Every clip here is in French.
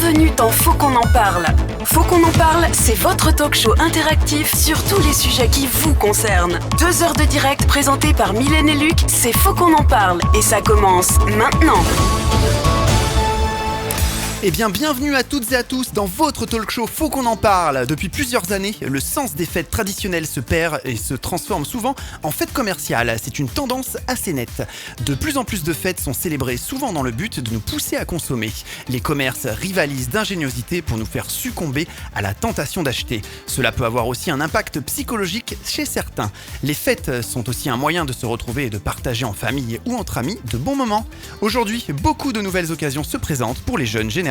Bienvenue dans Faut qu'on en parle. Faut qu'on en parle, c'est votre talk show interactif sur tous les sujets qui vous concernent. 2 heures de direct présentées par Mylène et Luc, c'est Faut qu'on en parle et ça commence maintenant. Eh bien, bienvenue à toutes et à tous dans votre talk show Faut qu'on en parle. Depuis plusieurs années, le sens des fêtes traditionnelles se perd et se transforme souvent en fêtes commerciales. C'est une tendance assez nette. De plus en plus de fêtes sont célébrées, souvent dans le but de nous pousser à consommer. Les commerces rivalisent d'ingéniosité pour nous faire succomber à la tentation d'acheter. Cela peut avoir aussi un impact psychologique chez certains. Les fêtes sont aussi un moyen de se retrouver et de partager en famille ou entre amis de bons moments. Aujourd'hui, beaucoup de nouvelles occasions se présentent pour les jeunes générations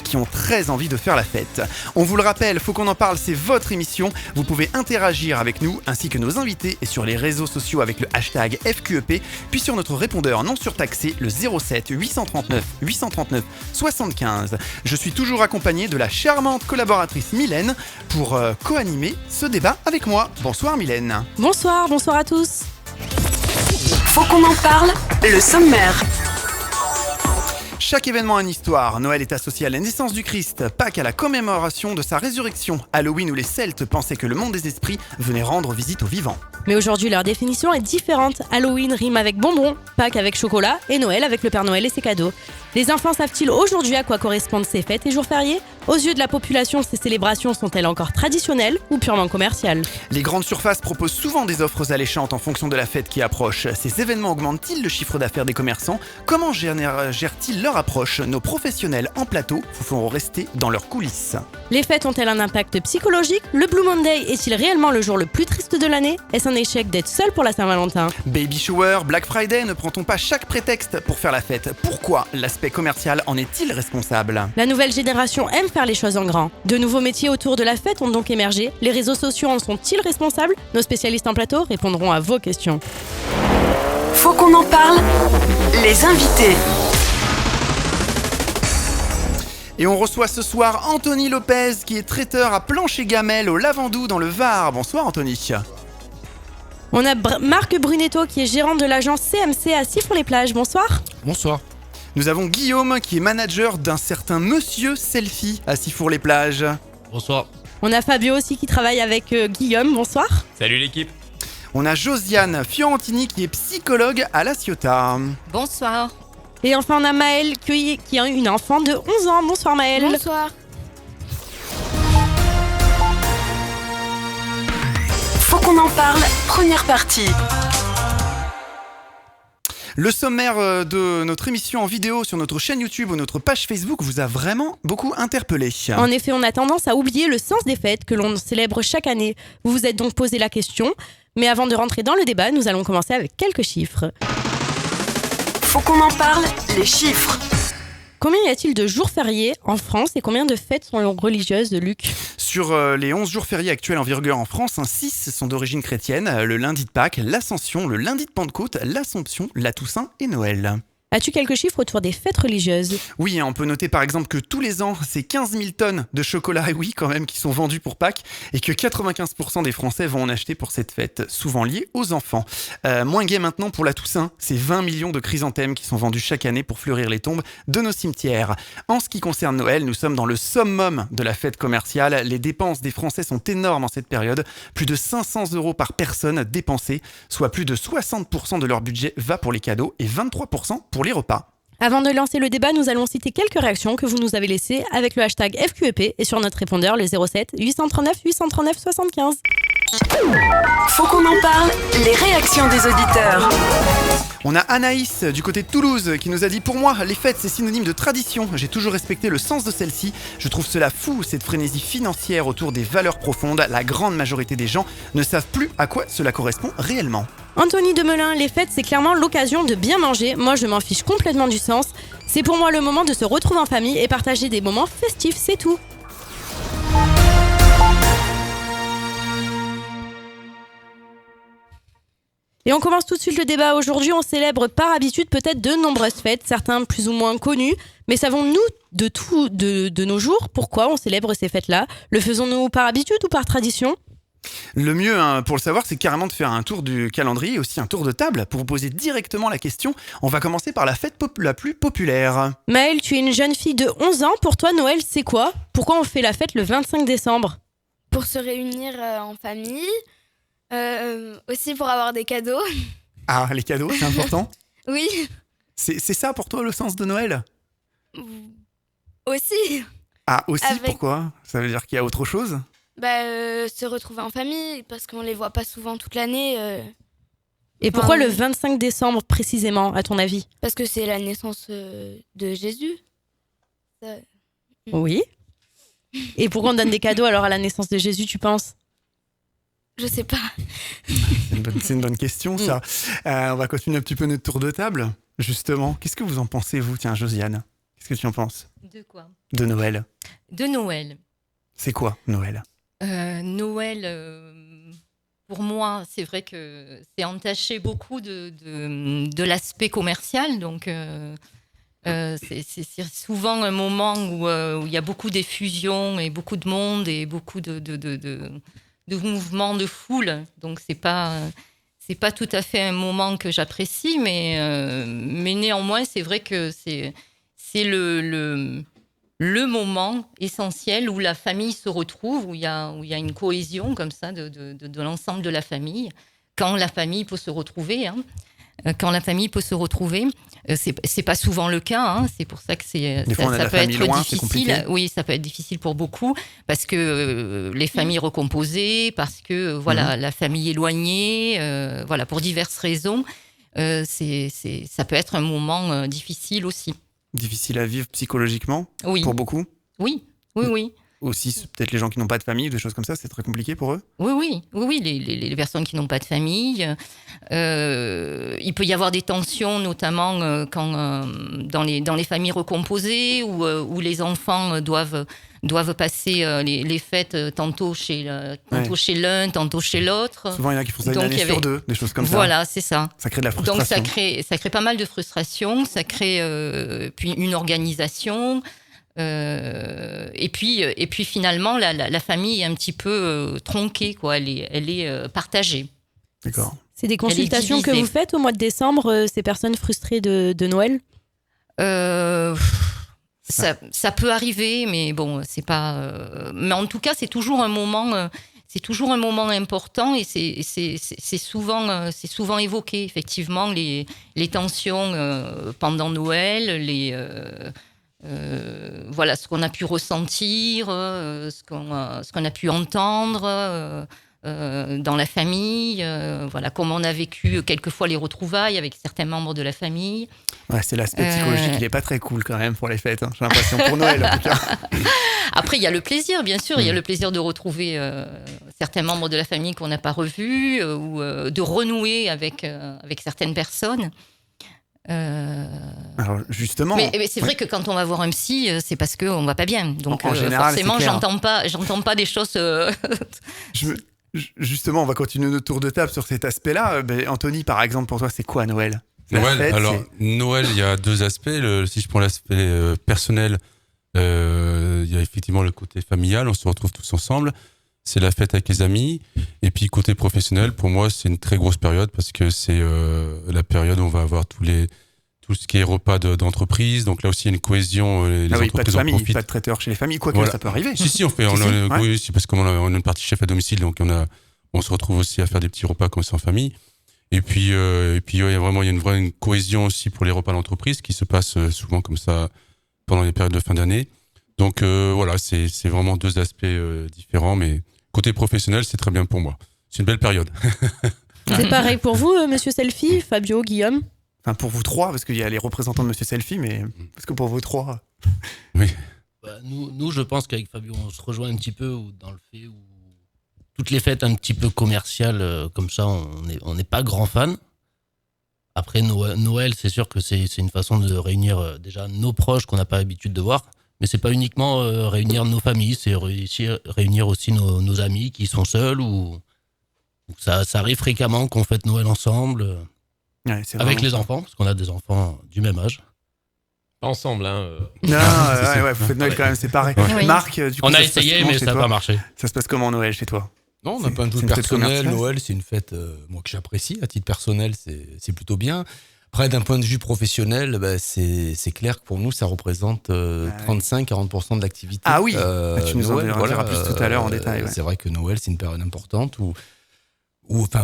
qui ont très envie de faire la fête. On vous le rappelle, Faut qu'on en parle, c'est votre émission. Vous pouvez interagir avec nous ainsi que nos invités et sur les réseaux sociaux avec le hashtag FQEP, puis sur notre répondeur non surtaxé, le 07 839 839 75. Je suis toujours accompagné de la charmante collaboratrice Mylène pour co-animer ce débat avec moi. Bonsoir Mylène. Bonsoir à tous. Faut qu'on en parle, le sommaire. Chaque événement a une histoire. Noël est associé à la naissance du Christ, Pâques à la commémoration de sa résurrection, Halloween où les Celtes pensaient que le monde des esprits venait rendre visite aux vivants. Mais aujourd'hui, leur définition est différente. Halloween rime avec bonbons, Pâques avec chocolat et Noël avec le Père Noël et ses cadeaux. Les enfants savent-ils aujourd'hui à quoi correspondent ces fêtes et jours fériés ? Aux yeux de la population, ces célébrations sont-elles encore traditionnelles ou purement commerciales ? Les grandes surfaces proposent souvent des offres alléchantes en fonction de la fête qui approche. Ces événements augmentent-ils le chiffre d'affaires des commerçants ? Comment gèrent-ils leur approche ? Nos professionnels en plateau vous feront rester dans leurs coulisses. Les fêtes ont-elles un impact psychologique ? Le Blue Monday est-il réellement le jour le plus triste de l'année ? Est-ce un échec d'être seul pour la Saint-Valentin ? Baby shower, Black Friday, ne prend-on pas chaque prétexte pour faire la fête ? Pourquoi l'aspect commercial en est-il responsable ? La nouvelle génération aime faire les choses en grand. De nouveaux métiers autour de la fête ont donc émergé. Les réseaux sociaux en sont-ils responsables ? Nos spécialistes en plateau répondront à vos questions. Faut qu'on en parle, les invités. Et on reçoit ce soir Anthony Lopez qui est traiteur à Plancher-Gamelle au Lavandou dans le Var. Bonsoir Anthony. On a Marc Brunetto qui est gérant de l'agence CMC à Sifour-les-Plages. Bonsoir. Bonsoir. Nous avons Guillaume qui est manager d'un certain Monsieur Selfie à Sifour-les-Plages. Bonsoir. On a Fabio aussi qui travaille avec Guillaume. Bonsoir. Salut l'équipe. On a Josiane Fiorentini qui est psychologue à La Ciotat. Bonsoir. Et enfin on a Maëlle qui a une enfant de 11 ans. Bonsoir Maëlle. Bonsoir. Faut qu'on en parle, première partie. Le sommaire de notre émission en vidéo sur notre chaîne YouTube ou notre page Facebook vous a vraiment beaucoup interpellé. En effet, on a tendance à oublier le sens des fêtes que l'on célèbre chaque année. Vous vous êtes donc posé la question, mais avant de rentrer dans le débat, nous allons commencer avec quelques chiffres. Faut qu'on en parle, les chiffres. Combien y a-t-il de jours fériés en France et combien de fêtes sont religieuses, Luc ? Sur les 11 jours fériés actuels en vigueur en France, 6 sont d'origine chrétienne, le lundi de Pâques, l'Ascension, le lundi de Pentecôte, l'Assomption, la Toussaint et Noël. As-tu quelques chiffres autour des fêtes religieuses ? Oui, on peut noter par exemple que tous les ans, c'est 15 000 tonnes de chocolat, et oui quand même, qui sont vendues pour Pâques, et que 95% des Français vont en acheter pour cette fête, souvent liée aux enfants. Moins gai maintenant pour la Toussaint, c'est 20 millions de chrysanthèmes qui sont vendus chaque année pour fleurir les tombes de nos cimetières. En ce qui concerne Noël, nous sommes dans le summum de la fête commerciale. Les dépenses des Français sont énormes en cette période, plus de 500 € par personne dépensés, soit plus de 60% de leur budget va pour les cadeaux et 23% pour les repas. Avant de lancer le débat, nous allons citer quelques réactions que vous nous avez laissées avec le hashtag FQEP et sur notre répondeur le 07 839 839 75. Faut qu'on en parle, les réactions des auditeurs. On a Anaïs du côté de Toulouse qui nous a dit « Pour moi, les fêtes c'est synonyme de tradition. J'ai toujours respecté le sens de celle-ci. Je trouve cela fou, cette frénésie financière autour des valeurs profondes. La grande majorité des gens ne savent plus à quoi cela correspond réellement. » Anthony Demelin, les fêtes c'est clairement l'occasion de bien manger. Moi je m'en fiche complètement du sens. C'est pour moi le moment de se retrouver en famille et partager des moments festifs, c'est tout. Et on commence tout de suite le débat. Aujourd'hui, on célèbre par habitude peut-être de nombreuses fêtes, certains plus ou moins connus. Mais savons-nous de nos jours pourquoi on célèbre ces fêtes-là ? Le faisons-nous par habitude ou par tradition ? Le mieux pour le savoir, c'est carrément de faire un tour du calendrier et aussi un tour de table pour vous poser directement la question. On va commencer par la fête la plus populaire. Maëlle, tu es une jeune fille de 11 ans. Pour toi, Noël, c'est quoi ? Pourquoi on fait la fête le 25 décembre ? Pour se réunir en famille, aussi pour avoir des cadeaux. Ah, les cadeaux, c'est important. Oui, C'est ça pour toi le sens de Noël ? aussi. Ah, aussi, Avec- pourquoi ? Ça veut dire qu'il y a autre chose ? Se retrouver en famille, parce qu'on les voit pas souvent toute l'année, Et pourquoi oui. le 25 décembre précisément, à ton avis ? parce que c'est la naissance de Jésus. Oui. Et pourquoi on donne des cadeaux alors à la naissance de Jésus, tu penses ? Je sais pas. C'est une bonne question, ça. On va continuer un petit peu notre tour de table, justement. Qu'est-ce que vous en pensez, vous ? Tiens, Josiane, qu'est-ce que tu en penses De quoi ? de Noël ? De Noël. C'est quoi, Noël ? Noël, pour moi, c'est vrai que c'est entaché beaucoup de l'aspect commercial. Donc, c'est souvent un moment où il y a beaucoup d'effusions et beaucoup de monde et beaucoup de mouvements de foule. Donc, c'est pas tout à fait un moment que j'apprécie, mais néanmoins, c'est vrai que c'est le moment essentiel où la famille se retrouve, où il y a une cohésion comme ça de l'ensemble de la famille. Quand la famille peut se retrouver, c'est pas souvent le cas. C'est pour ça que Des fois, on a ça la peut famille être loin, c'est compliqué. difficile. Oui, ça peut être difficile pour beaucoup parce que les familles recomposées, parce que la famille éloignée, pour diverses raisons, ça peut être un moment difficile aussi. Difficile à vivre psychologiquement, Oui, pour beaucoup. oui. Aussi, c'est peut-être les gens qui n'ont pas de famille, des choses comme ça, c'est très compliqué pour eux. Oui, les personnes qui n'ont pas de famille. Il peut y avoir des tensions, notamment dans les familles recomposées, où les enfants doivent passer les fêtes tantôt chez l'un, tantôt chez l'autre. Souvent, il y en a qui font ça une Donc, année il y avait- sur deux, des choses comme ça. Voilà, c'est ça. Ça crée de la Donc frustration. ça crée pas mal de frustration, ça crée puis une organisation. Et puis finalement la famille est un petit peu tronquée, quoi. Elle est partagée. D'accord. C'est des consultations que divisée. vous faites au mois de décembre, ces personnes frustrées de Noël ? Ça peut arriver, mais bon, c'est pas. Mais en tout cas, c'est toujours un moment. C'est toujours un moment important et c'est souvent évoqué, effectivement, les tensions pendant Noël, ce qu'on a pu ressentir, ce qu'on a pu entendre dans la famille, comment on a vécu quelquefois les retrouvailles avec certains membres de la famille. Ouais, c'est l'aspect psychologique, il est pas très cool quand même pour les fêtes, j'ai l'impression, pour Noël en tout cas. Après, il y a le plaisir, bien sûr. Il y a le plaisir de retrouver certains membres de la famille qu'on n'a pas revus ou de renouer avec certaines personnes. Alors justement... Mais c'est vrai que quand on va voir un psy, c'est parce qu'on va pas bien. Donc En général, forcément, c'est clair. j'entends pas des choses... Justement, on va continuer notre tour de table sur cet aspect-là. Anthony, par exemple, pour toi, c'est quoi Noël ? La Noël, fête, alors Noël, il y a deux aspects. Si je prends l'aspect personnel, il y a effectivement le côté familial, on se retrouve tous ensemble. C'est la fête avec les amis. Et puis côté professionnel, pour moi, c'est une très grosse période parce que c'est la période où on va avoir tout ce qui est repas d'entreprise. Donc là aussi, il y a une cohésion. Les pas de entreprises en famille, profitent. pas de traiteur chez les familles, quoique Voilà. ça peut arriver. Si, on fait. Si, ouais. Oui, c'est parce qu'on a une partie chef à domicile, donc on se retrouve aussi à faire des petits repas comme ça en famille. Et puis, il y a vraiment une cohésion aussi pour les repas d'entreprise qui se passent souvent comme ça pendant les périodes de fin d'année. Donc c'est vraiment deux aspects différents, mais côté professionnel, c'est très bien pour moi. C'est une belle période. C'est pareil pour vous, monsieur Selfie, Fabio, Guillaume ? Enfin, pour vous trois, parce qu'il y a les représentants de Monsieur Selfie, mais parce que pour vous trois... Nous, je pense qu'avec Fabio, on se rejoint un petit peu dans le fait où toutes les fêtes un petit peu commerciales comme ça, on n'est pas grand fan. Après, Noël, c'est sûr que c'est une façon de réunir déjà nos proches qu'on n'a pas l'habitude de voir. Mais c'est pas uniquement réunir nos familles, c'est réunir aussi nos amis qui sont seuls ou ça arrive fréquemment qu'on fête Noël ensemble Ouais, c'est avec vraiment les ça. enfants, parce qu'on a des enfants du même âge. Pas ensemble, hein. Non, ouais, vous faites Noël quand même séparés. Oui. Marc, du coup, On a ça se passe essayé, comment mais chez ça n'a toi pas marché. Ça se passe comment Noël chez toi ? Non, d'un point de vue c'est une fête personnel, commerciale. Noël, c'est une fête moi, que j'apprécie. À titre personnel, c'est plutôt bien. Après, d'un point de vue professionnel, c'est clair que pour nous, ça représente 35-40% de l'activité. Ah oui, tu nous en Noël, diras plus tout à l'heure en détail. Ouais. C'est vrai que Noël, c'est une période importante où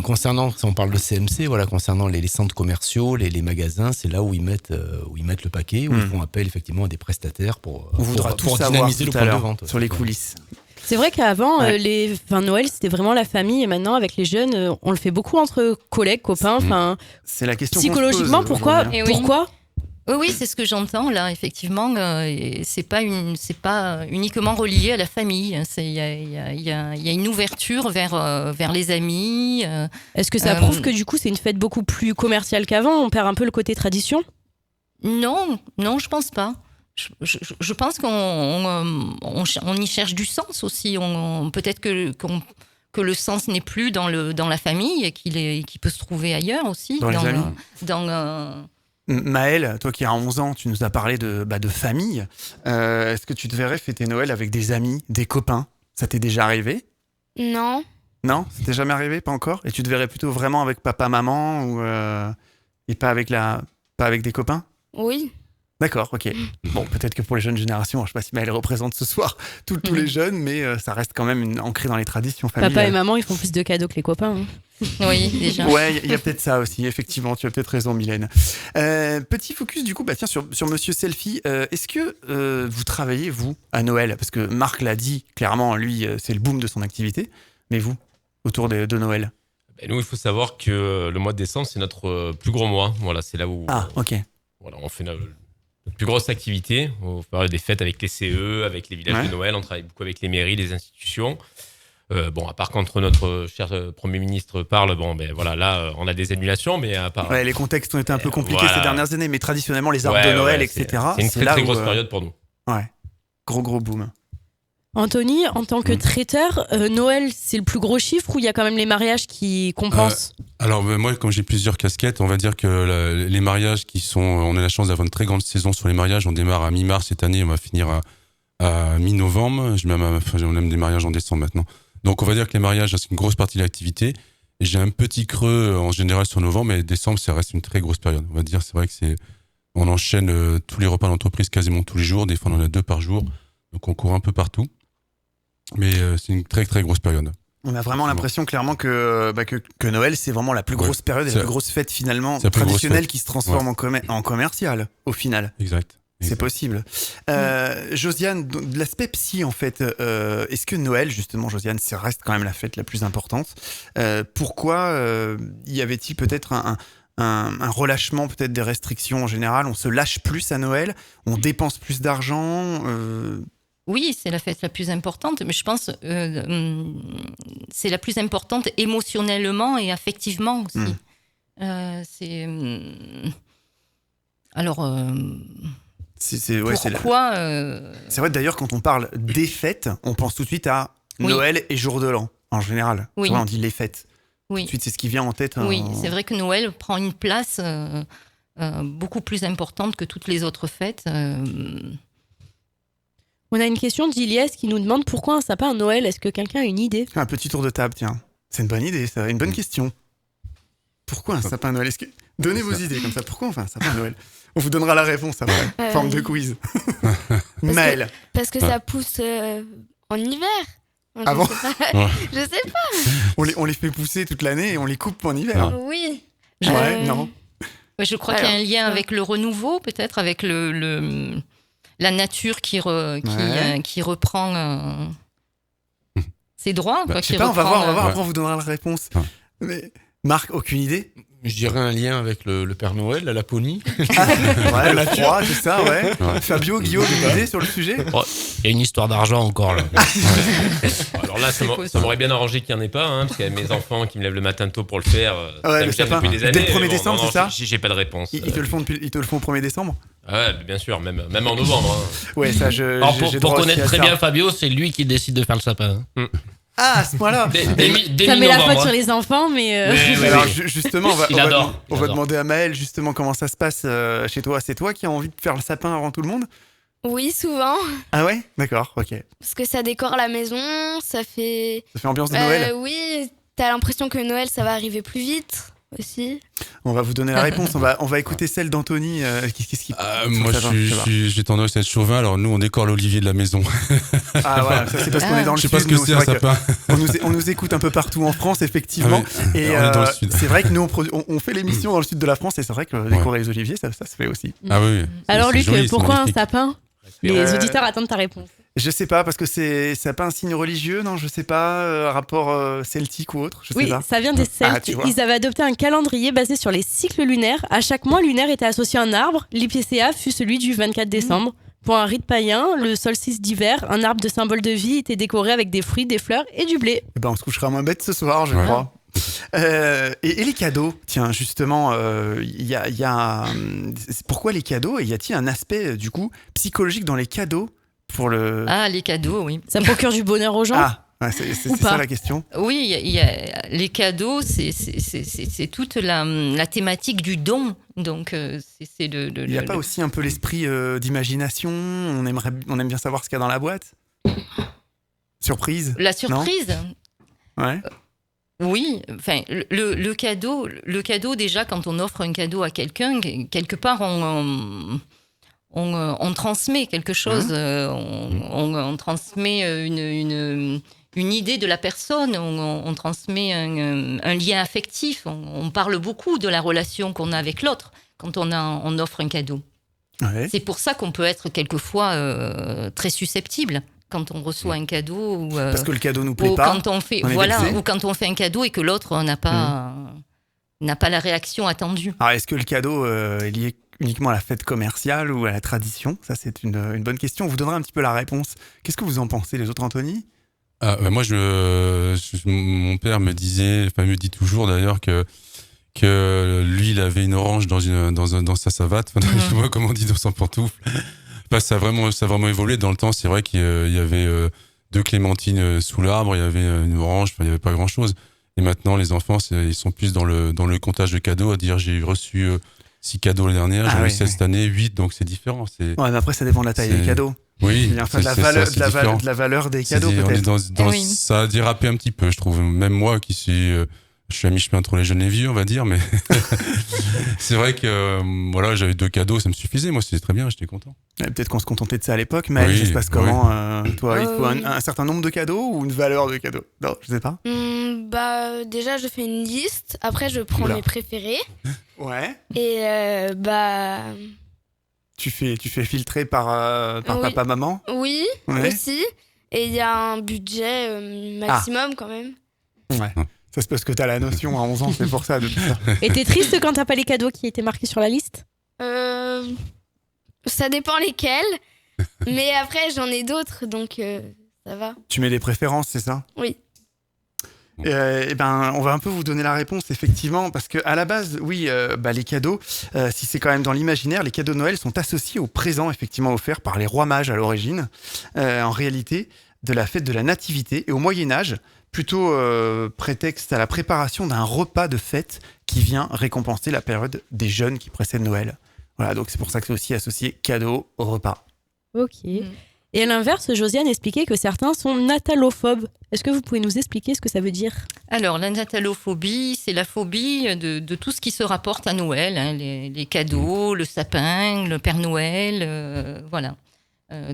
concernant, si on parle de CMC, concernant les centres commerciaux, les magasins, c'est là où ils mettent le paquet, où ils font appel effectivement à des prestataires pour dynamiser le tout à point de l'heure vente. sur les coulisses. C'est vrai qu'avant, Ouais. Noël, c'était vraiment la famille. Et maintenant, avec les jeunes, on le fait beaucoup entre collègues, copains. Enfin, C'est la question qu'on se psychologiquement, pose pourquoi, aujourd'hui, hein. Eh oui. pourquoi Oui, c'est ce que j'entends là, effectivement. Et c'est pas uniquement relié à la famille. Il y a une ouverture vers les amis. Est-ce que ça prouve que du coup, c'est une fête beaucoup plus commerciale qu'avant? On perd un peu le côté tradition? Non, je pense pas. Je pense qu'on y cherche du sens aussi. Peut-être que le sens n'est plus dans la famille et qu'il peut se trouver ailleurs aussi. Dans les amis. Maëlle, toi qui as 11 ans, tu nous as parlé de famille. Est-ce que tu te verrais fêter Noël avec des amis, des copains? Ça t'est déjà arrivé? Non. Non, ça t'est jamais arrivé, pas encore? Et tu te verrais plutôt vraiment avec papa, maman et pas avec des copains? Oui. D'accord, ok. Bon, peut-être que pour les jeunes générations, je sais pas si Maëlle représente ce soir tous les jeunes, mais ça reste quand même ancré dans les traditions familiales. Papa et maman, ils font plus de cadeaux que les copains. Oui, déjà. Ouais, il y a peut-être ça aussi, effectivement, tu as peut-être raison, Mylène. Petit focus du coup, tiens, sur Monsieur Selfie. Est-ce que vous travaillez, vous, à Noël? Parce que Marc l'a dit, clairement, lui, c'est le boom de son activité. Mais vous, autour de Noël? Nous, il faut savoir que le mois de décembre, c'est notre plus gros mois. Voilà, c'est là où ok. On fait notre plus grosse activité. On fait des fêtes avec les CE, avec les villages de Noël. On travaille beaucoup avec les mairies, les institutions. À part quand notre cher Premier ministre parle, là, on a des annulations, mais à part... Ouais, les contextes ont été un peu compliqués ces dernières années, mais traditionnellement, les arbres de Noël, etc. C'est une très grosse période pour nous. Ouais, gros boom. Anthony, en tant que traiteur, Noël, c'est le plus gros chiffre ou il y a quand même les mariages qui compensent? Alors moi, comme j'ai plusieurs casquettes, on va dire que les mariages on a la chance d'avoir une très grande saison sur les mariages. On démarre à mi-mars cette année, on va finir à mi-novembre. On a même des mariages en décembre maintenant. Donc on va dire que les mariages, c'est une grosse partie de l'activité. Et j'ai un petit creux en général sur novembre, mais décembre, ça reste une très grosse période. On va dire, c'est vrai que on enchaîne tous les repas d'entreprise quasiment tous les jours. Des fois, on en a 2 par jour. Donc on court un peu partout. Mais c'est une très très grosse période. On a vraiment l'impression clairement que Noël, c'est vraiment la plus grosse période et la plus grosse fête finalement traditionnelle qui se transforme en commercial au final. Exact. C'est possible. Josiane, de l'aspect psy en fait, est-ce que Noël, justement, Josiane, ça reste quand même la fête la plus importante? Pourquoi y avait-il peut-être un relâchement peut-être des restrictions en général? On se lâche plus à Noël? On dépense plus d'argent? Oui, c'est la fête la plus importante, mais je pense c'est la plus importante émotionnellement et affectivement aussi. Pourquoi C'est vrai d'ailleurs, quand on parle des fêtes, on pense tout de suite à Noël et jour de l'an, en général. Oui. Souvent, on dit les fêtes. Oui. Tout de suite, c'est ce qui vient en tête. Oui, c'est vrai que Noël prend une place beaucoup plus importante que toutes les autres fêtes. On a une question d'Iliès qui nous demande pourquoi un sapin à Noël. Est-ce que quelqu'un a une idée? Un petit tour de table, tiens. C'est une bonne idée, ça. Une bonne question. Pourquoi un sapin à Noël? Donnez vos idées comme ça. Pourquoi on fait un sapin à Noël? On vous donnera la réponse après. Forme de quiz. Maëlle. Parce que ça pousse en hiver. Ah bon? Je sais pas. On les fait pousser toute l'année et on les coupe en hiver. Oui. Non. Je crois qu'il y a un lien avec le renouveau, peut-être, avec la nature qui reprend ses droits. Je sais pas, on va voir, après on vous donnera la réponse. Mais Marc, aucune idée? Je dirais un lien avec le Père Noël, la Laponie. Ouais, la froid, tout ça, ouais. Fabio, Guillaume, une idée sur le sujet? Il y a une histoire d'argent encore là. Alors là, ça m'aurait bien arrangé qu'il n'y en ait pas, parce qu'il y a mes enfants qui me lèvent le matin tôt pour le faire. Ouais, le sapin. Depuis des années. Dès le 1er décembre, c'est ça? J'ai pas de réponse. Ils te le font au 1er décembre? Ouais, bien sûr, même en novembre. Ouais, ça, pour connaître très bien Fabio, c'est lui qui décide de faire le sapin. Ah, à ce point-là. Ça met la faute sur les enfants, mais... Alors justement, on va adore. demander à Maëlle justement comment ça se passe chez toi. C'est toi qui as envie de faire le sapin avant tout le monde? Oui, souvent. Ah ouais? D'accord, ok. Parce que ça décore la maison, ça fait... Ça fait ambiance de Noël. Oui, t'as l'impression que Noël, ça va arriver plus vite aussi. On va vous donner la réponse. On va écouter celle d'Anthony. Qu'est-ce qui... Moi, j'ai tendance à être chauvin. Alors, nous, on décore l'olivier de la maison. Ah voilà, ça c'est parce qu'on est dans le Je sud. sais pas ce que nous, c'est un vrai sapin. on nous écoute un peu partout en France, effectivement. Ah oui, Et on est dans le sud. c'est vrai que nous, on fait l'émission dans le sud de la France et c'est vrai que décorer les oliviers, ça se fait aussi. Ah oui. Alors, c'est Luc, joli, c'est pourquoi un magnifique. sapin? Les auditeurs attendent ta réponse. Je sais pas, parce que c'est pas un signe religieux, non? Je sais pas, rapport celtique ou autre, je sais Oui, pas. ça vient des Celtes. tu vois. Ils avaient adopté un calendrier basé sur les cycles lunaires. À chaque mois lunaire était associé à un arbre. L'Ipicéa fut celui du 24 décembre. Pour un rite païen, le solstice d'hiver, un arbre de symbole de vie était décoré avec des fruits, des fleurs et du blé. Eh ben, on se couchera moins bête ce soir, je Ouais. crois. Et les cadeaux, tiens, justement, pourquoi les cadeaux? Et y a-t-il un aspect, du coup, psychologique dans les cadeaux pour le... Ah, les cadeaux, oui. Ça procure du bonheur aux gens. Ah, ouais, c'est Ou ça pas. la question. Oui, il y a les cadeaux, c'est toute la thématique du don. Donc, c'est Il n'y a pas aussi un peu l'esprit d'imagination? On aime bien savoir ce qu'il y a dans la boîte? Surprise? la surprise. Ouais. Oui, enfin, le cadeau, déjà, quand on offre un cadeau à quelqu'un, quelque part, on transmet quelque chose, on transmet une idée de la personne, on transmet un lien affectif, on parle beaucoup de la relation qu'on a avec l'autre quand on offre un cadeau. Ouais. C'est pour ça qu'on peut être quelquefois très susceptible quand on reçoit un cadeau ou, Parce que le cadeau nous plaît ou pas. quand on fait on est vexé. ou quand on fait un cadeau et que l'autre n'a pas la réaction attendue. Alors, est-ce que le cadeau est lié uniquement à la fête commerciale ou à la tradition? Ça, c'est une bonne question. On vous donnera un petit peu la réponse. Qu'est-ce que vous en pensez, les autres, Anthony? Moi, mon père me dit toujours d'ailleurs que lui, il avait une orange dans sa savate, je vois comment on dit, dans son pantoufle. Enfin, ça a vraiment évolué dans le temps. C'est vrai qu'il y avait 2 clémentines sous l'arbre, il y avait une orange, il n'y avait pas grand-chose. Et maintenant, les enfants, ils sont plus dans le comptage de cadeaux, à dire j'ai reçu 6 cadeaux l'année dernière, j'en ai eu cette année 8, donc c'est différent. Ouais, mais après, ça dépend de la taille des cadeaux. Oui, Il y a enfin, de la valeur des cadeaux, on est peut-être. Oui. Ça a dérapé un petit peu, je trouve. Même moi, qui suis... je suis à mi-chemin entre les jeunes et les vieux, on va dire, mais c'est vrai que voilà, j'avais 2 cadeaux, ça me suffisait. Moi, c'était très bien, j'étais content. Ouais, peut-être qu'on se contentait de ça à l'époque, mais Oui, ça se passe comment toi? Il faut Oui. un certain nombre de cadeaux ou une valeur de cadeaux? Non, je sais pas. Déjà, je fais une liste. Après, je prends Oula. mes préférés. Ouais. Et Tu fais filtrer par Oui. papa, maman? oui, Ouais. aussi. Et il y a un budget maximum quand même. Ouais. Ça se passe que t'as la notion à 11 ans, c'est pour ça, de tout ça. Et t'es triste quand t'as pas les cadeaux qui étaient marqués sur la liste? Ça dépend lesquels. Mais après, j'en ai d'autres, donc ça va. Tu mets des préférences, c'est ça? Oui. Eh ben, on va un peu vous donner la réponse, effectivement, parce que à la base, oui, les cadeaux, si c'est quand même dans l'imaginaire, les cadeaux de Noël sont associés au présent, effectivement, offert par les rois mages à l'origine, en réalité, de la fête de la Nativité. Et au Moyen-Âge, plutôt prétexte à la préparation d'un repas de fête qui vient récompenser la période des jeûnes qui précèdent Noël. Voilà, donc c'est pour ça que c'est aussi associé cadeau au repas. Ok. Et à l'inverse, Josiane expliquait que certains sont natalophobes. Est-ce que vous pouvez nous expliquer ce que ça veut dire? Alors, la natalophobie, c'est la phobie de tout ce qui se rapporte à Noël, hein, les cadeaux, le sapin, le Père Noël, voilà.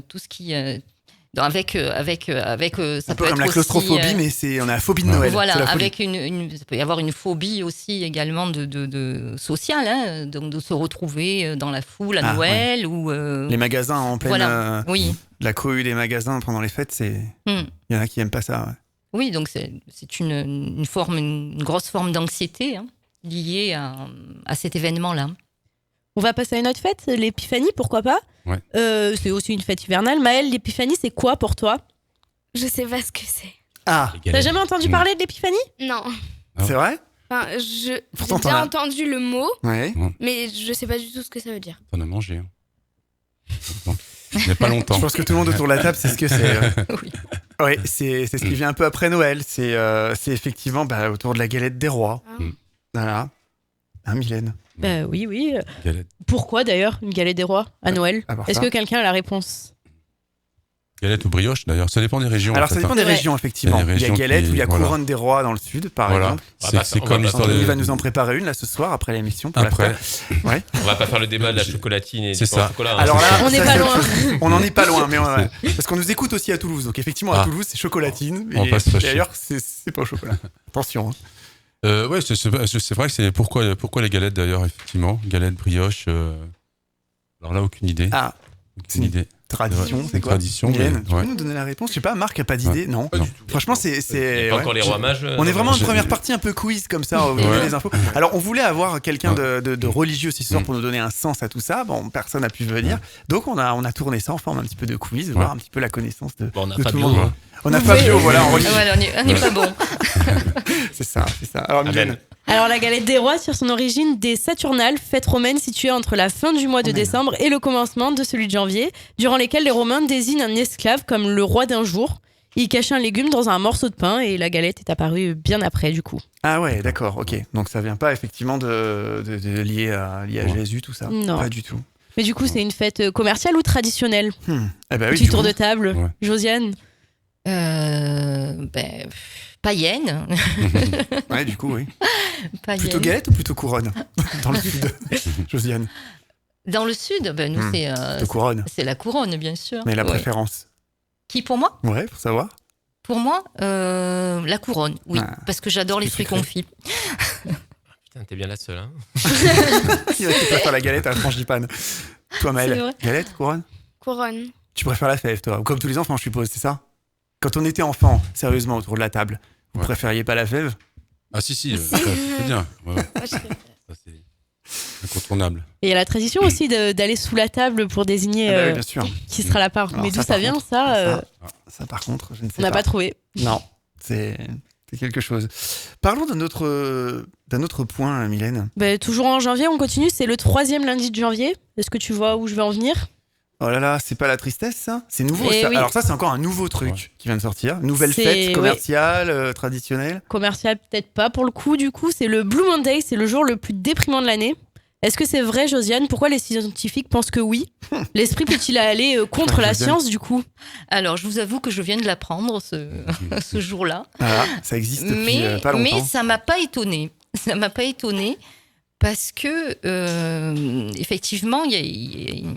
Tout ce qui... avec ça Un peut peu être comme la aussi, claustrophobie, mais on a la phobie de Noël. voilà, c'est la folie. avec ça peut y avoir une phobie aussi également de sociale, hein, donc de se retrouver dans la foule à Noël ou Les magasins en pleine... voilà. Oui. La cohue des magasins pendant les fêtes, il y en a qui aiment pas ça. Ouais. Oui, donc c'est une grosse forme d'anxiété, hein, liée à cet événement-là. On va passer à une autre fête, l'épiphanie, pourquoi pas? Ouais. C'est aussi une fête hivernale. Maëlle, l'épiphanie, c'est quoi pour toi? Je sais pas ce que c'est. Ah, T'as jamais entendu parler de l'épiphanie? Non. c'est vrai? Enfin, j'ai Pourtant, t'en bien as- entendu le mot, Ouais. mais je sais pas du tout ce que ça veut dire. T'en as mangé. Hein. Donc, il n'y a pas longtemps. Je pense que tout le monde autour de la table sait ce que c'est. Oui. Oui, c'est ce qui vient un peu après Noël. C'est effectivement autour de la galette des rois. Ah. Voilà. Hein, Mylène? Bah oui. Galette. Pourquoi d'ailleurs une galette des rois à Noël? À part Est-ce ça. que quelqu'un a la réponse? Galette ou brioche d'ailleurs, ça dépend des régions. Alors en fait, ça dépend des Ouais. régions, effectivement. Il y a des Il y a régions galette qui- ou il y a voilà. couronne des rois dans le sud, par Voilà. exemple. C'est on comme va l'histoire pas- de. Il va nous en préparer une là ce soir après l'émission pour Après. la faire. Ouais. On va pas faire le débat de la chocolatine et C'est du pain au ça. chocolat. hein. Alors là, On n'est ça, pas c'est loin. autre chose. On n'en est pas loin, mais parce qu'on nous écoute aussi à Toulouse. Donc effectivement, à Ah. Toulouse, c'est chocolatine. On Et, passe pas et chez- ailleurs, c'est pas au chocolat. Attention. Hein. Ouais, c'est vrai que c'est pourquoi les galettes d'ailleurs, effectivement. Galettes, brioche. Alors là, aucune idée. Ah, Aucune idée. tradition, Ouais, c'est quoi? tradition, Mylène, mais- tu peux ouais. nous donner la réponse? Je sais pas, Marc a pas d'idée, non? Non. Franchement, Il y c'est. a pas ouais. encore les rois mages. On est vraiment en J'ai- première partie un peu quiz comme ça, au milieu Ouais. des infos. Alors, on voulait avoir quelqu'un de religieux ce soir Mm. pour nous donner un sens à tout ça. Bon, personne n'a pu venir. Donc, on a tourné ça en forme un petit peu de quiz, voir un petit peu la connaissance de, Bon, on a de tout le Fabio. monde. Hein. On a Fabio, voilà, en religieux. Voilà, on n'est pas bon. C'est ça, c'est ça. Alors, Mylène. Amen. Alors la galette des rois tire son origine des Saturnales, fête romaine située entre la fin du mois de Romaine. décembre et le commencement de celui de janvier, durant lesquels les Romains désignent un esclave comme le roi d'un jour. Il cachait un légume dans un morceau de pain et la galette est apparue bien après du coup. Ah ouais, d'accord, ok. Donc, ça vient pas effectivement de lié à Jésus, tout ça. Non. Pas du tout. Mais du coup c'est une fête commerciale ou traditionnelle? Eh ben oui, Petit du tour coup. de table, Ouais. Josiane. Païenne. Ouais, du coup, oui. Païenne. Plutôt galette ou plutôt couronne? Dans le sud, Josiane. Dans le sud, nous Plutôt couronne. c'est la couronne, bien sûr. Mais la Ouais. préférence? Qui pour moi? Ouais, pour savoir. Pour moi, la couronne, oui, Ah, parce que j'adore les plus fruits sucré. confits. Putain, t'es bien la seule. Hein. Il préfère la galette à la frangipane. Toi, C'est Maëlle, vrai. galette, couronne? Couronne. Tu préfères la fève, toi? Ou comme tous les enfants, je suppose, c'est ça? Quand on était enfant, sérieusement, autour de la table, vous Ouais. préfériez pas la fève? Ah si, c'est bien. Ouais, Moi, je préfère. ça, c'est incontournable. Et il y a la tradition aussi d'aller sous la table pour désigner Ah bah oui, bien sûr. qui sera la part. Alors Mais ça, d'où ça par vient contre, ça, Ça, par contre, je ne sais on n'a pas. pas trouvé. Non, c'est quelque chose. Parlons d'un autre point, Mylène. Bah, toujours en janvier, on continue. C'est le 3e lundi de janvier. Est-ce que tu vois où je vais en venir? Oh là là, c'est pas la tristesse, ça? C'est nouveau, Eh ça. oui. Alors ça, c'est encore un nouveau truc qui vient de sortir. Nouvelle C'est- fête oui. commerciale, traditionnelle. Commercial, peut-être pas pour le coup. Du coup, c'est le Blue Monday. C'est le jour le plus déprimant de l'année. Est-ce que c'est vrai, Josiane? Pourquoi les scientifiques pensent que oui? L'esprit peut-il aller contre la Josiane. science, du coup? Alors, je vous avoue que je viens de l'apprendre ce jour-là. Voilà, ça existe depuis pas Mais longtemps. ça m'a pas étonnée. Ça m'a pas étonnée parce que, effectivement, il y a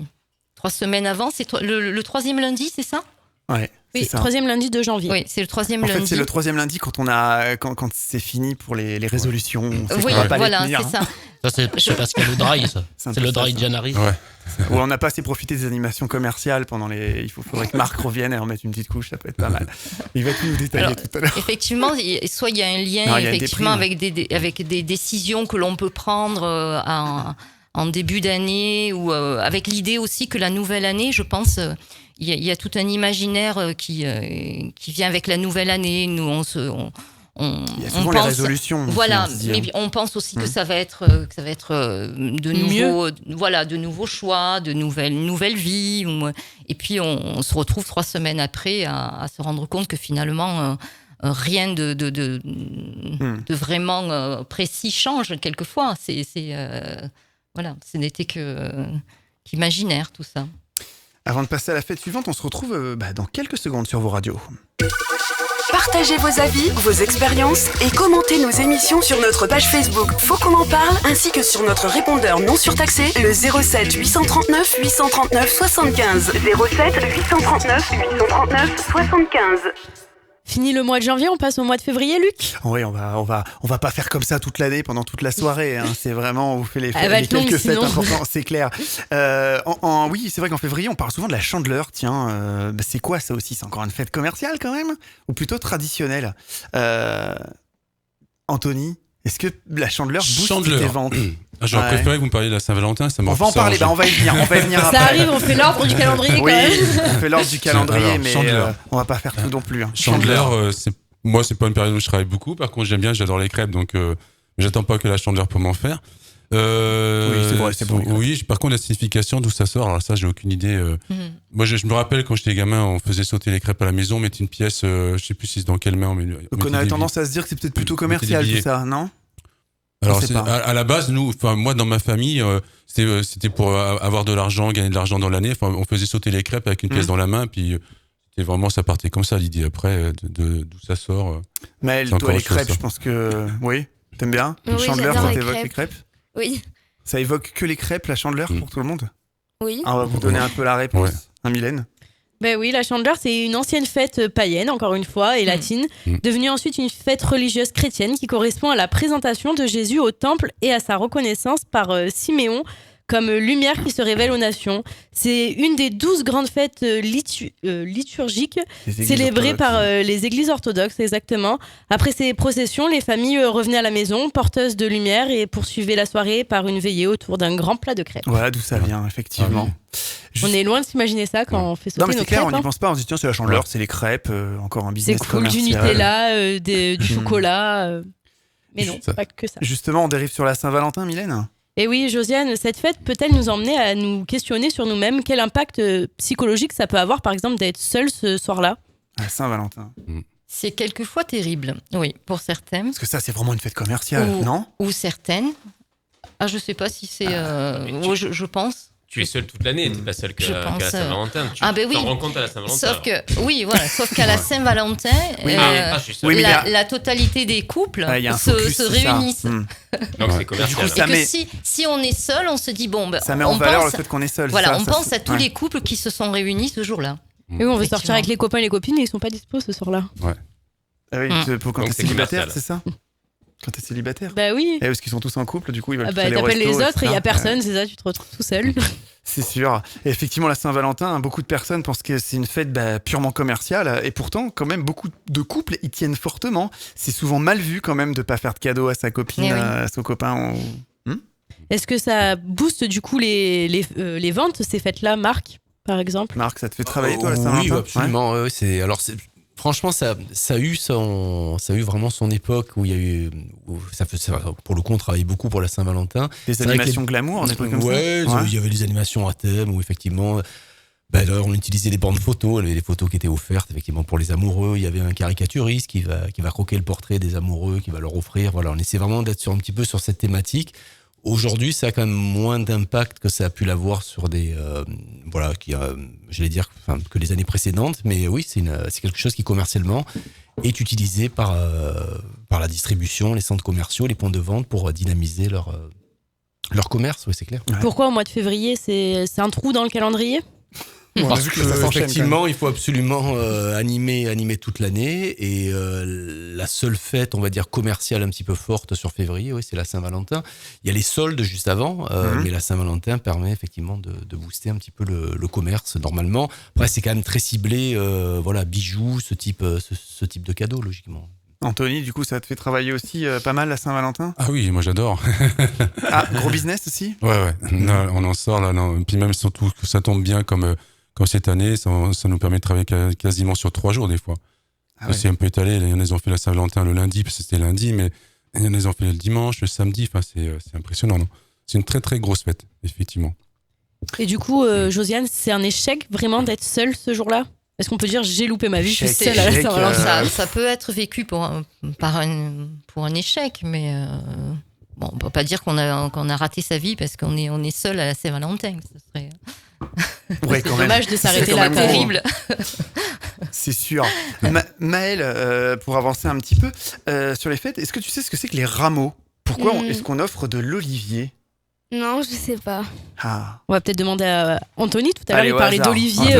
3 semaines avant, c'est le 3e lundi, c'est ça? Ouais, Oui, c'est ça. 3e lundi de janvier. Oui, c'est le 3e En lundi. fait, c'est le 3e lundi quand quand c'est fini pour les résolutions. On sait Oui, qu'on va pas les voilà, tenir, c'est hein. ça. Ça, c'est parce qu'il y a le dry, ça. C'est un C'est peu le ça, dry ça. January. Ouais. Où on n'a pas assez profité des animations commerciales pendant les. Faudrait que Marc revienne et remettre une petite couche, ça peut être pas mal. Il va tout nous détailler Alors, tout à l'heure. Effectivement, soit il y a un lien Non, il y a une effectivement déprime. avec des décisions que l'on peut prendre en début d'année ou avec l'idée aussi que la nouvelle année, je pense, il y a tout un imaginaire qui vient avec la nouvelle année. Nous, Il y a souvent les résolutions. aussi, Voilà, on se dit, mais hein. on pense aussi que Mm. ça va être de nouveaux choix, de nouvelles vies. Et puis on se retrouve 3 semaines après à se rendre compte que finalement rien de vraiment précis change quelquefois. Voilà, ce n'était qu'imaginaire tout ça. Avant de passer à la fête suivante, on se retrouve dans quelques secondes sur vos radios. Partagez vos avis, vos expériences et commentez nos émissions sur notre page Facebook Faut qu'on en parle ainsi que sur notre répondeur non surtaxé le 07 839 839 75 07 839 839 75. Fini le mois de janvier, on passe au mois de février, Luc? Oui, on va pas faire comme ça toute l'année, pendant toute la soirée. Hein. C'est vraiment, on vous fait les Elle va les être longue, quelques fêtes sinon. importantes, c'est clair. Oui, c'est vrai qu'en février, on parle souvent de la Chandeleur. Tiens, c'est quoi ça aussi? C'est encore une fête commerciale quand même? Ou plutôt traditionnelle? Anthony, est-ce que la Chandeleur booste Chandeleur. tes ventes? J'aurais Ouais. préféré que vous me parliez de la Saint-Valentin. Ça On va en parler, on va y venir, Ça après. arrive, on fait l'ordre du calendrier quand Oui, même. on fait l'ordre du calendrier, Alors, mais Chandeleur. on va pas faire tout non plus. Hein. Chandeleur, moi, c'est pas une période où je travaille beaucoup. Par contre, j'adore les crêpes, donc j'attends pas que la Chandeleur pour m'en faire. Oui, c'est vrai, c'est bon. Oui, par contre, la signification, d'où ça sort, alors ça, j'ai aucune idée. Moi, je me rappelle quand j'étais gamin, on faisait sauter les crêpes à la maison, on mettait une pièce, je sais plus si c'est dans quelle main on met. Donc on a tendance à se dire que c'est peut-être plutôt on mettait des commercial tout billets. ça, non? Alors, sait pas. à la base, moi, dans ma famille, c'était pour avoir de l'argent, gagner de l'argent dans l'année. Enfin, on faisait sauter les crêpes avec une pièce dans la main, puis c'était vraiment, ça partait comme ça, l'idée. Après, d'où ça sort. Maëlle, c'est toi, encore les autre chose, crêpes, ça. je pense que. Oui, t'aimes bien? Oui, Chandler, j'adore ça les t'évoque crêpes. les crêpes? Oui. Ça évoque que les crêpes, la Chandeleur, pour tout le monde? Oui. On va vous donner un peu la réponse. Ouais. Hein, Mylène? Ben oui, la Chandeleur, c'est une ancienne fête païenne, encore une fois, et latine, devenue ensuite une fête religieuse chrétienne qui correspond à la présentation de Jésus au temple et à sa reconnaissance par Siméon comme lumière qui se révèle aux nations. C'est une des 12 grandes fêtes liturgiques célébrées par les églises orthodoxes, exactement. Après ces processions, les familles revenaient à la maison, porteuses de lumière, et poursuivaient la soirée par une veillée autour d'un grand plat de crêpes. Voilà d'où ça vient, effectivement. On est loin de s'imaginer ça quand on fait sauter Non, mais nos c'est clair, crêpes. on n'y pense pas. On se dit, tiens, c'est la Chandeleur, c'est les crêpes, encore un C'est business cool, du commercial. Nutella, du chocolat. Mais non, Ça. pas que ça. Justement, on dérive sur la Saint-Valentin, Mylène? Et oui, Josiane, cette fête peut-elle nous emmener à nous questionner sur nous-mêmes? Quel impact psychologique ça peut avoir, par exemple, d'être seul ce soir-là? La Saint-Valentin. C'est quelquefois terrible, oui, pour certains. Parce que ça, c'est vraiment une fête commerciale, non? Ou certaines. Ah, je sais pas si c'est... je pense. Tu es seul toute l'année, tu n'es pas seul Je qu'à pense, la Saint-Valentin. Tu Ah ben oui. t'en rends compte à la Saint-Valentin. Sauf que, oui, voilà, sauf qu'à la Saint-Valentin, je suis seul. Oui, mais la totalité des couples il y a un se focus, c'est ça. réunissent. Donc c'est Du commercial. coup, ça Et que met- si on est seul, on se dit, bon, ben, Ça met on en valeur pense, le fait qu'on est seul. voilà, ça, on ça, pense c'est- à tous ouais. les couples qui se sont réunis ce jour-là. Et oui, on veut sortir Effectivement. avec les copains et les copines, mais ils sont pas dispo ce soir-là. Ah oui, quand Donc t'es c'est célibataire, commercial. c'est ça? Quand t'es célibataire? Bah oui. Parce qu'ils sont tous en couple, du coup, ils veulent Ah tous bah, aller au t'appelles les resto, autres et il y a etc. personne, c'est ça, tu te retrouves tout seul. C'est sûr. Et effectivement, la Saint-Valentin, beaucoup de personnes pensent que c'est une fête purement commerciale. Et pourtant, quand même, beaucoup de couples y tiennent fortement. C'est souvent mal vu quand même de pas faire de cadeau à sa copine, Eh oui. à son copain. Est-ce que ça booste du coup les ventes, ces fêtes-là, Marc, par exemple? Marc, ça te fait travailler toi la Oui, Saint-Valentin? absolument. ouais, franchement, ça a eu vraiment son époque où il y a eu, pour le coup, on travaillait beaucoup pour la Saint-Valentin. Des C'est vrai que animations glamour, des trucs comme ouais, ça. il y avait des animations à thème où effectivement, d'ailleurs, on utilisait des bornes photos, il y avait des photos qui étaient offertes effectivement pour les amoureux. Il y avait un caricaturiste qui va croquer le portrait des amoureux, qui va leur offrir. Voilà, on essaie vraiment d'être un petit peu sur cette thématique. Aujourd'hui, ça a quand même moins d'impact que ça a pu l'avoir sur des, que les années précédentes. Mais oui, c'est quelque chose qui commercialement est utilisé par la distribution, les centres commerciaux, les points de vente pour dynamiser leur commerce. Oui, c'est clair. Ouais. Pourquoi au mois de février? C'est un trou dans le calendrier? On a Parce vu que que ça s'enchaîne, effectivement, il faut absolument animer toute l'année, et la seule fête, on va dire commerciale un petit peu forte sur février, oui, c'est la Saint-Valentin. Il y a les soldes juste avant, mais la Saint-Valentin permet effectivement de booster un petit peu le commerce normalement. Après, c'est quand même très ciblé, bijoux, ce type de cadeau logiquement. Anthony, du coup, ça te fait travailler aussi pas mal la Saint-Valentin? Ah oui, moi j'adore. Ah, gros business aussi? Ouais. Non, on en sort là. Non. Puis même surtout que ça tombe bien comme cette année, ça nous permet de travailler quasiment sur 3 jours des fois. Ah ouais. C'est un peu étalé. Il y en a qui ont fait la Saint-Valentin le lundi, parce que c'était lundi, mais il y en a qui ont fait le dimanche, le samedi. Enfin, c'est impressionnant. Non, c'est une très très grosse fête, effectivement. Et du coup, Josiane, c'est un échec vraiment d'être seule ce jour-là? Est-ce qu'on peut dire j'ai loupé ma vie, je suis Échec, seule à la échec, Saint-Valentin? Ça peut être vécu pour un échec, mais bon, on peut pas dire qu'on a raté sa vie parce qu'on est seul à la Saint-Valentin. Ce serait Ouais, quand même. Dommage de s'arrêter C'est quand là. même terrible. C'est sûr. Maëlle, pour avancer un petit peu sur les fêtes, est-ce que tu sais ce que c'est que les rameaux? Pourquoi est-ce qu'on offre de l'olivier? Non, je sais pas. Ah. On va peut-être demander à Anthony tout à l'heure, Allez, il au parlait hasard. d'olivier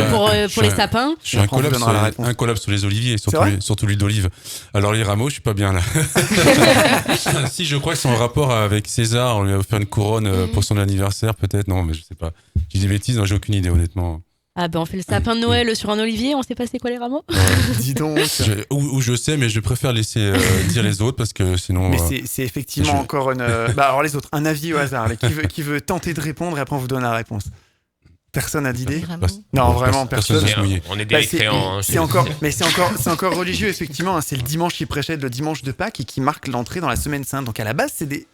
pour les sapins. Je suis Après, on vous donnera la réponse. incollable sur les oliviers, C'est vrai surtout l'huile d'olive. Alors les rameaux, je suis pas bien là. Si, je crois que c'est en rapport avec César. On lui a offert une couronne pour son anniversaire, peut-être. Non, mais je sais pas. Je dis des bêtises, non, j'ai aucune idée, honnêtement. Ah ben on fait le sapin de Noël sur un olivier, on sait pas c'est quoi les rameaux? Dis donc. Ou je sais, mais je préfère laisser dire les autres parce que sinon. Mais c'est effectivement je- encore une. Alors les autres, un avis au hasard. Allez, qui veut tenter de répondre et après on vous donne la réponse. Personne n'a d'idée? Vraiment. Non, vraiment, personne personne. va se mouiller. On est Bah, des récréants. c'est encore religieux effectivement. C'est le dimanche qui précède le dimanche de Pâques et qui marque l'entrée dans la semaine sainte. Donc à la base,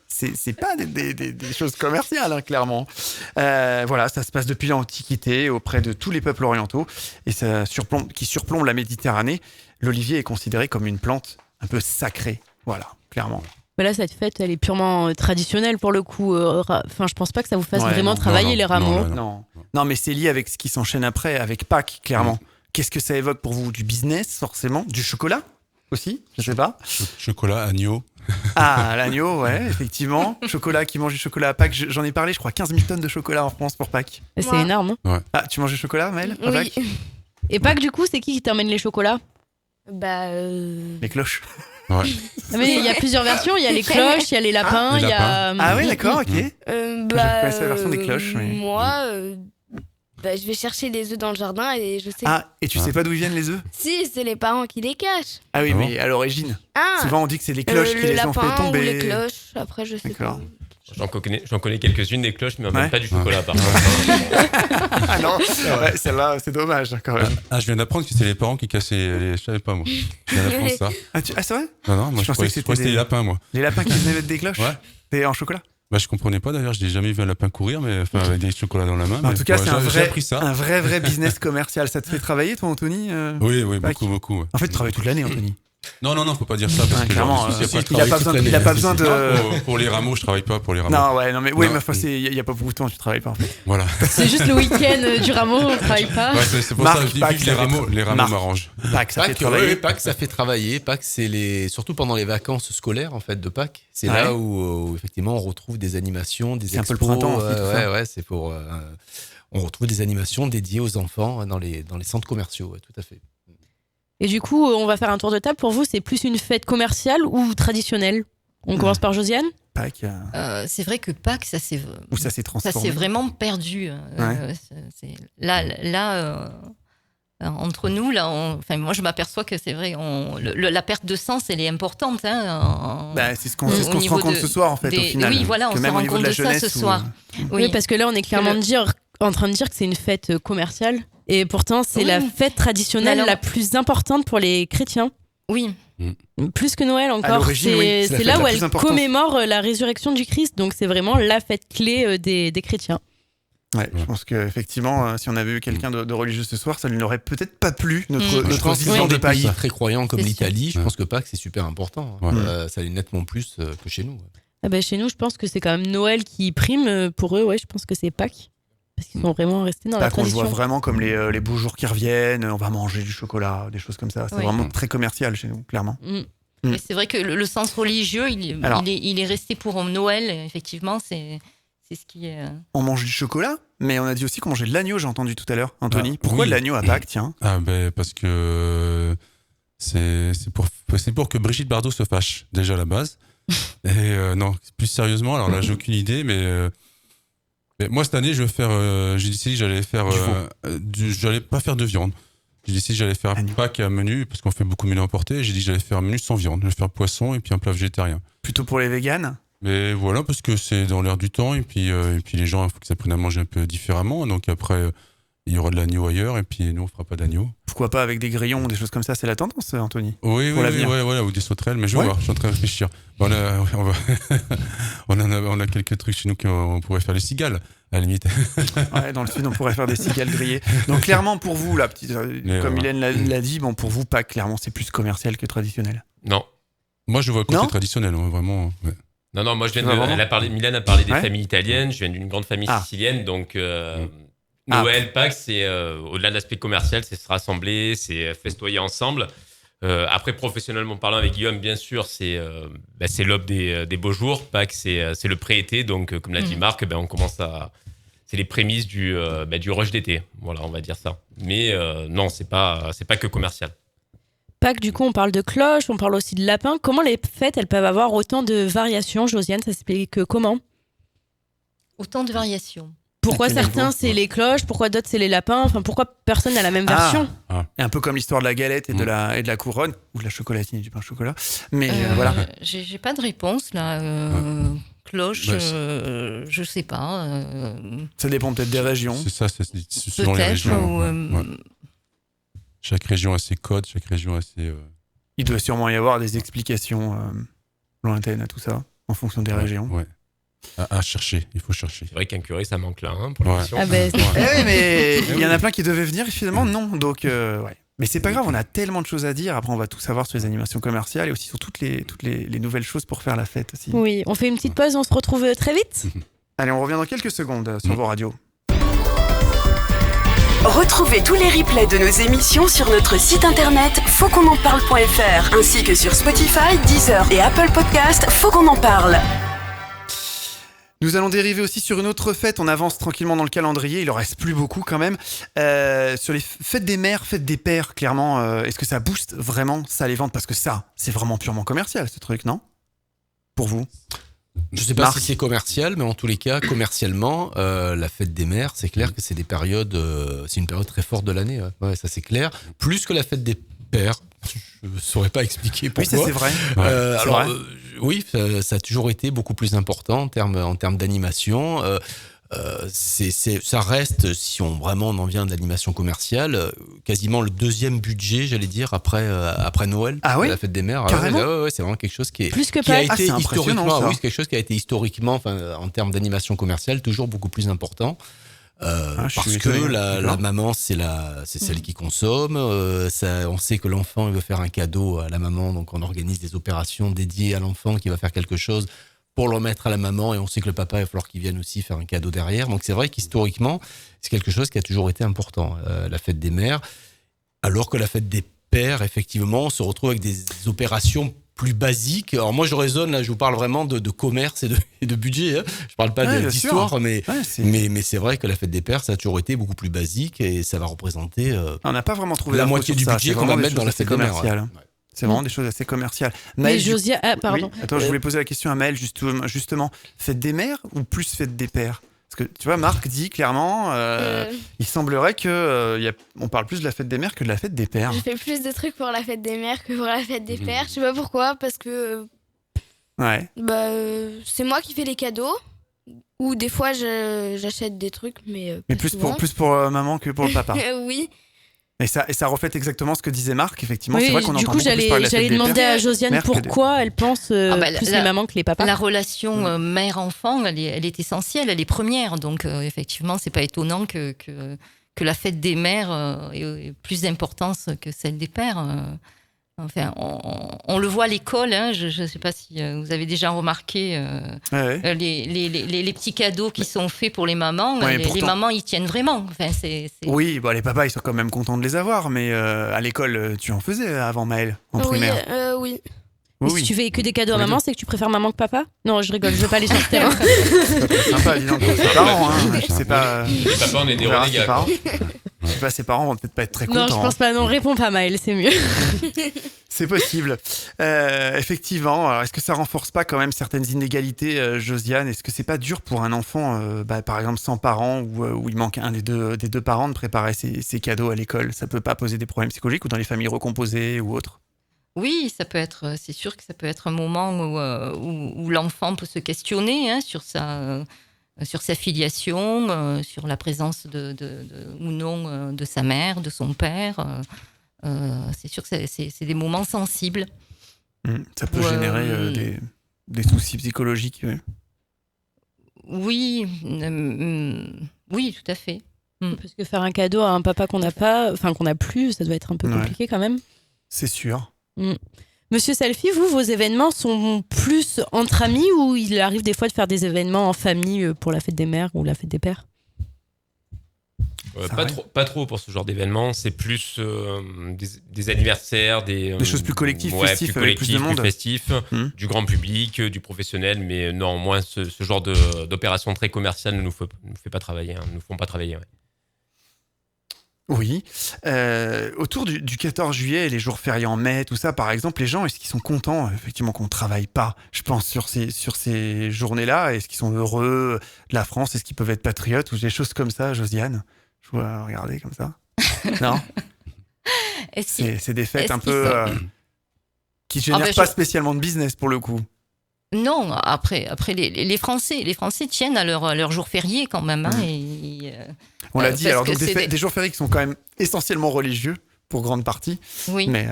c'est pas des choses commerciales, hein, clairement. Voilà, ça se passe depuis l'Antiquité auprès de tous les peuples orientaux et qui surplombe la Méditerranée. L'olivier est considéré comme une plante un peu sacrée. Voilà, clairement. Là, cette fête, elle est purement traditionnelle pour le coup. Enfin, je pense pas que ça vous fasse vraiment travailler les rameaux. Non, mais c'est lié avec ce qui s'enchaîne après, avec Pâques, clairement. Qu'est-ce que ça évoque pour vous? Du business, forcément? Du chocolat aussi? Je sais pas. Chocolat, agneau. Ah, l'agneau, ouais, effectivement. Chocolat, qui mange du chocolat à Pâques. J'en ai parlé, je crois, 15 000 tonnes de chocolat en France pour Pâques. C'est énorme. Ouais. Ah, tu manges du chocolat, Mel, à Pâques? Et Pâques, du coup, c'est qui t'emmène les chocolats? Les cloches. Ouais. Mais il y a plusieurs versions. Il y a les cloches, il y a les lapins, il y a... Ah oui, d'accord, ok. Je connaissais la version des cloches. Mais... Moi, je vais chercher les œufs dans le jardin et je sais... Ah, et tu sais pas d'où ils viennent les œufs? Si, c'est les parents qui les cachent. Ah oui, mais à l'origine. Souvent on dit que c'est les cloches qui les ont fait tomber. Ou les cloches, après je sais pas. J'en connais quelques-unes des cloches, mais même pas du chocolat par contre. Ah non, celle-là, c'est dommage quand même. Ah, je viens d'apprendre que c'est les parents qui cassaient les... Je savais pas, moi. Je viens d'apprendre ça. Ah, c'est vrai? Non, moi je pensais que c'était les lapins, moi. Les lapins qui venaient mettre des cloches? Ouais. T'es en chocolat? Bah, je comprenais pas d'ailleurs, je n'ai jamais vu un lapin courir, mais avec des chocolats dans la main. En tout cas, c'est un vrai business commercial. Ça te fait travailler, toi, Anthony? Oui, beaucoup. Ouais. En fait, tu travailles toute l'année, Anthony. Non, faut pas dire ça parce que clairement, il a pas besoin de. Pour les rameaux, je travaille pas pour les rameaux. Non, mais il y a pas beaucoup de temps, tu travailles pas en fait. Voilà. C'est juste le week-end du rameau, on travaille pas. Ouais, c'est pour ça que les rameaux m'arrangent. Pâques, ça fait travailler. Pâques, ça fait travailler. Pâques, c'est surtout pendant les vacances scolaires en fait de Pâques. C'est là où effectivement on retrouve des animations, des expos. C'est un peu le printemps aussi. Ouais, c'est pour. On retrouve des animations dédiées aux enfants dans les centres commerciaux. Tout à fait. Et du coup, on va faire un tour de table. Pour vous, c'est plus une fête commerciale ou traditionnelle? On commence par Josiane. Pâques. C'est vrai que Pâques, ça s'est transformé. Ça s'est vraiment perdu. Là, entre nous, moi je m'aperçois que c'est vrai, la perte de sens, elle est importante. C'est ce qu'on se rend compte ce soir en fait. Au final. Oui, voilà, on se rend compte de ça ce soir. Oui, parce que là, on est clairement en train de dire que c'est une fête commerciale. Et pourtant, c'est la fête traditionnelle la plus importante pour les chrétiens. Oui. Plus que Noël encore. C'est là où elle commémore la résurrection du Christ. Donc c'est vraiment la fête clé des chrétiens. Ouais, je pense qu'effectivement, si on avait eu quelqu'un de religieux ce soir, ça ne lui aurait peut-être pas plu, notre vision de Pâques. Très croyant comme l'Italie, je pense que Pâques, c'est super important. Ça allait nettement plus que chez nous. Chez nous, je pense que c'est quand même Noël qui prime. Pour eux, je pense que c'est Pâques. Parce qu'ils sont vraiment restés dans la tradition. On le voit vraiment comme les beaux jours qui reviennent, on va manger du chocolat, des choses comme ça. C'est vraiment très commercial chez nous, clairement. Et c'est vrai que le sens religieux, il est resté pour Noël, effectivement, c'est ce qui est... On mange du chocolat, mais on a dit aussi qu'on mangeait de l'agneau, j'ai entendu tout à l'heure. Anthony, pourquoi de l'agneau à Pâques, tiens? Parce que c'est pour que Brigitte Bardot se fâche, déjà à la base. Et non, plus sérieusement, alors là, j'ai aucune idée, mais moi, cette année, j'ai décidé que j'allais pas faire de viande. J'ai décidé que j'allais faire Pâques à menu, parce qu'on fait beaucoup de menus emportés. J'ai dit que j'allais faire un menu sans viande. Je vais faire poisson et puis un plat végétarien. Plutôt pour les véganes? Mais voilà, parce que c'est dans l'air du temps. Et puis les gens, il faut qu'ils apprennent à manger un peu différemment. Donc après, il y aura de l'agneau ailleurs. Et puis nous, on fera pas d'agneau. Pourquoi pas avec des grillons ou des choses comme ça? C'est la tendance, Anthony? Oui, voilà, ou des sauterelles. Mais je vais voir, je suis en train de réfléchir. On a quelques trucs chez nous qu'on pourrait faire les cigales. À la limite. Dans le sud, on pourrait faire des cigales grillées. Donc, clairement, pour vous, comme Mylène l'a dit, pour vous, Pâques, clairement, c'est plus commercial que traditionnel. Non. Moi, je vois le côté traditionnel, vraiment. Ouais. Non, moi, Mylène a parlé des familles italiennes. Je viens d'une grande famille sicilienne. Donc, Noël, Pâques, c'est au-delà de l'aspect commercial, c'est se rassembler, c'est festoyer ensemble. Après, professionnellement parlant avec Guillaume, bien sûr, c'est l'aube des beaux jours. Pâques, c'est le pré-été. Donc, comme l'a dit Marc, on commence à... C'est les prémices du rush d'été. Voilà, on va dire ça. Mais non, c'est pas que commercial. Pâques, du coup, on parle de cloches, on parle aussi de lapins. Comment les fêtes, elles peuvent avoir autant de variations, Josiane? Ça s'explique comment? Autant de variations. Pourquoi certains c'est les cloches, pourquoi d'autres c'est les lapins? Enfin, pourquoi personne n'a la même version? Et un peu comme l'histoire de la galette et de la couronne, ou de la chocolatine et du pain au chocolat. Mais voilà. J'ai pas de réponse là. Cloche, je sais pas. Ça dépend peut-être des régions. C'est ça, c'est selon les régions. Chaque région a ses codes, chaque région a ses... Il doit sûrement y avoir des explications lointaines à tout ça, en fonction des régions. Ouais. À chercher, il faut chercher. C'est vrai qu'un curé, ça manque là pour l'émission. Oui, mais il y en a plein qui devaient venir et finalement non. Donc, Mais c'est pas grave, on a tellement de choses à dire. Après, on va tout savoir sur les animations commerciales et aussi sur toutes les nouvelles choses pour faire la fête aussi. Oui, on fait une petite pause, on se retrouve très vite. Allez, on revient dans quelques secondes sur vos radios. Retrouvez tous les replays de nos émissions sur notre site internet fautquonenparle.fr ainsi que sur Spotify, Deezer et Apple Podcast. Faut qu'on en parle. Nous allons dériver aussi sur une autre fête. On avance tranquillement dans le calendrier. Il en reste plus beaucoup quand même. Sur les fêtes des mères, fêtes des pères, clairement, est-ce que ça booste vraiment ça les ventes? Parce que ça, c'est vraiment purement commercial ce truc, non? Pour vous? Je sais pas Marc. si c'est commercial, mais en tous les cas, commercialement, la fête des mères, c'est clair que c'est des périodes, c'est une période très forte de l'année. Ouais, ça c'est clair. Plus que la fête des pères. Je ne saurais pas expliquer pourquoi. Oui, ça c'est vrai. Alors, oui, ça a toujours été beaucoup plus important en termes d'animation. Ça reste, si on en vient de l'animation commerciale, quasiment le deuxième budget, j'allais dire, après Noël, la fête des mères. Carrément. Ouais, c'est vraiment quelque chose qui a a été été historiquement, ça. oui, c'est quelque chose qui a été historiquement, en termes d'animation commerciale, toujours beaucoup plus important. Parce que la maman, c'est celle qui consomme. On sait que l'enfant, il veut faire un cadeau à la maman, donc on organise des opérations dédiées à l'enfant qui va faire quelque chose pour le remettre à la maman, et on sait que le papa, il va falloir qu'il vienne aussi faire un cadeau derrière. Donc c'est vrai qu'historiquement, c'est quelque chose qui a toujours été important, la fête des mères. Alors que la fête des pères, effectivement, on se retrouve avec des opérations plus basiques. Alors moi, je raisonne, là, je vous parle vraiment de commerce et de budget. Hein. Je parle pas d'histoire, mais c'est vrai que la fête des pères, ça a toujours été beaucoup plus basique, et ça va représenter on n'a pas vraiment trouvé la moitié du budget qu'on va mettre dans la fête des mères. C'est vraiment des choses assez commerciales. Mais Josia, pardon. Oui. Attends, je voulais poser la question à Maëlle, justement. Fête des mères ou plus fête des pères? Parce que tu vois, Marc dit clairement, il semblerait qu'on parle plus de la fête des mères que de la fête des pères. Je fais plus de trucs pour la fête des mères que pour la fête des pères. Je sais pas pourquoi, parce que c'est moi qui fais les cadeaux. Ou des fois, j'achète des trucs, mais plus pour maman que pour le papa. Oui. Et ça reflète exactement ce que disait Marc, effectivement. Oui, c'est vrai qu'on du entend coup, beaucoup plus parler de la fête j'allais des demander pères, à Josiane pourquoi elle pense plus les mamans que les papas. La relation mère-enfant, elle est essentielle, elle est première. Donc, effectivement, c'est pas étonnant que la fête des mères ait plus d'importance que celle des pères. Enfin, on le voit à l'école, hein, je ne sais pas si vous avez déjà remarqué les petits cadeaux qui sont faits pour les mamans. Les mamans y tiennent vraiment. Enfin, Oui, les papas, ils sont quand même contents de les avoir, mais à l'école, tu en faisais avant, Maëlle, en primaire. Oui. Si tu fais que des cadeaux à maman, c'est que tu préfères maman que papa? Non, je rigole, je veux pas aller sur ce terrain. C'est sympa, dis donc, pour ses parents. Je sais pas. Les papas, on est des renégats. Je sais pas, ses parents vont peut-être pas être très contents. Non, je pense pas. Non, réponds pas, Maëlle, c'est mieux. C'est possible. Effectivement. Alors, est-ce que ça renforce pas quand même certaines inégalités, Josiane? Est-ce que c'est pas dur pour un enfant, par exemple, sans parents, où il manque un des deux parents, de préparer ses cadeaux à l'école? Ça peut pas poser des problèmes psychologiques, ou dans les familles recomposées ou autres? Oui, c'est sûr que ça peut être un moment où l'enfant peut se questionner sur sa filiation, sur la présence ou non de sa mère, de son père. C'est sûr que c'est des moments sensibles. Ça peut générer des soucis psychologiques. Oui, tout à fait. Parce que faire un cadeau à un papa qu'on n'a plus, ça doit être un peu compliqué quand même. C'est sûr. Monsieur Selfie, vos événements sont plus entre amis, ou il arrive des fois de faire des événements en famille pour la fête des mères ou la fête des pères? Pas trop pour ce genre d'événements. C'est plus des anniversaires, des choses plus collectives, festifs, avec plus de monde. Plus festifs, du grand public, du professionnel, mais non, moins ce genre d'opération très commerciale ne nous fait pas travailler, ne nous font pas travailler. Ouais. Oui. Autour du 14 juillet, les jours fériés en mai, tout ça, par exemple, les gens, est-ce qu'ils sont contents, effectivement, qu'on ne travaille pas, je pense, sur ces journées-là? Est-ce qu'ils sont heureux de la France? Est-ce qu'ils peuvent être patriotes ou des choses comme ça, Josiane? Je vois regarder comme ça. Non. C'est des fêtes un peu qui ne génèrent pas spécialement de business, pour le coup. Non, après les Français tiennent à leur jour férié quand même. On l'a dit, alors donc des jours fériés qui sont quand même essentiellement religieux pour grande partie. Oui. Mais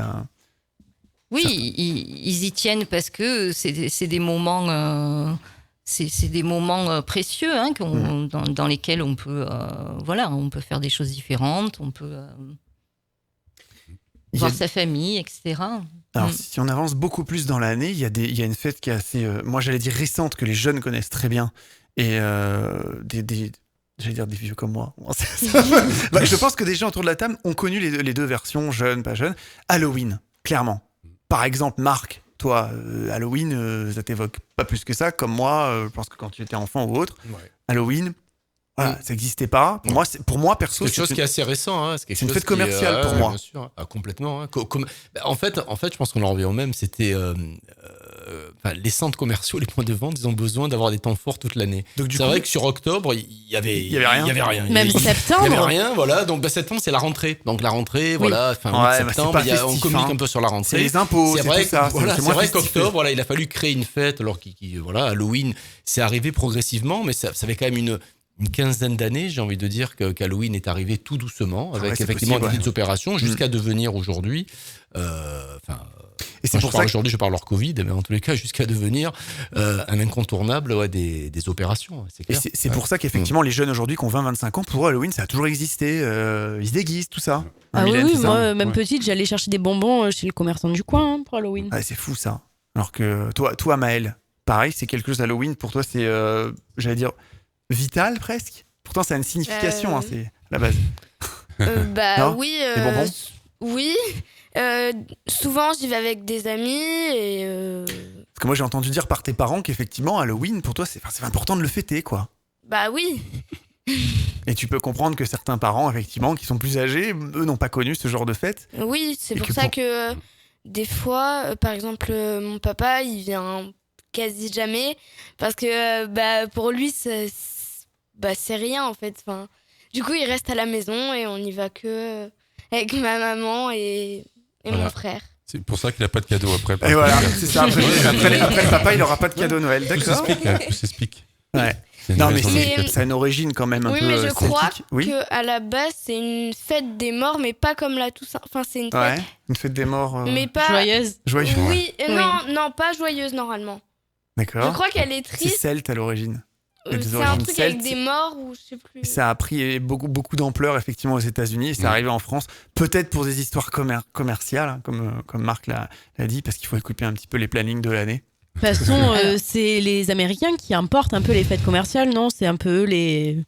ils y tiennent parce que c'est des moments. C'est des moments précieux dans lesquels on peut faire des choses différentes. On peut. voir sa famille, etc. Alors, si on avance beaucoup plus dans l'année, il y a une fête qui est assez, moi j'allais dire récente, que les jeunes connaissent très bien. Et j'allais dire des vieux comme moi. Bah, je pense que des gens autour de la table ont connu les deux versions, jeunes, pas jeunes. Halloween, clairement. Par exemple, Marc, toi, Halloween, ça t'évoque pas plus que ça, comme moi, je pense que quand tu étais enfant ou autre, Halloween, voilà, ça n'existait pas. Pour moi, perso, c'est quelque chose qui est assez récent. Hein. C'est une fête commerciale pour moi. Bien sûr. Ah, complètement. Hein. En fait, je pense qu'on en revient au même. C'était les centres commerciaux, les points de vente, ils ont besoin d'avoir des temps forts toute l'année. C'est vrai que sur octobre, il y avait rien. Même septembre. Il y avait rien, voilà. Donc septembre, c'est la rentrée. Donc la rentrée, voilà, fin septembre, on communique un peu sur la rentrée. C'est les impôts, c'est vrai, tout ça. C'est vrai qu'octobre, voilà, il a fallu créer une fête. Alors Halloween, c'est arrivé progressivement, mais ça avait quand même une quinzaine d'années, j'ai envie de dire qu'Halloween est arrivé tout doucement, avec effectivement des petites opérations, jusqu'à devenir aujourd'hui. Et c'est pour ça qu'aujourd'hui, je parle hors Covid, mais en tous les cas, jusqu'à devenir un incontournable des opérations. C'est clair. Et c'est pour ça qu'effectivement, les jeunes aujourd'hui qui ont 20-25 ans, pour eux, Halloween, ça a toujours existé. Ils se déguisent, tout ça. Oui, moi, même petite, j'allais chercher des bonbons chez le commerçant du coin pour Halloween. Ah, c'est fou, ça. Alors que toi, Maëlle, pareil, c'est quelque chose Halloween, pour toi, c'est, j'allais dire, vital presque. Pourtant, ça a une signification, c'est à la base. Oui. Les bonbons oui. Souvent, j'y vais avec des amis et. Parce que moi, j'ai entendu dire par tes parents qu'effectivement, Halloween, pour toi, c'est important de le fêter, quoi. Bah oui. Et tu peux comprendre que certains parents, effectivement, qui sont plus âgés, eux, n'ont pas connu ce genre de fête. Oui, c'est pour ça que des fois, par exemple, mon papa, il vient quasi jamais parce que pour lui, c'est rien en fait. Enfin, du coup, il reste à la maison et on n'y va que avec ma maman et mon frère. C'est pour ça qu'il n'a pas de cadeau après. Et voilà, c'est ça. Après le papa, il n'aura pas de cadeau Noël. D'accord. Tout s'explique. Ouais. Non, mais ça a une origine quand même un peu. Oui, mais je crois oui. qu'à la base, c'est une fête des morts, mais pas comme la Toussaint. Enfin, c'est une fête. Une fête des morts. Mais pas. Joyeuse. Oui, non, pas joyeuse normalement. D'accord. Je crois qu'elle est triste. C'est celte à l'origine. C'est un truc avec des morts ou je sais plus. Ça a pris beaucoup d'ampleur effectivement aux États-Unis et c'est arrivé en France, peut-être pour des histoires commerciales, hein, comme Marc l'a dit, parce qu'il faut écouter un petit peu les plannings de l'année. De toute façon, c'est les Américains qui importent un peu les fêtes commerciales, non ? C'est un peu les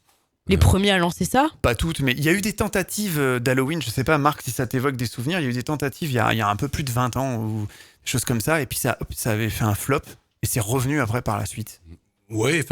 premiers à lancer ça ? Pas toutes, mais il y a eu des tentatives d'Halloween. Je sais pas, Marc, si ça t'évoque des souvenirs. Il y a eu des tentatives il y a un peu plus de 20 ans ou des choses comme ça, et puis ça avait fait un flop et c'est revenu après par la suite. Oui,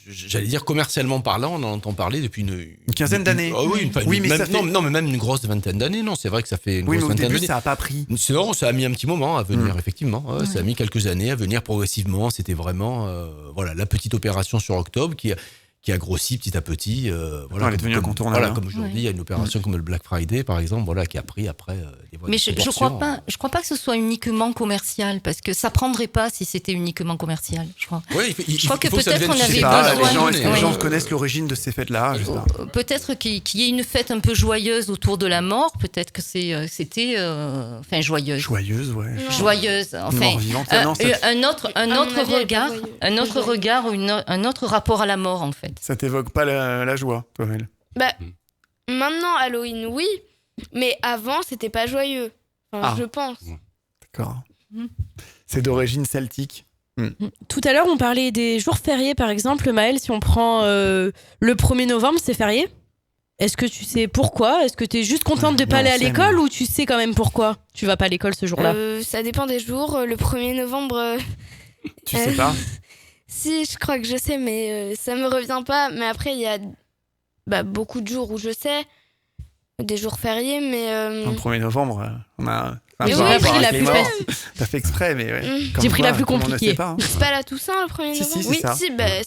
j'allais dire commercialement parlant, on en entend parler depuis une quinzaine d'années. Mais même une grosse vingtaine d'années, non, c'est vrai que ça fait une grosse vingtaine d'années. Ça n'a pas pris. Non, ça a mis un petit moment à venir, effectivement. Ça a mis quelques années à venir progressivement. C'était vraiment la petite opération sur octobre qui a grossi petit à petit. Elle est devenue incontournable. Comme aujourd'hui, il y a une opération comme le Black Friday, par exemple, qui a pris après des Mais je crois pas que ce soit uniquement commercial, parce que ça prendrait pas si c'était uniquement commercial, je crois. Oui, je crois que peut-être on avait besoin. Les gens connaissent l'origine de ces fêtes-là. Peut-être qu'il y ait une fête un peu joyeuse autour de la mort. Peut-être que c'était joyeuse. Joyeuse, ouais. Joyeuse. Enfin, un autre regard ou un autre rapport à la mort, en fait. Ça t'évoque pas la joie, toi, Mel ? Maintenant, Halloween, oui, mais avant, c'était pas joyeux. Je pense. D'accord. C'est d'origine celtique. Tout à l'heure, on parlait des jours fériés, par exemple. Maëlle, si on prend le 1er novembre, c'est férié ? Est-ce que tu sais pourquoi ? Est-ce que tu es juste contente de pas aller à l'école ou tu sais quand même pourquoi tu vas pas à l'école ce jour-là ? Ça dépend des jours. Le 1er novembre... Tu sais pas ? Si, je crois que je sais, mais ça me revient pas. Mais après, il y a beaucoup de jours où je sais, des jours fériés, mais... Le 1er novembre, on a... J'ai pris la plus facile. T'as fait exprès, mais ouais. J'ai pris la plus compliquée. C'est pas la Toussaint, le 1er novembre ? Oui,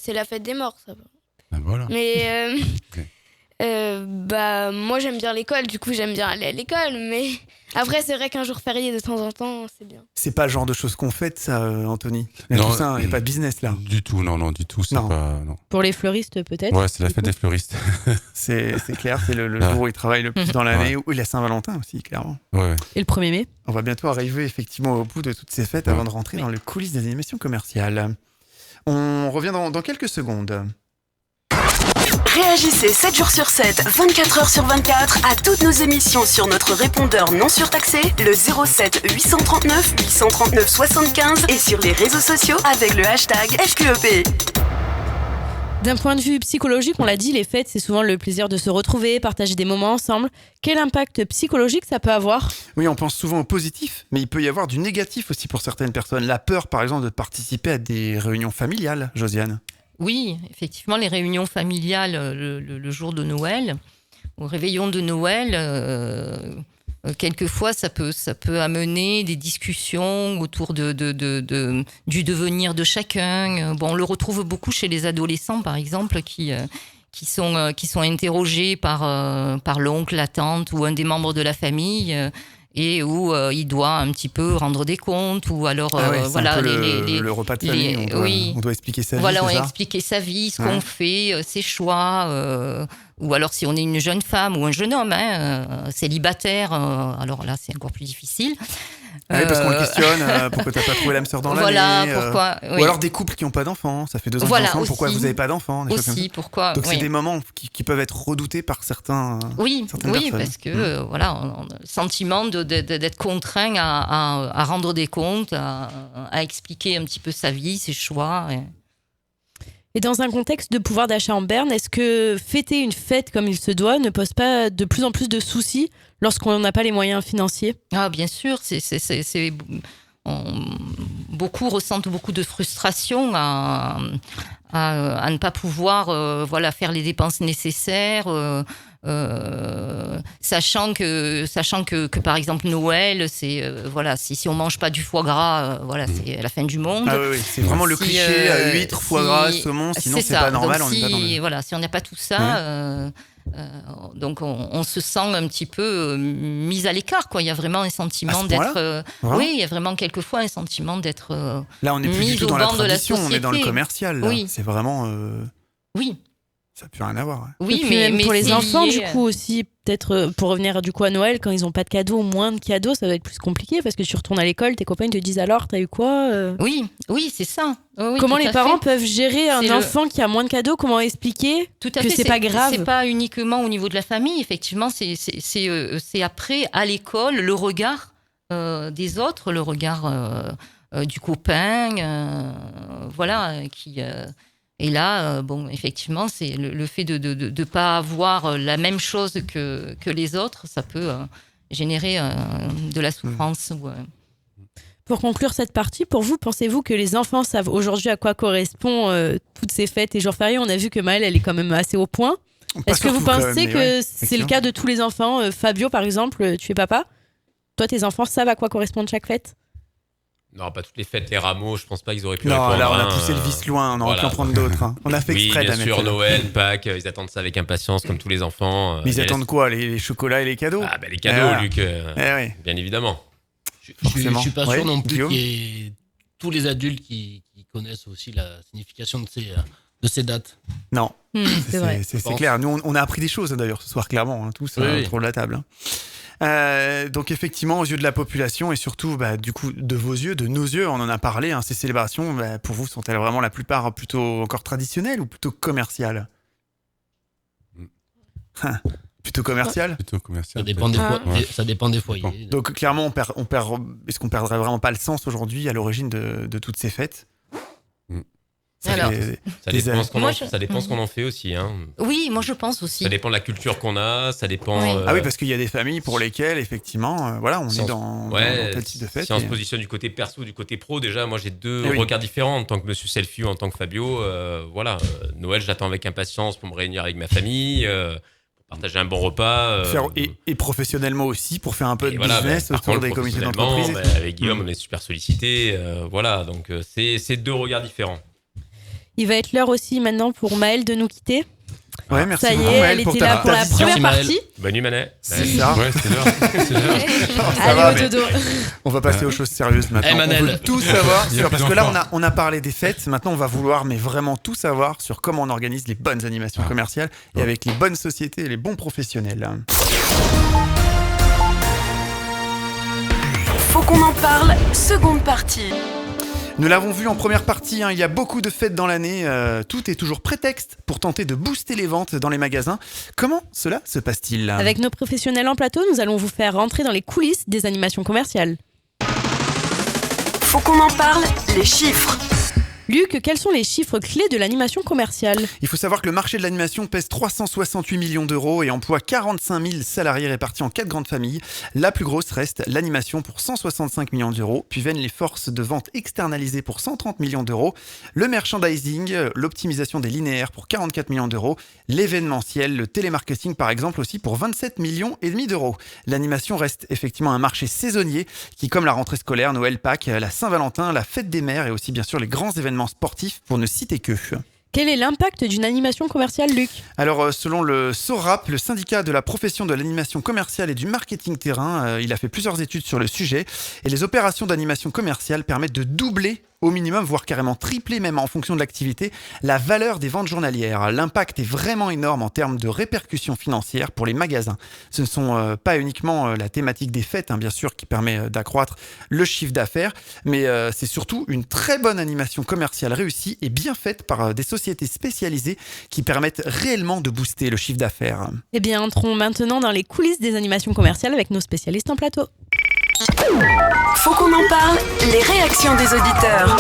c'est la fête des morts, ça va. Voilà. Mais... moi j'aime bien l'école, du coup j'aime bien aller à l'école, mais après c'est vrai qu'un jour férié de temps en temps c'est bien. C'est pas le genre de choses qu'on fête ça, Anthony. Non, tout ça, il n'y a pas de business là. Du tout, non, du tout, c'est pas... Non. Pour les fleuristes peut-être. Ouais, c'est la fête des fleuristes. c'est clair, c'est le jour où ils travaillent le plus dans l'année, ou la Saint-Valentin aussi, clairement. Ouais. Et le 1er mai. On va bientôt arriver effectivement au bout de toutes ces fêtes avant de rentrer dans le coulisses des animations commerciales. On revient dans quelques secondes. Réagissez 7 jours sur 7, 24 heures sur 24 à toutes nos émissions sur notre répondeur non surtaxé, le 07 839 839 75 et sur les réseaux sociaux avec le hashtag FQEP. D'un point de vue psychologique, on l'a dit, les fêtes, c'est souvent le plaisir de se retrouver, partager des moments ensemble. Quel impact psychologique ça peut avoir ? Oui, on pense souvent au positif, mais il peut y avoir du négatif aussi pour certaines personnes. La peur, par exemple, de participer à des réunions familiales, Josiane. Oui, effectivement, les réunions familiales le jour de Noël, au réveillon de Noël, quelquefois ça peut amener des discussions autour du devenir de chacun. Bon, on le retrouve beaucoup chez les adolescents, par exemple, qui sont interrogés par l'oncle, la tante ou un des membres de la famille. Et où il doit un petit peu rendre des comptes, ou alors voilà le repas de famille, on doit expliquer sa vie. Voilà, c'est on ça expliquer sa vie, ce qu'on fait, ses choix, ou alors si on est une jeune femme ou un jeune homme célibataire, alors là c'est encore plus difficile. Oui, parce qu'on le questionne, pourquoi t'as pas trouvé l'âme sœur dans l'année, pourquoi, oui. Ou alors des couples qui n'ont pas d'enfants, ça fait 2 ans ensemble, pourquoi vous n'avez pas d'enfants, des choses comme ça. Pourquoi. Donc c'est des moments qui peuvent être redoutés par certaines personnes. Parce que on a le sentiment d'être contraint à rendre des comptes, à expliquer un petit peu sa vie, ses choix. Et dans un contexte de pouvoir d'achat en berne, est-ce que fêter une fête comme il se doit ne pose pas de plus en plus de soucis lorsqu'on n'a pas les moyens financiers ? Ah, bien sûr, beaucoup ressentent beaucoup de frustration à ne pas pouvoir faire les dépenses nécessaires, sachant que par exemple Noël, c'est si on mange pas du foie gras, c'est la fin du monde. Ah oui, c'est vraiment le cliché huître, foie gras, saumon, sinon c'est pas normal. Donc, si on n'a pas tout ça. Donc on se sent un petit peu mis à l'écart, quoi. Il y a vraiment un sentiment d'être il y a vraiment quelquefois un sentiment d'être là on est plus du tout dans la tradition, on est dans le commercial là. Oui. C'est vraiment oui, ça n'a plus rien à voir. Oui, mais pour les enfants du coup aussi, peut-être pour revenir du coup à Noël, quand ils n'ont pas de cadeaux ou moins de cadeaux, ça va être plus compliqué parce que tu retournes à l'école, tes copains te disent alors t'as eu quoi Oui, c'est ça. Comment les parents peuvent gérer un enfant qui a moins de cadeaux? Comment expliquer que c'est pas grave? C'est pas uniquement au niveau de la famille, effectivement, c'est après à l'école le regard des autres, le regard du copain, qui. Et là, effectivement, c'est le fait de pas avoir la même chose que les autres, ça peut générer de la souffrance. Pour conclure cette partie, pour vous, pensez-vous que les enfants savent aujourd'hui à quoi correspondent toutes ces fêtes et jours fériés? On a vu que Maëlle, elle est quand même assez au point. Est-ce que vous pensez que c'est le cas de tous les enfants? Fabio, par exemple, tu es papa. Toi, tes enfants savent à quoi correspond chaque fête? Non, pas toutes les fêtes, les rameaux, je pense pas qu'ils auraient pu répondre. Non, là, on a poussé le vice loin, on aurait pu en prendre d'autres. Hein. On a fait exprès bien sûr, Noël, Pâques, ils attendent ça avec impatience, comme tous les enfants. Mais ils attendent quoi? Les chocolats et les cadeaux? Ah, les cadeaux, Luc, bien évidemment. Je suis pas sûr non plus qu'il y ait tous les adultes qui connaissent aussi la signification de ces dates. Non, c'est vrai. C'est clair. Nous, on a appris des choses d'ailleurs ce soir, clairement, tous autour de la table. Donc effectivement, aux yeux de la population et surtout du coup de vos yeux, de nos yeux, on en a parlé, ces célébrations, pour vous, sont-elles vraiment la plupart plutôt encore traditionnelles ou plutôt commerciales? Plutôt commercial? Plutôt commercial. Ça dépend des foyers. Donc clairement, est-ce qu'on perdrait vraiment pas le sens aujourd'hui à l'origine de toutes ces fêtes? Ça dépend ce qu'on en fait aussi. Hein. Oui, moi je pense aussi. Ça dépend de la culture qu'on a, ça dépend... Ah oui, parce qu'il y a des familles pour lesquelles, effectivement, on est dans tel type de fête. Si on se positionne du côté perso, du côté pro, déjà, moi j'ai deux regards différents en tant que Monsieur Selfie ou en tant que Fabio. Noël, j'attends avec impatience pour me réunir avec ma famille, pour partager un bon repas. Et professionnellement aussi, pour faire un peu de business autour des comités d'entreprise. Avec Guillaume, on est super sollicités. Donc c'est deux regards différents. Il va être l'heure aussi maintenant pour Maëlle de nous quitter. Ouais, merci ça y beaucoup, est, Maëlle, elle était là pour la première partie. Bonne nuit, Manet. C'est ça. Ouais, c'est l'heure. Allez, au dodo. On va passer aux choses sérieuses maintenant. On veut tout savoir parce que là, on a parlé des fêtes. Maintenant, on va vouloir vraiment tout savoir sur comment on organise les bonnes animations commerciales et avec les bonnes sociétés et les bons professionnels. Faut qu'on en parle, seconde partie. Nous l'avons vu en première partie, il y a beaucoup de fêtes dans l'année, tout est toujours prétexte pour tenter de booster les ventes dans les magasins. Comment cela se passe-t-il ? Avec nos professionnels en plateau, nous allons vous faire rentrer dans les coulisses des animations commerciales. Faut qu'on en parle, les chiffres. Luc, quels sont les chiffres clés de l'animation commerciale ? Il faut savoir que le marché de l'animation pèse 368 millions d'euros et emploie 45 000 salariés répartis en 4 grandes familles. La plus grosse reste l'animation pour 165 millions d'euros, puis viennent les forces de vente externalisées pour 130 millions d'euros, le merchandising, l'optimisation des linéaires pour 44 millions d'euros, l'événementiel, le télémarketing par exemple aussi pour 27 millions et demi d'euros. L'animation reste effectivement un marché saisonnier qui, comme la rentrée scolaire, Noël, Pâques, la Saint-Valentin, la fête des mères et aussi bien sûr les grands événements sportifs pour ne citer que. Quel est l'impact d'une animation commerciale, Luc ? Alors, selon le SORAP, le syndicat de la profession de l'animation commerciale et du marketing terrain, il a fait plusieurs études sur le sujet et les opérations d'animation commerciale permettent de doubler au minimum, voire carrément tripler même en fonction de l'activité, la valeur des ventes journalières. L'impact est vraiment énorme en termes de répercussions financières pour les magasins. Ce ne sont pas uniquement la thématique des fêtes, bien sûr, qui permet d'accroître le chiffre d'affaires, mais c'est surtout une très bonne animation commerciale réussie et bien faite par des sociétés spécialisées qui permettent réellement de booster le chiffre d'affaires. Eh bien, entrons maintenant dans les coulisses des animations commerciales avec nos spécialistes en plateau. Faut qu'on en parle, les réactions des auditeurs.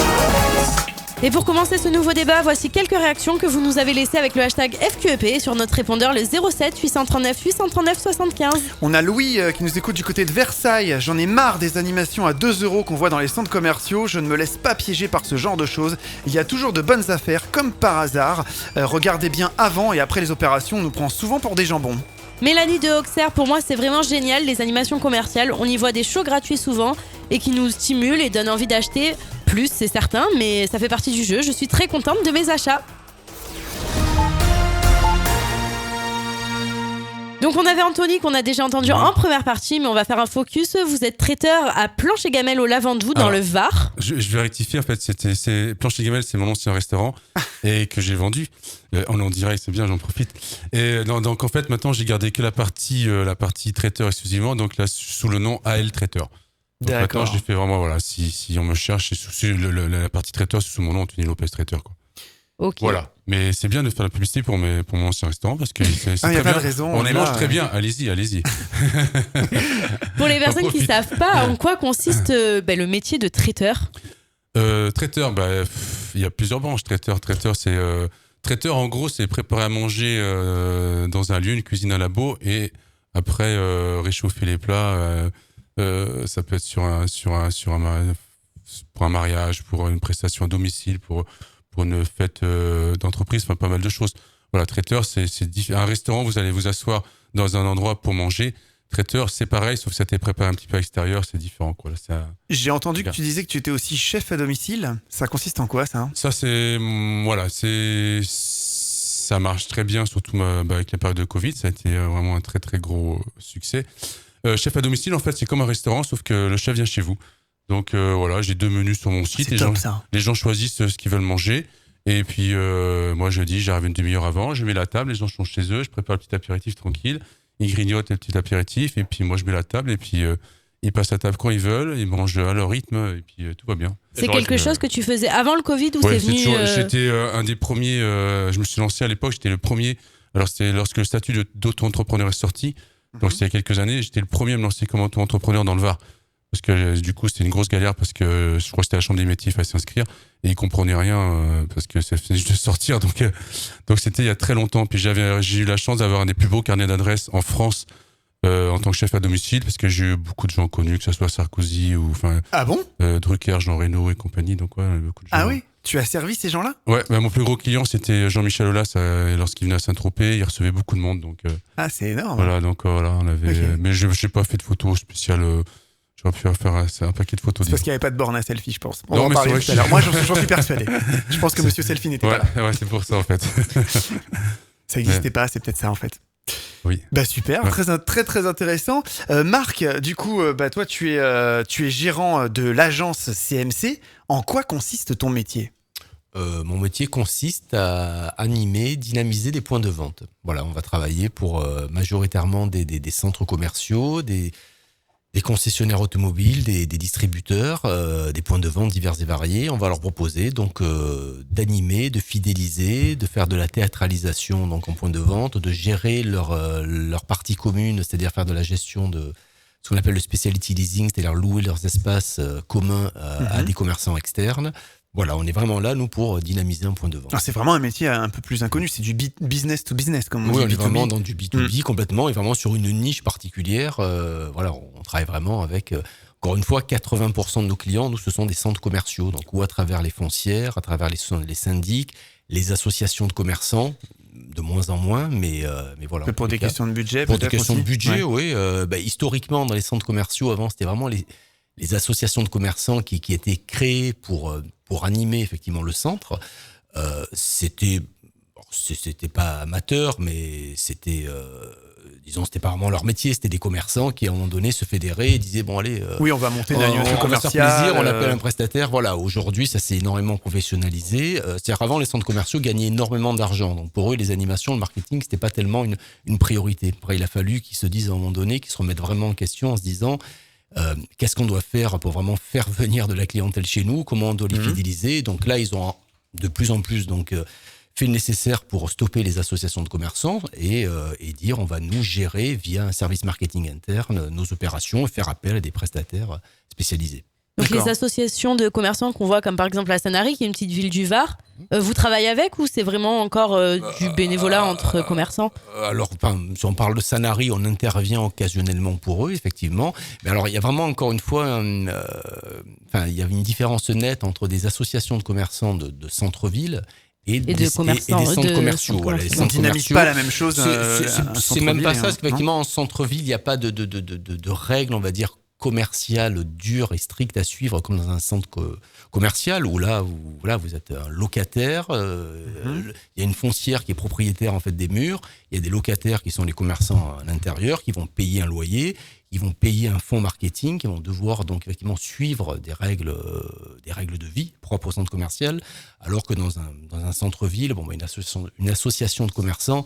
Et pour commencer ce nouveau débat, voici quelques réactions que vous nous avez laissées avec le hashtag FQEP sur notre répondeur le 07 839 839 75. On a Louis qui nous écoute du côté de Versailles. J'en ai marre des animations à 2 € qu'on voit dans les centres commerciaux. Je ne me laisse pas piéger par ce genre de choses. Il y a toujours de bonnes affaires, comme par hasard. Regardez bien avant et après les opérations, on nous prend souvent pour des jambons. Mélanie de Auxerre, pour moi c'est vraiment génial, les animations commerciales, on y voit des shows gratuits souvent et qui nous stimulent et donnent envie d'acheter plus, c'est certain, mais ça fait partie du jeu, je suis très contente de mes achats. Donc on avait Anthony qu'on a déjà entendu en première partie, mais on va faire un focus. Vous êtes traiteur à Planche et Gamelle au Lavandou dans le Var. Je vais rectifier, en fait, Planche et Gamelle, c'est mon ancien restaurant et que j'ai vendu. On en direct, c'est bien, j'en profite. Et donc en fait, maintenant, j'ai gardé que la partie traiteur exclusivement, donc là, sous le nom AL Traiteur. Donc D'accord. maintenant, je fait vraiment, voilà, si on me cherche, c'est la partie traiteur, c'est sous mon nom, Anthony Lopez Traiteur, quoi. Ok. Voilà. Mais c'est bien de faire la publicité pour mon ancien restaurant parce que c'est Ah, y a très pas bien. de raison. On y mange là, très bien. Allez-y. Pour les personnes qui ne profite. savent pas en quoi consiste le métier de traiteur. Traiteur, il y a plusieurs branches. Traiteur, c'est traiteur. En gros, c'est préparer à manger dans un lieu, une cuisine, un labo, et après réchauffer les plats. Ça peut être pour un mariage, pour une prestation à domicile, pour une fête d'entreprise, enfin pas mal de choses. Voilà, traiteur, c'est un restaurant, vous allez vous asseoir dans un endroit pour manger. Traiteur, c'est pareil, sauf que ça t'est préparé un petit peu à l'extérieur, c'est différent, quoi. Là, J'ai entendu que tu disais que tu étais aussi chef à domicile. Ça consiste en quoi, ça ? ça, ça marche très bien, surtout avec la période de Covid. Ça a été vraiment un très, très gros succès. Chef à domicile, en fait, c'est comme un restaurant, sauf que le chef vient chez vous. Donc voilà, j'ai 2 menus sur mon site. C'est top, ça. Les gens choisissent ce qu'ils veulent manger. Et puis moi, je dis, j'arrive une demi-heure avant, je mets la table, les gens sont chez eux, je prépare le petit apéritif tranquille. Ils grignotent le petit apéritif, et puis moi, je mets la table, et puis ils passent la table quand ils veulent, ils mangent à leur rythme, et puis tout va bien. C'est quelque chose que tu faisais avant le Covid ou c'est venu J'étais un des premiers, je me suis lancé à l'époque, j'étais le premier. Alors c'était lorsque le statut d'auto-entrepreneur est sorti, donc c'était il y a quelques années, j'étais le premier à me lancer comme auto-entrepreneur dans le Var. Parce que du coup, c'était une grosse galère parce que je crois que c'était la chambre des métiers, il fallait s'inscrire et ils comprenaient rien parce que ça venait juste de sortir. Donc c'était il y a très longtemps. Puis j'ai eu la chance d'avoir un des plus beaux carnets d'adresses en France en tant que chef à domicile parce que j'ai eu beaucoup de gens connus, que ce soit Sarkozy ou Ah bon ? Drucker, Jean Reno et compagnie. Donc ouais, beaucoup de gens. Ah oui ? Tu as servi ces gens-là ? Ouais, mon plus gros client c'était Jean-Michel Aulas lorsqu'il venait à Saint-Tropez, il recevait beaucoup de monde. Donc Ah, c'est énorme. voilà, donc voilà, on avait. Ok. Mais je n'ai pas fait de photos spéciales. J'aurais pu faire un paquet de photos. C'est parce qu'il n'y avait pas de borne à selfie, je pense. On Non, va en mais parler c'est vrai tout à l'heure. Moi, j'en suis persuadé. Je pense que Monsieur Selfie n'était pas là. Ouais, c'est pour ça en fait. Ça n'existait pas, c'est peut-être ça en fait. Oui. Bah super, Ouais. très très intéressant. Marc, du coup, toi tu es gérant de l'agence CMC. En quoi consiste ton métier ? Mon métier consiste à animer, dynamiser des points de vente. Voilà, on va travailler pour majoritairement des centres commerciaux, des des concessionnaires automobiles, des distributeurs, des points de vente divers et variés. On va leur proposer donc d'animer, de fidéliser, de faire de la théâtralisation donc en point de vente, de gérer leur partie commune, c'est-à-dire faire de la gestion de ce qu'on appelle le specialty leasing, c'est-à-dire louer leurs espaces communs à des commerçants externes. Voilà, on est vraiment là, nous, pour dynamiser un point de vente. Alors, c'est vraiment un métier un peu plus inconnu, c'est du business to business, comme on dit. Oui, on est B2B. vraiment dans du B2B complètement, et vraiment sur une niche particulière. Voilà, on travaille vraiment avec, encore une fois, 80% de nos clients, nous, ce sont des centres commerciaux, donc ou à travers les foncières, à travers les syndics, les associations de commerçants, de moins en moins, mais voilà. Pour des questions de budget, Pour des peut-être questions aussi. de budget, Ouais. oui. Historiquement, dans les centres commerciaux, avant, c'était vraiment les associations de commerçants qui étaient créées pour animer effectivement le centre. C'était pas amateur, mais c'était pas vraiment leur métier. C'était des commerçants qui, à un moment donné, se fédéraient et disaient, bon, allez, Oui, on va monter une animation on va se faire commerciale. plaisir, on appelle un prestataire. Voilà, aujourd'hui, ça s'est énormément professionnalisé. C'est-à-dire qu'avant, les centres commerciaux gagnaient énormément d'argent. Donc, pour eux, les animations, le marketing, c'était pas tellement une priorité. Après, il a fallu qu'ils se disent, à un moment donné, qu'ils se remettent vraiment en question en se disant, qu'est-ce qu'on doit faire pour vraiment faire venir de la clientèle chez nous, comment on doit les fidéliser. Donc là, ils ont de plus en plus fait le nécessaire pour stopper les associations de commerçants et dire on va nous gérer via un service marketing interne nos opérations et faire appel à des prestataires spécialisés. Donc D'accord. les associations de commerçants qu'on voit comme par exemple la Sanary, qui est une petite ville du Var, vous travaillez avec ou c'est vraiment encore du bénévolat entre commerçants? Alors, si on parle de Sanary, on intervient occasionnellement pour eux, effectivement. Mais alors, il y a vraiment, encore une fois, il y a une différence nette entre des associations de commerçants de centre-ville et des centres commerciaux. Voilà, les On centres dynamise commerciaux, pas la même chose. c'est même pas ça, parce qu'effectivement, en centre-ville, il n'y a pas de règles, on va dire, commerciales dures et strictes à suivre comme dans un centre commercial où là vous êtes un locataire, il y a une foncière qui est propriétaire en fait des murs, il y a des locataires qui sont les commerçants à l'intérieur qui vont payer un loyer, ils vont payer un fonds marketing, qui vont devoir donc effectivement suivre des règles de vie propres au centre commercial, alors que dans un centre-ville, une association de commerçants,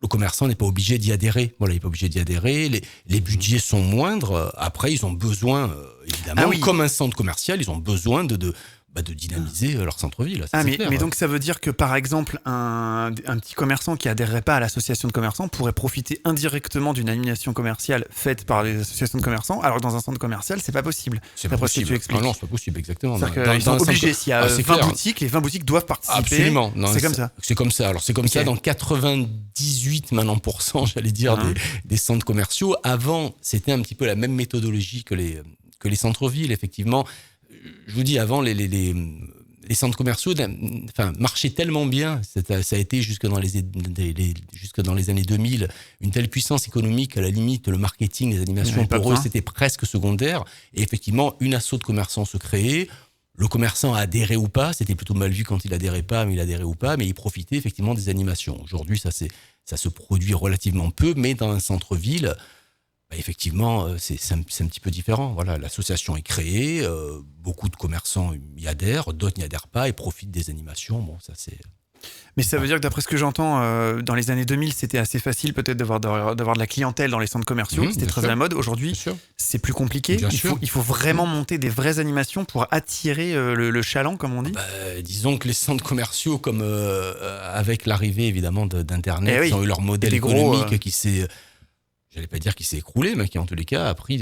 le commerçant n'est pas obligé d'y adhérer. Voilà, il n'est pas obligé d'y adhérer. Les budgets sont moindres. Après, ils ont besoin, évidemment, comme un centre commercial, ils ont besoin de dynamiser leur centre-ville. Mais donc ça veut dire que par exemple un petit commerçant qui adhérerait pas à l'association de commerçants pourrait profiter indirectement d'une animation commerciale faite par les associations de commerçants, alors que dans un centre commercial c'est pas possible. C'est pas possible. Tu expliques. Non, c'est pas possible, exactement. Ils sont obligés. S'il y a 20 boutiques, les 20 boutiques doivent participer. Absolument. Non, c'est comme ça. C'est comme ça. Alors c'est comme ça dans 98 maintenant % j'allais dire des centres commerciaux. Avant, c'était un petit peu la même méthodologie que les centres-villes, effectivement. Je vous dis, avant, les centres commerciaux marchaient tellement bien, ça a été jusque dans les années 2000, une telle puissance économique, à la limite, le marketing, les animations, pour eux, c'était presque secondaire. Et effectivement, une asso de commerçants se créait, le commerçant a adhéré ou pas, c'était plutôt mal vu quand il adhérait pas, mais il adhérait ou pas, mais il profitait effectivement des animations. Aujourd'hui, ça se produit relativement peu, mais dans un centre-ville, effectivement, c'est un petit peu différent. Voilà, l'association est créée, beaucoup de commerçants y adhèrent, d'autres n'y adhèrent pas et profitent des animations. Bon, ça c'est. Mais ça veut dire que d'après ce que j'entends, dans les années 2000, c'était assez facile peut-être d'avoir de la clientèle dans les centres commerciaux. C'était très à la mode. Aujourd'hui, c'est plus compliqué. Il faut vraiment monter des vraies animations pour attirer le chaland, comme on dit. Disons que les centres commerciaux, comme avec l'arrivée évidemment d'Internet, ils ont eu leur modèle économique qui s'est... J'allais pas dire qu'il s'est écroulé, mais qui en tous les cas a pris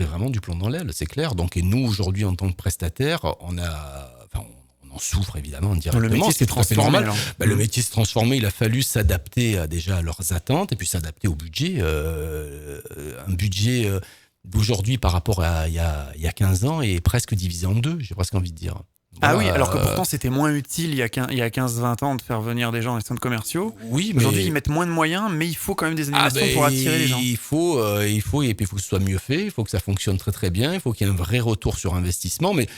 vraiment du plomb dans l'aile, c'est clair. Donc, et nous, aujourd'hui, en tant que prestataire, on en souffre évidemment directement. Le métier s'est transformé. Le métier s'est transformé, il a fallu s'adapter déjà à leurs attentes et puis s'adapter au budget. Un budget d'aujourd'hui par rapport à il y a 15 ans est presque divisé en deux, j'ai presque envie de dire. Voilà, oui, alors que pourtant c'était moins utile il y a 15-20 ans de faire venir des gens dans les centres commerciaux. Oui, mais aujourd'hui ils mettent moins de moyens, mais il faut quand même des animations pour attirer les gens. Il faut et puis il faut que ce soit mieux fait, il faut que ça fonctionne très très bien, il faut qu'il y ait un vrai retour sur investissement, mais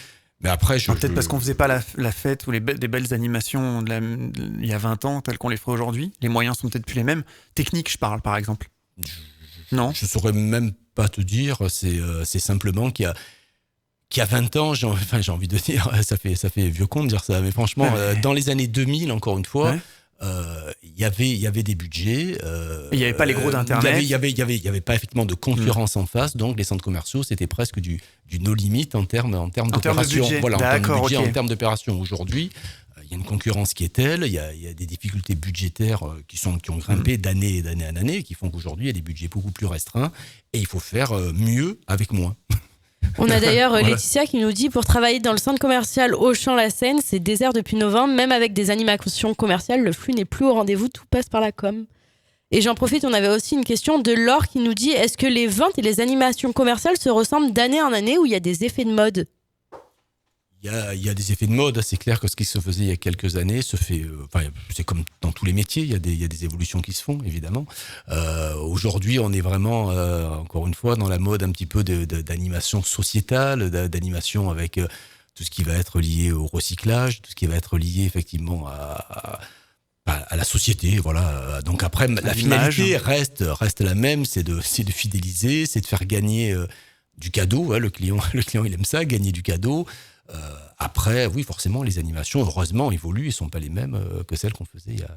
après peut-être parce qu'on faisait pas la fête ou des belles animations il y a 20 ans telles qu'on les ferait aujourd'hui. Les moyens sont peut-être plus les mêmes. Technique, je parle par exemple. Non. Je saurais même pas te dire. C'est simplement qu'il y a 20 ans, j'ai envie de dire, ça fait vieux con de dire ça, mais franchement, dans les années 2000, encore une fois, Il y avait des budgets. Il n'y avait pas les gros d'Internet. Il y avait pas effectivement de concurrence en face. Donc les centres commerciaux, c'était presque du no limit en termes d'opération. Voilà, en termes de budget, en termes d'opération. Aujourd'hui, il y a une concurrence qui est telle, il y a des difficultés budgétaires qui ont grimpé d'année en année, qui font qu'aujourd'hui, il y a des budgets beaucoup plus restreints et il faut faire mieux avec moins. On a d'ailleurs Laetitia qui nous dit, pour travailler dans le centre commercial Auchan-la-Seine, c'est désert depuis novembre, même avec des animations commerciales, le flux n'est plus au rendez-vous, tout passe par la com. Et j'en profite, on avait aussi une question de Laure qui nous dit, est-ce que les ventes et les animations commerciales se ressemblent d'année en année ou il y a des effets de mode ? Il y a des effets de mode, c'est clair que ce qui se faisait il y a quelques années se fait. C'est comme dans tous les métiers, il y a des évolutions qui se font, évidemment. Aujourd'hui, on est vraiment, encore une fois, dans la mode un petit peu d'animation sociétale, d'animation avec tout ce qui va être lié au recyclage, tout ce qui va être lié effectivement à la société. Voilà. Donc après, la finalité reste la même, c'est de fidéliser, c'est de faire gagner du cadeau. Hein, le client, il aime ça, gagner du cadeau. Après, oui, forcément, les animations, heureusement, évoluent et ne sont pas les mêmes que celles qu'on faisait il y a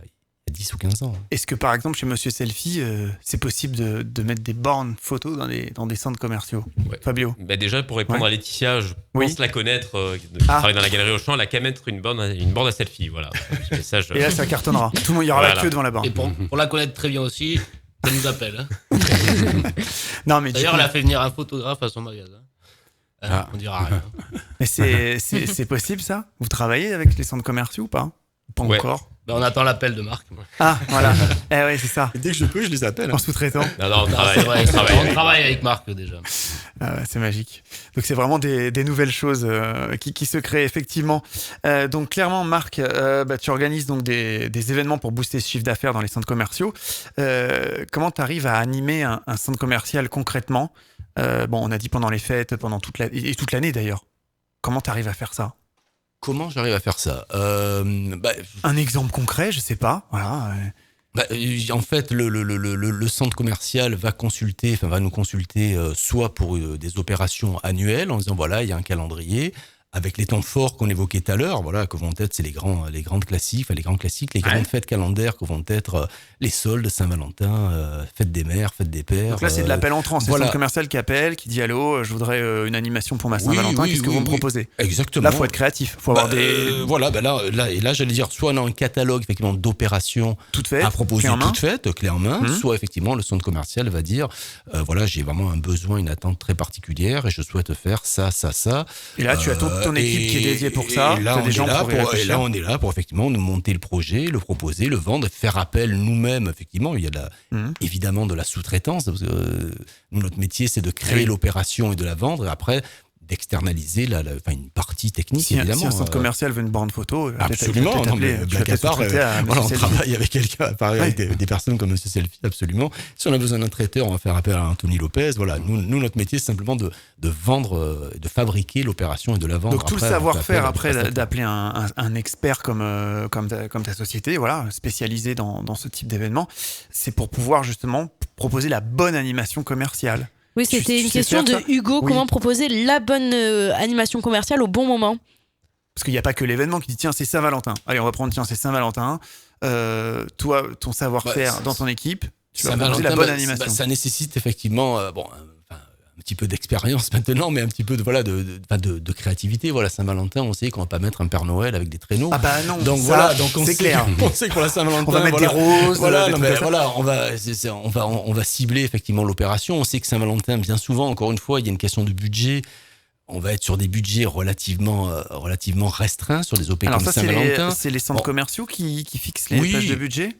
10 ou 15 ans. Est-ce que, par exemple, chez Monsieur Selfie, c'est possible de mettre des bornes photos dans des centres commerciaux ? Fabio ? Déjà, pour répondre à Laetitia, je pense la connaître, qui travaille dans la galerie Auchan, elle a qu'à mettre une borne à selfie. Voilà. Message, Et là, ça cartonnera. Tout le monde, il y aura la queue devant la borne. Et pour la connaître très bien aussi, elle nous appelle. Hein. Non, mais d'ailleurs, elle a fait venir un photographe à son magasin. On dira rien. Mais c'est possible, ça ? Vous travaillez avec les centres commerciaux ou pas ? Pas encore. On attend l'appel de Marc. Ah, voilà. Oui, c'est ça. Et dès que je peux, je les appelle. En sous-traitant. Non, on travaille avec Marc déjà. C'est magique. Donc, c'est vraiment des nouvelles choses qui se créent, effectivement. Donc, clairement, Marc, tu organises donc des événements pour booster ce chiffre d'affaires dans les centres commerciaux. Comment tu arrives à animer un centre commercial concrètement ? On a dit pendant les fêtes, pendant toute l'année d'ailleurs. Comment tu arrives à faire ça ? Comment j'arrive à faire ça ? Un exemple concret, je sais pas. Voilà. En fait, le centre commercial va nous consulter soit pour des opérations annuelles en disant voilà, il y a un calendrier avec les temps forts qu'on évoquait tout à l'heure, voilà, que vont être, c'est les grandes classiques, les grandes fêtes calendaires que vont être les soldes, Saint-Valentin, fête des mères, fête des pères. Donc là, c'est de l'appel entrant, c'est le centre commercial qui appelle, qui dit allô, je voudrais une animation pour ma Saint-Valentin, qu'est-ce que vous me proposez ? Exactement. Là, il faut être créatif, il faut avoir des... Là, j'allais dire, soit on a un catalogue effectivement d'opérations à proposer toutes faites, clé en main, soit effectivement le centre commercial va dire, voilà, j'ai vraiment un besoin, une attente très particulière et je souhaite faire ça. Et là, tu as ton équipe qui est dédiée pour ça. Et là, on est là pour effectivement nous monter le projet, le proposer, le vendre, faire appel nous-mêmes. Effectivement, il y a évidemment de la sous-traitance. Parce que, notre métier, c'est de créer l'opération et de la vendre. Et après, d'externaliser une partie technique, évidemment. Si un centre commercial veut une borne photo, absolument. Blague à part, on travaille avec quelqu'un, avec des personnes comme Monsieur Selfie, absolument. Si on a besoin d'un traiteur, on va faire appel à Anthony Lopez. Voilà, nous notre métier, c'est simplement de vendre, de fabriquer l'opération et de la vendre. Donc tout le savoir-faire après d'appeler un expert comme ta société, voilà, spécialisé dans ce type d'événement, c'est pour pouvoir justement proposer la bonne animation commerciale. Oui, c'était une question de Hugo. Comment proposer la bonne animation commerciale au bon moment ? Parce qu'il n'y a pas que l'événement qui dit tiens, c'est Saint-Valentin. Allez, on va prendre tiens, c'est Saint-Valentin. Toi, ton savoir-faire dans ton équipe, tu vas proposer la bonne animation. Ça nécessite effectivement un petit peu d'expérience maintenant, mais un petit peu de créativité. Voilà, Saint-Valentin, on sait qu'on va pas mettre un Père Noël avec des traîneaux. Ah bah non, donc c'est clair. On sait que pour la Saint-Valentin, on va mettre des roses. On va cibler effectivement l'opération. On sait que Saint-Valentin, bien souvent, encore une fois, il y a une question de budget. On va être sur des budgets relativement restreints sur des OP comme Saint-Valentin. C'est les centres commerciaux qui fixent les plages de budget ?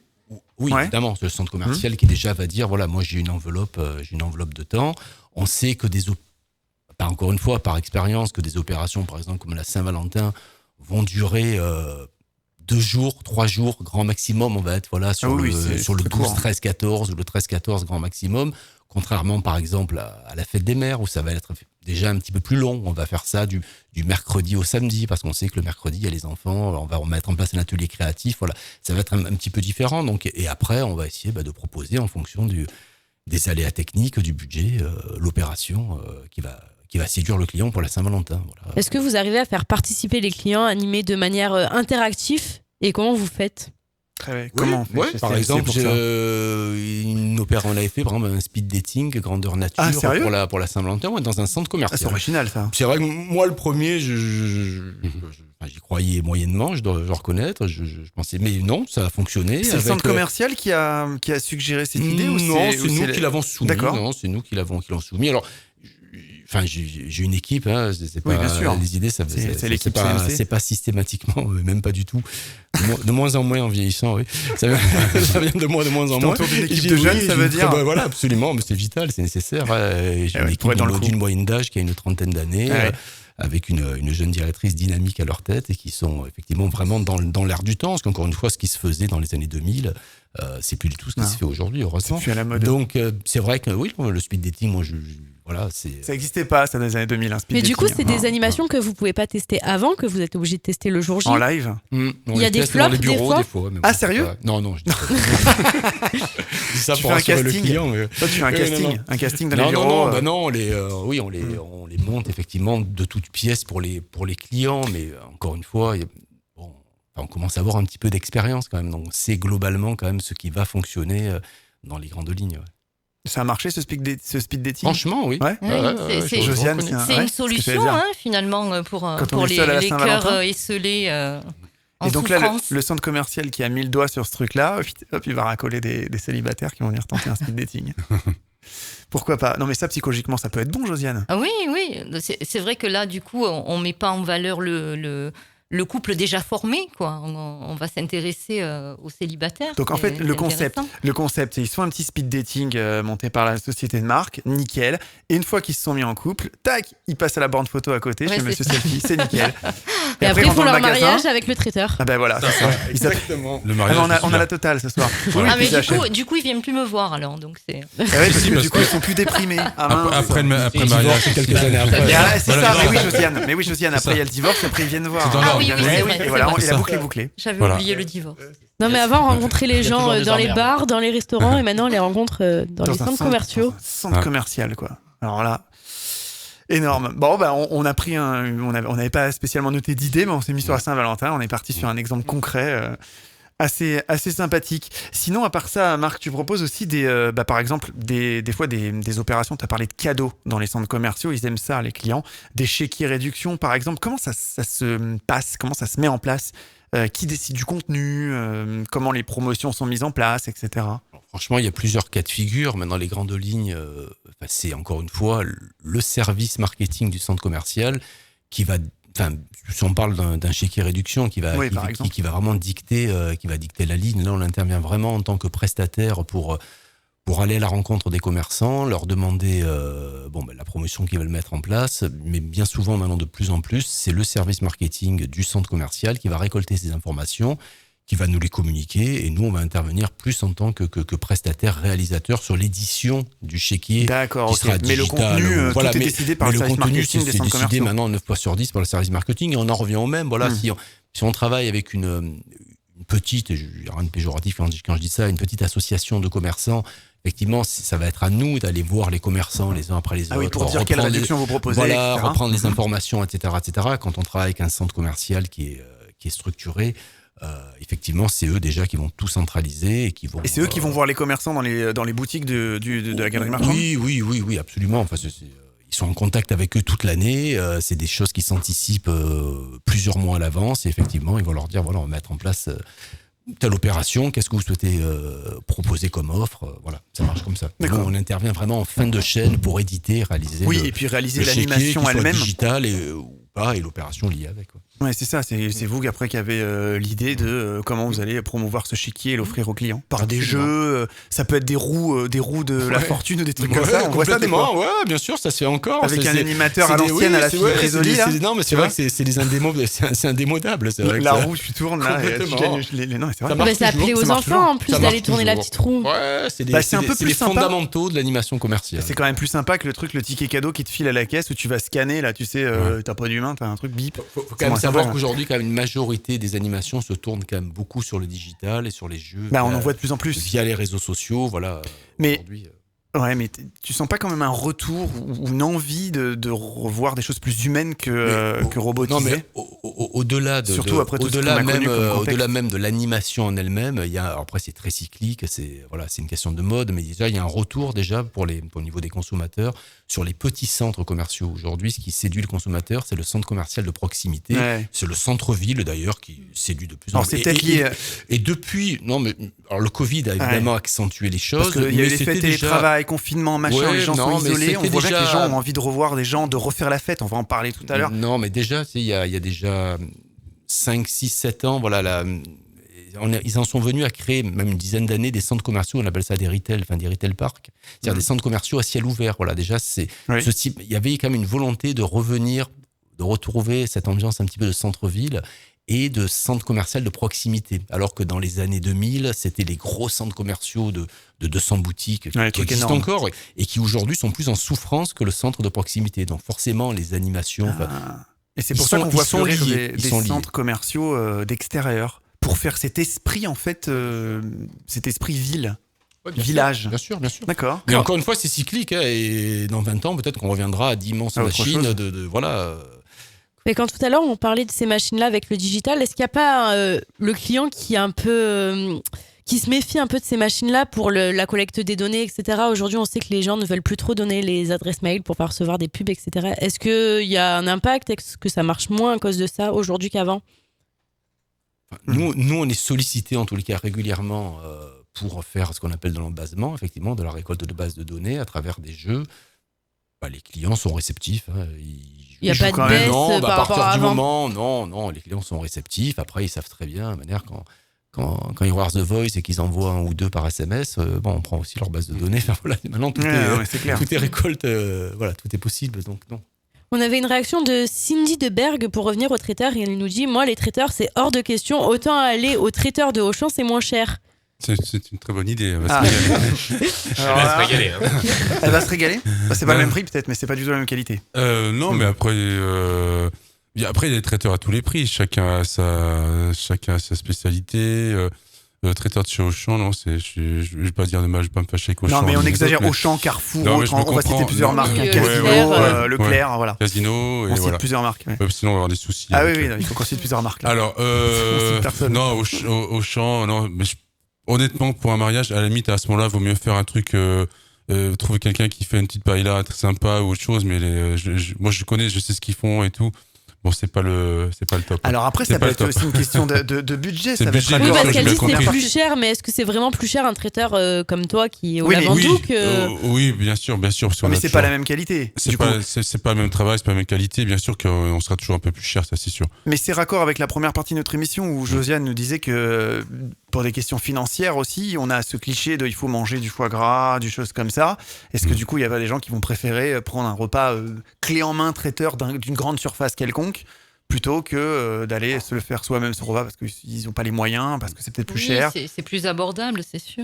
Oui, évidemment, c'est le centre commercial qui déjà va dire voilà, moi j'ai une enveloppe de temps. On sait que encore une fois, par expérience, que des opérations, par exemple, comme la Saint-Valentin, vont durer 2 jours, 3 jours, grand maximum. On va être sur le 12, 13, 14 ou le 13, 14, grand maximum. Contrairement, par exemple, à la fête des mères, où ça va être déjà un petit peu plus long. On va faire ça du mercredi au samedi, parce qu'on sait que le mercredi, il y a les enfants, on va mettre en place un atelier créatif. Voilà, ça va être un petit peu différent. Donc, et après, on va essayer de proposer en fonction des aléas techniques, du budget, l'opération qui va séduire le client pour la Saint-Valentin. Voilà. Est-ce que vous arrivez à faire participer les clients animés de manière interactive ? Et comment vous faites ? Comment on fait Ouais, chez par CMC exemple, pour ça on avait fait par exemple un speed dating grandeur nature Ah, sérieux pour la Saint-Valentin, ouais, dans un centre Ah, c'est commercial. original ça. C'est vrai que moi, le premier, j'y croyais moyennement, je dois reconnaître. Je pensais, mais non, ça a fonctionné. C'est le centre commercial qui a suggéré cette idée ou Non, c'est nous qui l'avons soumis. D'accord. Non, c'est nous qui l'avons soumis. Alors, j'ai une équipe, hein, c'est pas, Oui, bien sûr. les idées, C'est l'équipe pas, CMC. c'est pas systématiquement, même pas du tout. De moins en moins en vieillissant, oui. Ça vient de moins en moins. T'entoures d'une équipe de jeunes, ça veut dire Voilà, absolument, mais c'est vital, c'est nécessaire. J'ai une équipe d'une moyenne d'âge qui a une trentaine d'années. Avec une jeune directrice dynamique à leur tête et qui sont effectivement vraiment dans l'air du temps. Parce qu'encore une fois, ce qui se faisait dans les années 2000, c'est plus du tout ce qui se fait aujourd'hui, heureusement. C'est plus à la mode. Donc, c'est vrai que oui, le speed dating, moi, ça n'existait pas, ça, dans les années 2000, un speed Mais dating. du coup, c'est des animations que vous pouvez pas tester avant, que vous êtes obligé de tester le jour J. En live Il y a des flops, dans les bureaux, des fois. Mais Ah, sérieux Non, je dis ça Tu pour fais un rassurer le casting client. Mais... Toi, tu fais un casting, un casting dans les Non, bureaux. non, on les monte effectivement de toutes pièces pour les clients, mais encore une fois, on commence à avoir un petit peu d'expérience quand même, donc c'est globalement quand même ce qui va fonctionner dans les grandes lignes. Ouais. Ça a marché ce speed dating Franchement, oui. Ouais. C'est Josiane, c'est une solution finalement pour les cœurs esselés en et donc là, souffrance. le centre commercial qui a mis le doigt sur ce truc-là, hop, il va racoler des célibataires qui vont venir tenter un speed dating. Pourquoi pas? Non mais ça, psychologiquement, ça peut être bon, Josiane. Ah oui, c'est vrai que là, du coup, on met pas en valeur le couple déjà formé, quoi. On va s'intéresser aux célibataires. Donc en fait, le concept, c'est ils se font un petit speed dating monté par la société de marque, nickel. Et une fois qu'ils se sont mis en couple, tac, ils passent à la borne photo à côté chez Monsieur Selfie, c'est nickel. Et après, ils rentrent font dans leur le magasin. mariage avec le traiteur. Ah ben voilà, c'est ça. Exactement. Le mariage, on a la totale ce soir. Ah mais du coup, ils viennent plus me voir alors, donc c'est. Ah ouais, parce que du coup, ils sont plus déprimés. Après le mariage, quelques années après. C'est ça. Mais oui, Josiane. Après, il y a le divorce, après ils viennent voir. Ah oui, c'est vrai. Et voilà, et la boucle est bouclée. J'avais oublié le divorce. Non, mais avant, on rencontrait les gens toujours des dans les emmerdes. bars, dans les restaurants, et maintenant, on les rencontre dans les centres commerciaux. Centre commercial, quoi. Alors là, énorme. Bon, bah, on a pris on n'avait pas spécialement noté d'idées, mais on s'est mis sur la Saint-Valentin. On est parti sur un exemple concret. Assez sympathique. Sinon, à part ça, Marc, tu proposes aussi par exemple, des fois des opérations. Tu as parlé de cadeaux dans les centres commerciaux. Ils aiment ça, les clients. Des chéquiers réduction, par exemple. Comment ça se passe? Comment ça se met en place? Qui décide du contenu? Comment les promotions sont mises en place, etc. Alors, franchement, il y a plusieurs cas de figure, mais dans les grandes lignes, c'est encore une fois le service marketing du centre commercial qui va. Si on parle d'un chéquier réduction qui va vraiment dicter la ligne, là on intervient vraiment en tant que prestataire pour aller à la rencontre des commerçants, leur demander la promotion qu'ils veulent mettre en place, mais bien souvent maintenant de plus en plus, c'est le service marketing du centre commercial qui va récolter ces informations, qui va nous les communiquer, et nous on va intervenir plus en tant que prestataire réalisateur sur l'édition du chéquier. D'accord, qui sera mais digital, le contenu, tout est décidé par le service marketing des centres commerciaux. C'est décidé maintenant 9 fois sur 10 par le service marketing, et on en revient au même. Voilà, si on travaille avec une petite, et il n'y a rien de péjoratif quand je dis ça, une petite association de commerçants, effectivement, ça va être à nous d'aller voir les commerçants les uns après les autres. Ah oui, pour dire quelle réduction vous proposez, voilà, etc. reprendre les informations, etc., etc. Quand on travaille avec un centre commercial qui est structuré, effectivement, c'est eux déjà qui vont tout centraliser et qui vont. Et c'est eux qui vont voir les commerçants dans les boutiques de la galerie marchande. Oui, absolument. Enfin, ils sont en contact avec eux toute l'année. C'est des choses qui s'anticipent plusieurs mois à l'avance. Et effectivement, ils vont leur dire voilà, on va mettre en place telle opération. Qu'est-ce que vous souhaitez proposer comme offre? Voilà, ça marche comme ça. Nous, on intervient vraiment en fin de chaîne pour éditer, réaliser. Et puis réaliser l'animation elle-même. Digitale ou pas, et l'opération liée avec. Quoi. Ouais, c'est ça. C'est vous après qui avez l'idée de comment vous allez promouvoir ce chéquier et l'offrir aux clients. Par des jeux, ça peut être des roues de la fortune ou des trucs comme ça. On voit ça des fois. Ouais, bien sûr, ça se fait encore. Avec un animateur à l'ancienne, à la fille résolue. Non, mais c'est vrai que c'est des indémodables. C'est indémodable. C'est vrai la roue, tu tournes là. Non, c'est vrai. Ça plaît aux enfants en plus d'aller tourner la petite roue. Ouais, c'est un peu plus les sympa. fondamentaux de l'animation commerciale. C'est quand même plus sympa que le ticket cadeau qui te file à la caisse où tu vas scanner. Là, tu sais, t'as pas d'humain, t'as un truc bip. Faut quand même savoir qu'aujourd'hui, quand même, une majorité des animations se tournent quand même beaucoup sur le digital et sur les jeux. On en voit de plus en plus. Via les réseaux sociaux, voilà. Mais tu sens pas quand même un retour ou une envie de revoir des choses plus humaines que robotisées? Non, mais au-delà de Surtout après tout ce qu'on a connu comme contexte. au-delà même de l'animation en elle-même, il y a, alors après c'est très cyclique, c'est une question de mode, mais déjà il y a un retour déjà pour le niveau des consommateurs sur les petits centres commerciaux. Aujourd'hui, ce qui séduit le consommateur, c'est le centre commercial de proximité, c'est le centre-ville d'ailleurs qui séduit de plus en plus. Alors c'est peut-être lié. Et depuis, alors le Covid a évidemment accentué les choses. Parce qu'il y a eu l'effet télétravail, confinement, machin, les gens sont isolés, on voit bien que les gens ont envie de revoir des gens, de refaire la fête, on va en parler tout à l'heure. Non, mais déjà, il y a déjà 5, 6, 7 ans, voilà, ils en sont venus à créer, même une dizaine d'années, des centres commerciaux, on appelle ça des retail parks, c'est-à-dire des centres commerciaux à ciel ouvert. Voilà, déjà, ce type, il y avait quand même une volonté de revenir, de retrouver cette ambiance un petit peu de centre-ville et de centres commerciaux de proximité. Alors que dans les années 2000, c'était les gros centres commerciaux de 200 boutiques qui existent encore et qui aujourd'hui sont plus en souffrance que le centre de proximité. Donc forcément, les animations... Et c'est pour ça qu'on voit fleurir des centres commerciaux d'extérieur, pour faire cet esprit, en fait, cet esprit ville. Village. Bien sûr. D'accord. Mais encore une fois, c'est cyclique, hein, et dans 20 ans, peut-être qu'on reviendra à d'immenses machines voilà... Mais quand tout à l'heure on parlait de ces machines-là avec le digital, est-ce qu'il n'y a pas le client qui est un peu qui se méfie un peu de ces machines-là pour la collecte des données, etc. Aujourd'hui, on sait que les gens ne veulent plus trop donner les adresses mail pour pas recevoir des pubs, etc. Est-ce qu'il y a un impact? Est-ce que ça marche moins à cause de ça aujourd'hui qu'avant? Nous, on est sollicités en tous les cas régulièrement pour faire ce qu'on appelle de l'embasement, effectivement, de la récolte de bases de données à travers des jeux. Les clients sont réceptifs. Il n'y a pas de baisse par rapport à avant. Non, les clients sont réceptifs. Après, ils savent très bien, de manière quand ils regardent The Voice et qu'ils envoient 1 ou 2 par SMS, on prend aussi leur base de données. Enfin, voilà, maintenant, tout est récolte, tout est possible. Donc, non. On avait une réaction de Cindy de Berg pour revenir aux traiteurs. Et elle nous dit, moi, les traiteurs, c'est hors de question. Autant aller aux traiteurs de Auchan, c'est moins cher. C'est une très bonne idée. Elle va se régaler. Elle va se régaler. C'est pas le même prix peut-être, mais c'est pas du tout la même qualité. Non, mais après, il y a des traiteurs à tous les prix. Chacun a sa spécialité. Le traiteur de chez Auchan, non, je vais pas dire de mal, je vais pas me fâcher avec Auchan. Non, mais on exagère Auchan, Carrefour, on va citer plusieurs marques. Leclerc, voilà. Casino, et on cite plusieurs marques. Sinon, on va avoir des soucis. Ah oui, il faut qu'on cite plusieurs marques. Alors, non, Auchan, non, mais honnêtement, pour un mariage, à la limite, à ce moment-là, vaut mieux faire un truc, trouver quelqu'un qui fait une petite paella très sympa ou autre chose, mais moi, je connais, je sais ce qu'ils font et tout. Bon, c'est pas le top. Alors après, ça peut être aussi une question de budget. Ça va être oui, parce qu'elle dit que c'est plus cher, mais est-ce que c'est vraiment plus cher un traiteur comme toi qui est au Lavandou que... Oui, bien sûr. Mais c'est pas la même qualité. C'est pas le même travail, c'est pas la même qualité. Bien sûr qu'on sera toujours un peu plus cher, ça c'est sûr. Mais c'est raccord avec la première partie de notre émission où Josiane nous disait que pour des questions financières aussi, on a ce cliché de il faut manger du foie gras, du choses comme ça. Est-ce que du coup, il y a pas des gens qui vont préférer prendre un repas clé en main traiteur d'une grande surface quelconque plutôt que d'aller se le faire soi-même ce repas parce qu'ils n'ont pas les moyens, parce que c'est peut-être plus cher. C'est plus abordable, c'est sûr.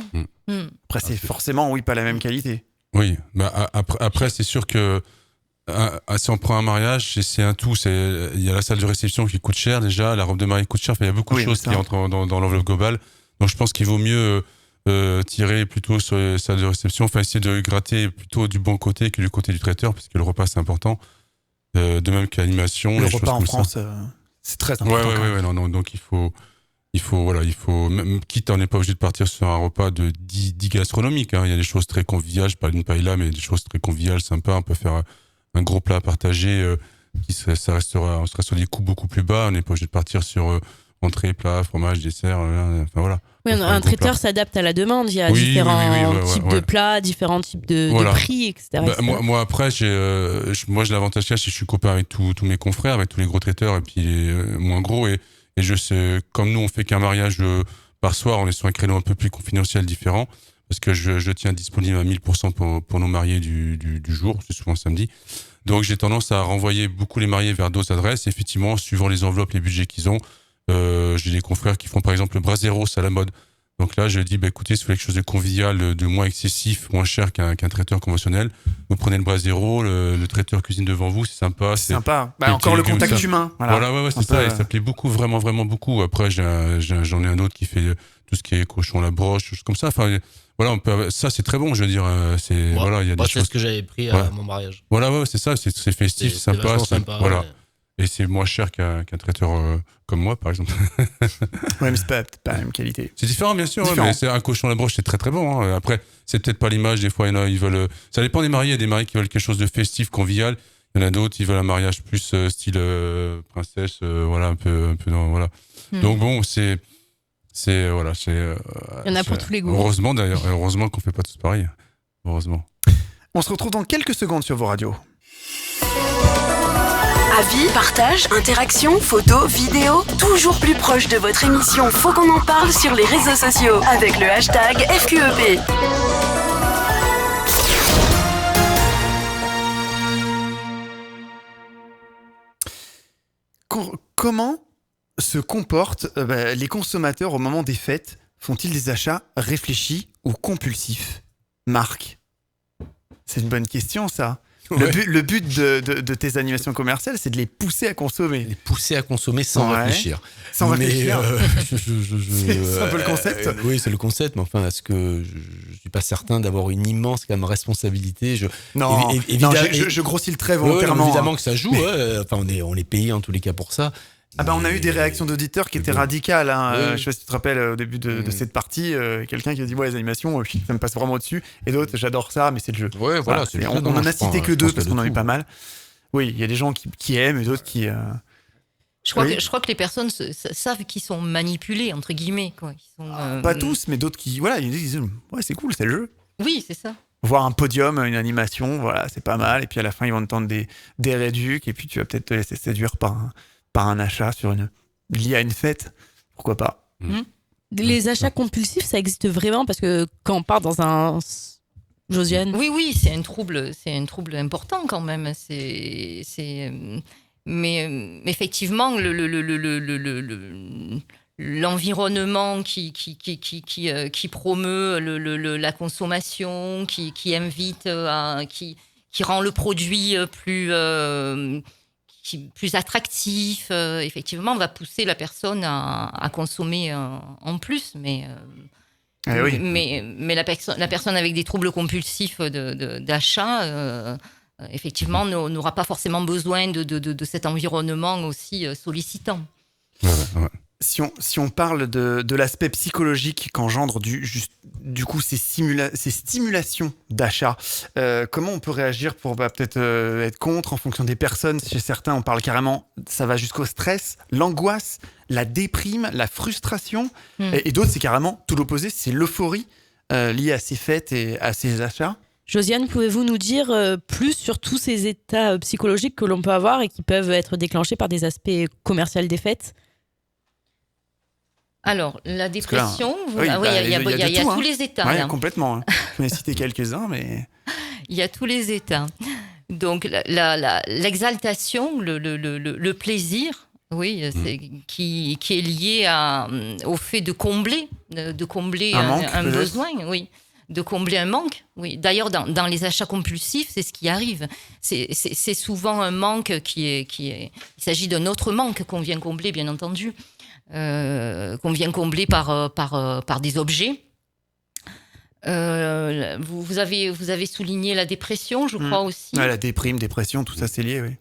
Après, c'est forcément, pas la même qualité. Oui, après c'est sûr que si on prend un mariage, c'est un tout. Il y a la salle de réception qui coûte cher déjà, la robe de mariée coûte cher, il y a beaucoup de choses qui entrent dans l'enveloppe globale. Donc je pense qu'il vaut mieux tirer plutôt sur les salles de réception, enfin essayer de gratter plutôt du bon côté que du côté du traiteur, parce que le repas c'est important. De même que l'animation. Le repas en France, c'est très important. Ouais, non, donc il faut, même, quitte on n'est pas obligé de partir sur un repas de 10 gastronomiques. Hein. Il y a des choses très conviviales, je parle d'une paella, mais des choses très conviviales, sympas. On peut faire un gros plat partagé, on sera sur des coûts beaucoup plus bas. On n'est pas obligé de partir sur entrée, plat, fromage, dessert, enfin voilà. Oui, un traiteur s'adapte à la demande. Il y a différents types de plats, différents types de prix, etc. Moi, après, j'ai l'avantage c'est que je suis copain avec tous mes confrères, avec tous les gros traiteurs et puis les moins gros. Et je sais, comme nous, on fait qu'un mariage par soir, on est sur un créneau un peu plus confidentiel différent parce que je tiens disponible à 1000% pour nos mariés du jour, c'est souvent samedi. Donc, j'ai tendance à renvoyer beaucoup les mariés vers d'autres adresses. Effectivement, suivant les enveloppes, les budgets qu'ils ont. J'ai des confrères qui font par exemple le braseros à la mode. Donc là, je dis, écoutez, si vous voulez quelque chose de convivial, de moins excessif, moins cher qu'un traiteur conventionnel, vous prenez le brasero, le traiteur cuisine devant vous, c'est sympa. C'est sympa. Encore le contact humain. Voilà, c'est ça. Et ça plaît beaucoup, vraiment, vraiment beaucoup. Après, j'en ai un autre qui fait tout ce qui est cochon à la broche, choses comme ça. Enfin, voilà, ça, c'est très bon, je veux dire. Il y a des choses. C'est ce que j'avais pris à mon mariage. Voilà, c'est ça. C'est festif, c'est sympa. Sympa. Voilà. Et c'est moins cher qu'un traiteur comme moi, par exemple. Ouais, mais c'est pas la même qualité. C'est différent, bien sûr, Différent. mais c'est un cochon à la broche, c'est très très bon. Hein. Après, c'est peut-être pas l'image, des fois, il y en a, ils veulent. Ça dépend des mariés. Il y a des mariés qui veulent quelque chose de festif, convivial. Il y en a d'autres, ils veulent un mariage plus style princesse, voilà, un peu dans, voilà. Donc bon, c'est voilà, c'est. Il y en a pour tous les goûts. Heureusement d'ailleurs, heureusement qu'on fait pas tous pareil. Heureusement. On se retrouve dans quelques secondes sur vos radios. Avis, partage, interaction, photos, vidéos, toujours plus proche de votre émission Faut qu'on en parle sur les réseaux sociaux avec le hashtag FQEP. Comment se comportent les consommateurs au moment des fêtes? Font-ils des achats réfléchis ou compulsifs? Marc, c'est une bonne question, ça. Ouais. Le but de tes animations commerciales, c'est de les pousser à consommer. Les pousser à consommer sans Ouais. réfléchir. Sans réfléchir. C'est un peu le concept. Oui, c'est le concept, mais enfin, est-ce que je suis pas certain d'avoir une immense quand même responsabilité? Non, évidemment, je grossis le trait Ouais, volontairement. évidemment que ça joue. Enfin, on est payé en tous les cas pour ça. Ah bah on a eu des réactions d'auditeurs qui étaient radicales. Hein. Oui. Je sais pas si tu te rappelles au début de cette partie, quelqu'un qui a dit ouais les animations, ça me passe vraiment au-dessus. Et d'autres j'adore ça, mais c'est le jeu. Ouais, voilà. c'est le jeu. On Non, en je a prends- cité que je deux pense parce qu'il y qu'on en a eu de pas tout. mal. Oui, il y a des gens qui aiment et d'autres qui. Je crois, Oui. je crois que les personnes savent qu'ils sont manipulés, entre guillemets. Quoi. Ils sont, Pas tous, mais d'autres qui voilà, ils disent ouais c'est cool, c'est le jeu. Oui, c'est ça. Voir un podium, une animation, voilà, c'est pas mal. Et puis à la fin ils vont te tendre des réducs et puis tu vas peut-être te laisser séduire par un achat lié à une fête. Pourquoi pas? Les achats compulsifs, ça existe vraiment parce que quand on part dans un... Josiane? Oui, c'est un trouble important quand même. Mais effectivement, l'environnement qui promeut la consommation, qui invite, qui rend le produit plus attractif, effectivement, va pousser la personne à consommer en plus. Mais oui. mais la personne avec des troubles compulsifs d'achat, effectivement, n'aura pas forcément besoin de cet environnement aussi sollicitant. Ouais. Si on parle de l'aspect psychologique qu'engendre du coup ces stimulations d'achat, comment on peut réagir pour peut-être être contre en fonction des personnes? Chez certains, on parle carrément, ça va jusqu'au stress, l'angoisse, la déprime, la frustration, et d'autres, c'est carrément tout l'opposé, c'est l'euphorie liée à ces fêtes et à ces achats. Josiane, pouvez-vous nous dire plus sur tous ces états psychologiques que l'on peut avoir et qui peuvent être déclenchés par des aspects commerciaux des fêtes? Alors, la dépression, il y a tous les états. Ouais, là. complètement. Hein. Je vais citer quelques-uns, mais... Il y a tous les états. Donc, l'exaltation, le plaisir, oui, qui est lié au fait de combler un besoin, oui. De combler un manque, oui. D'ailleurs, dans les achats compulsifs, c'est ce qui arrive. C'est souvent un manque il s'agit d'un autre manque qu'on vient combler, bien entendu. Qu'on vient combler par des objets. Vous avez souligné la dépression, je crois aussi. Ouais, la dépression, tout ça c'est lié, oui.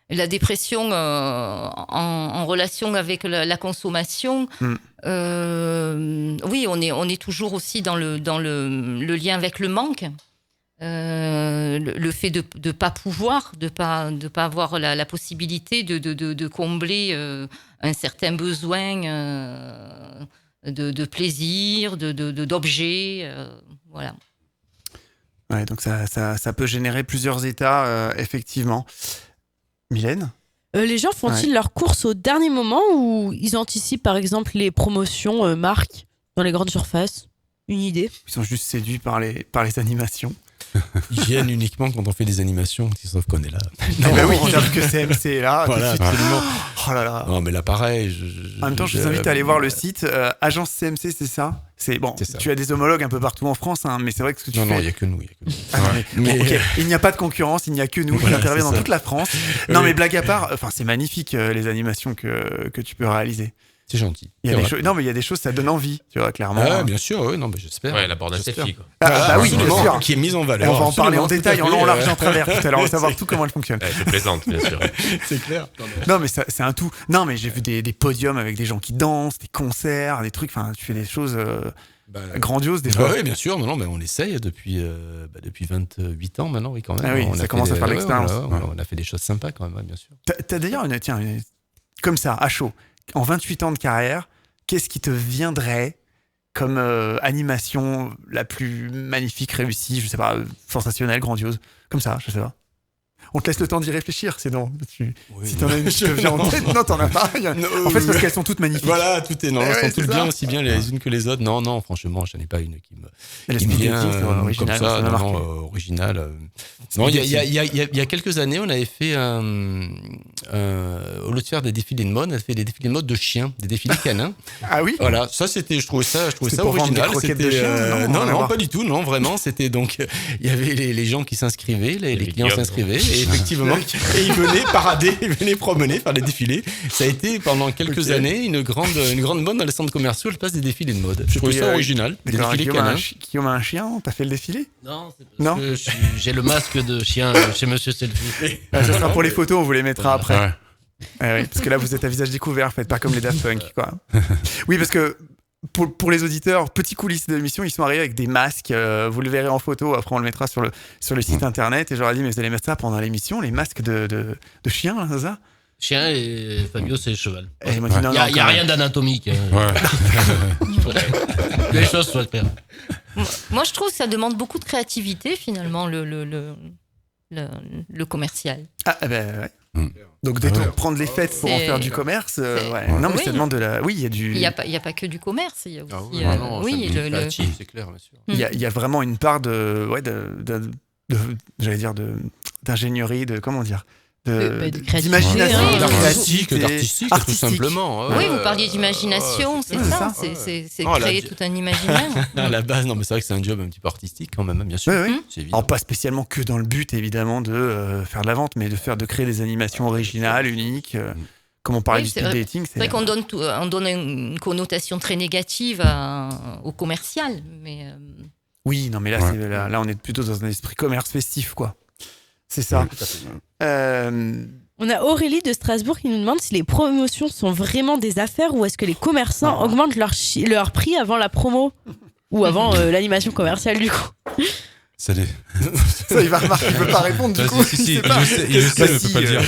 La dépression en relation avec la consommation. Oui, on est toujours aussi dans le lien avec le manque. Le fait de ne pas pouvoir, de pas avoir la possibilité de combler un certain besoin de plaisir, d'objets, voilà. Ouais, donc ça peut générer plusieurs états, effectivement. Mylène ? Les gens font-ils leurs courses au dernier moment ou ils anticipent par exemple les promotions marques dans les grandes surfaces? Une idée? Ils sont juste séduits par les animations. Ils viennent uniquement quand on fait des animations, sauf qu'on est là. Oui, on savent que CMC est là. Voilà, tout de suite. absolument. Oh là là. Non, mais là, pareil. En même temps, je vous invite à aller voir le site. Agence CMC, c'est ça? C'est ça. Tu as des homologues un peu partout en France, hein, mais c'est vrai que ce que tu fais... Non, il n'y a que nous. Okay. Il n'y a pas de concurrence, il n'y a que nous qui interviennent dans toute la France. Non, mais blague à part, c'est magnifique les animations que tu peux réaliser. C'est gentil. Il y a C'est des vrai. choses. Non, mais il y a des choses, ça donne envie, tu vois, clairement. Ah, bien sûr, oui, non, mais j'espère. Ouais, la borne à J'espère. selfie, quoi. Ah, oui, bien Absolument, sûr. qui est mise en Et valeur. on va en parler en Absolument, détail, tout à en long, fait. en large, en travers tout à l'heure. On va savoir tout comment elle fonctionne. Ouais, je plaisante, bien sûr. C'est clair. Non, mais c'est un tout. Non, mais j'ai vu des podiums avec des gens qui dansent, des concerts, des trucs. Enfin, tu fais des choses grandioses des fois. Oui, bien sûr, non, mais on essaye depuis 28 ans maintenant, oui, quand même. Ah oui, On ça a commence fait à faire des- l'expérience. voilà, on a fait des choses sympas quand même, ouais, bien sûr. T'as d'ailleurs comme ça, à chaud, en 28 ans de carrière, qu'est-ce qui te viendrait comme animation la plus magnifique, réussie, je sais pas, sensationnelle, grandiose, comme ça, je sais pas. On te laisse le temps d'y réfléchir, c'est non. Si t'en as une qui te vient en tête, non, t'en as pas. En fait, c'est parce qu'elles sont toutes magnifiques. Voilà, tout est non, Eh elles ouais, sont c'est toutes ça. bien, aussi bien les unes que les autres. Non, franchement, j'en ai pas une qui me Et les qui me vient spaghettis, c'est comme original, ça, m'a marqué. original. Non, il y a quelques années, on avait fait au lieu de faire des défilés de mode, on a fait des défilés de mode de chiens, des défilés canins. Ah oui. Voilà, ça c'était, je trouvais ça C'était pour vendre original. des croquettes C'était, de chiens, non, rien à non, voir. pas du tout, non, vraiment. C'était donc, il y avait les gens qui s'inscrivaient, les clients guillaumes, s'inscrivaient, et effectivement, et ils venaient parader, ils venaient promener, faire des défilés. Ça a été pendant quelques Ok. années une grande mode dans les centres commerciaux. Je passe des défilés de mode. Je trouvais C'était, ça original, des D'accord, défilés Guillaume a un canins. Guillaume a un chien, t'as fait le défilé? Non, c'est Non. parce que j'ai le masque de chien chez Monsieur Selfie. Ça sera pour les photos, on vous les mettra après. Ouais. Oui, parce que là, vous êtes à visage découvert, faites pas comme les Daft Punk, quoi. Oui, parce que pour les auditeurs, petit coulisses de l'émission, ils sont arrivés avec des masques. Vous le verrez en photo. Après, on le mettra sur le site internet. Et j'aurais dit, mais vous allez mettre ça pendant l'émission, les masques de chiens, là, c'est ça? Chien et Fabio, c'est cheval. Et ils m'ont dit, non, Il n'y a, non, quand même. rien d'anatomique. Ouais. Que les choses soient claires. Moi, je trouve que ça demande beaucoup de créativité, finalement, le commercial. Ah, ben, ouais. Mm. Donc, prendre les fêtes pour en C'est- faire du commerce, c'est- ouais. Ouais. Non, mais Oui. ça demande de la. Oui, il y a du. Il n'y a pas que du commerce, il y a aussi... Ah oui, non, ça oui, devient le- créatif, c'est clair, bien sûr. Il y a vraiment une part j'allais dire, d'ingénierie, comment dire, de créativité, d'imagination, oui. D'artistique, tout artistique. simplement. Oui, vous parliez d'imagination, c'est c'est ça, ça. c'est Oh, là, créer tout un imaginaire. À la base, non, mais c'est vrai que c'est un job un petit peu artistique quand même, bien sûr. Oui, oui. C'est évident. Alors, pas spécialement que dans le but, évidemment, de faire de la vente, mais de créer des animations originales, uniques. Comme on parlait Oui, du c'est speed vrai. dating, C'est vrai qu'on donne une connotation très négative au commercial, mais Oui, non, mais là, Ouais. là, on est plutôt dans un esprit commerce festif, quoi. C'est ça. On a Aurélie de Strasbourg qui nous demande si les promotions sont vraiment des affaires ou est-ce que les commerçants augmentent leur prix avant la promo ou avant l'animation commerciale du coup. Ça l'est. Ça, il va remarquer, il peut pas répondre, du coup. Si, il si, sait pas. il le sait, mais il Si, peut pas le dire.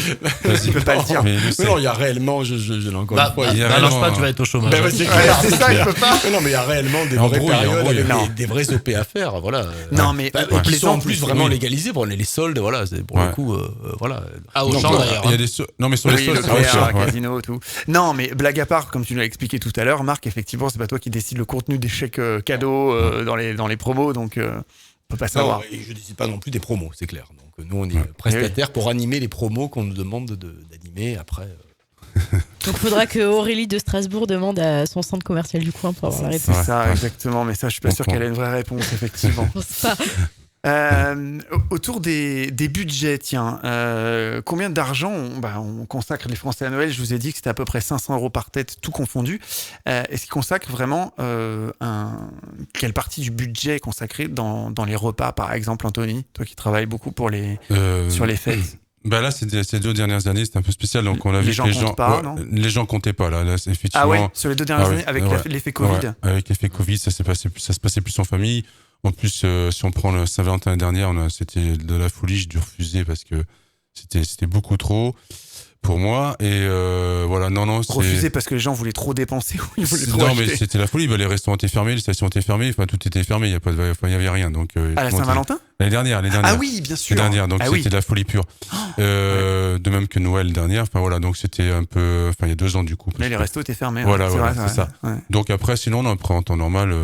Vas-y. il peut pas le dire. Mais il le Mais sait. non, il y a réellement, je l'ai encore Bah, une fois. il y a balance vraiment pas, un- tu vas être au chômage. Ben ouais, c'est Ouais, clair. c'est ça, il peut pas. Mais non, mais il y a réellement des Embrouille, vraies périodes embrouille. avec Non. des vrais OP à faire, voilà. Non, mais Bah, on qui sont en plaisante, plus mais- vraiment oui. légalisés pour les soldes, voilà, c'est pour Ouais. le coup, voilà. Ah, au Donc, champ voilà. d'ailleurs. Il y a des non mais sur les Oui, sols, le c'est autre PR, chose, ouais. casino, tout. Non, mais blague à part, comme tu l'as expliqué tout à l'heure, Marc, effectivement, c'est pas toi qui décides le contenu des chèques cadeaux dans les promos, donc on peut pas savoir. Non, et je décide pas non plus des promos, c'est clair. Donc nous, on est prestataires pour animer les promos qu'on nous demande d'animer après. Donc faudra que Aurélie de Strasbourg demande à son centre commercial du coin pour avoir la C'est réponse. Ouais. ça, exactement, mais ça, je suis pas sûr Comprends. qu'elle ait une vraie réponse, effectivement. Je pense pas. Autour des budgets, tiens, combien d'argent on consacre les Français à Noël? Je vous ai dit que c'était à peu près 500 € par tête, tout confondu. Est-ce qu'ils consacrent vraiment quelle partie du budget est consacrée dans les repas, par exemple, Anthony, toi qui travailles beaucoup sur les fêtes? Bah là, ces 2 dernières années, c'était un peu spécial. Donc, on a Les vu gens que les comptent gens, pas, non les gens comptaient pas. Là, c'est effectivement. Ah ouais, sur les 2 dernières Ah ouais, années, avec ouais. l'effet Covid. Ouais, avec l'effet Covid, ça se passait plus en famille. En plus, si on prend le Saint-Valentin l'année dernière, c'était de la folie. J'ai dû refuser parce que c'était beaucoup trop pour moi. Et voilà, non, c'est... Refusé parce que les gens voulaient trop dépenser ou ils voulaient trop Non, acheter. mais c'était la folie. Bah, les restaurants étaient fermés, les stations étaient fermées. Enfin, tout était fermé. Il y avait rien. Donc, À la Saint-Valentin? L'année dernière. Ah oui, bien sûr. L'année dernière, donc Ah c'était oui. de la folie pure. De même que Noël dernière. Enfin voilà, donc c'était un peu. Enfin, il y a 2 ans du coup. Mais les restos étaient fermés. Voilà, ouais, voilà, vrai, c'est ça. ouais. Donc après, sinon, on en temps normal,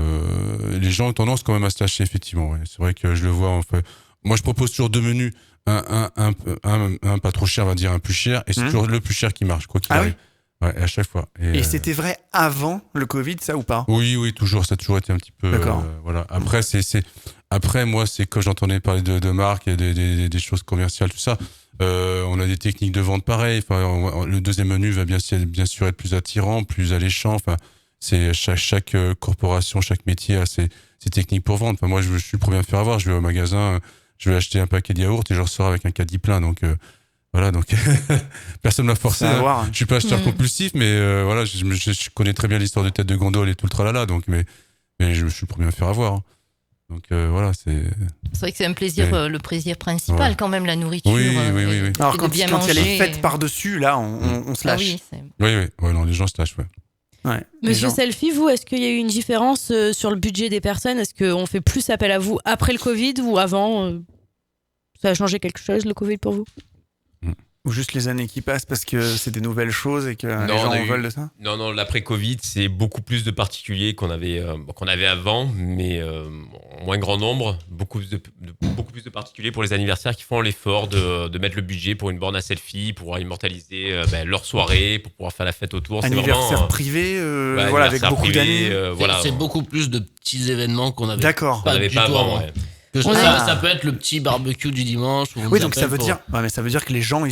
les gens ont tendance quand même à se lâcher, effectivement. Ouais. C'est vrai que je le vois. En fait. Moi, je propose toujours 2 menus. Un pas trop cher, on va dire un plus cher, et c'est toujours le plus cher qui marche, quoi qu'il Ah arrive. Ouais, à chaque fois. Et c'était vrai avant le Covid, ça ou pas? Oui, toujours. Ça a toujours été un petit peu. D'accord. Voilà. Après, Après, moi, c'est quand j'entendais parler de marques et des choses commerciales, tout ça. On a des techniques de vente pareilles. Enfin, le deuxième menu va bien sûr être plus attirant, plus alléchant. Enfin, c'est chaque corporation, chaque métier a ses techniques pour vendre. Enfin, moi, je suis le premier à me faire avoir. Je vais au magasin, je vais acheter un paquet de yaourts et je ressors avec un caddie plein. Donc voilà, donc personne m'a forcé. Hein. Je suis pas acheteur compulsif, mais voilà, je connais très bien l'histoire de tête de gondole et tout le tralala. Donc, mais je suis le premier à me faire avoir. Hein. Donc voilà, c'est vrai que c'est un plaisir, le plaisir principal quand même, la nourriture. Oui. Alors quand il y a les fêtes par-dessus, là, on se lâche. Oui, non, les gens se lâchent, Ouais. Monsieur Selfie, vous, est-ce qu'il y a eu une différence sur le budget des personnes? Est-ce qu'on fait plus appel à vous après le Covid ou avant Ça a changé quelque chose, le Covid, pour vous? Ou juste les années qui passent parce que c'est des nouvelles choses et que les gens en veulent de ça? Non, l'après-Covid, c'est beaucoup plus de particuliers qu'on avait avant, mais en moins grand nombre. Beaucoup plus de particuliers pour les anniversaires qui font l'effort de mettre le budget pour une borne à selfie, pour immortaliser leur soirée, pour pouvoir faire la fête autour. Anniversaire privé, avec beaucoup d'amis. C'est beaucoup plus de petits événements qu'on avait D'accord. pas du tout avant. Ouais. Ça peut être le petit barbecue du dimanche. Oui, donc ça veut dire que les gens,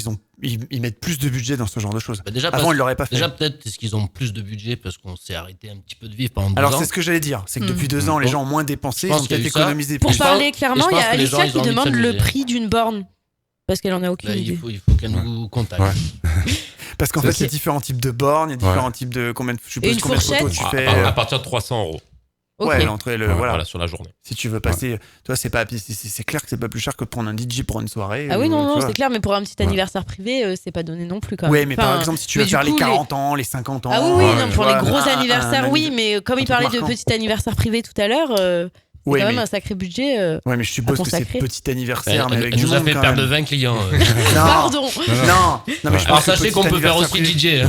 ils mettent plus de budget dans ce genre de choses. Avant, ils l'auraient pas fait. Déjà, peut-être est-ce qu'ils ont plus de budget parce qu'on s'est arrêté un petit peu de vivre pendant 2 ans. Alors, c'est ce que j'allais dire. C'est que depuis 2 ans, les gens ont moins dépensé, ils ont peut-être économisé plus. Pour parler clairement, il y a Alicia qui demande le prix d'une borne. Parce qu'elle en a aucune idée. Il faut qu'elle nous contacte. Ouais. Parce qu'en fait, il y a différents types de bornes, il y a différents types de combien de photos tu fais. À partir de 300 €. Ouais, l'entrée, voilà, sur la journée. Si tu veux passer, toi, c'est clair que c'est pas plus cher que de prendre un DJ pour une soirée. Ah oui, non, c'est clair, mais pour un petit anniversaire privé, c'est pas donné non plus quand même. Ouais, mais par exemple, si tu veux faire les 40 ans, les 50 ans. Ah oui, non, pour les gros anniversaires, oui, mais comme il parlait de petit anniversaire privé tout à l'heure. C'est quand même un sacré budget. Ouais, mais je suppose que c'est petit anniversaire, mais avec du monde. Elle nous a fait perdre 20 clients. Pardon. Non, mais je alors sachez qu'on peut faire aussi DJ.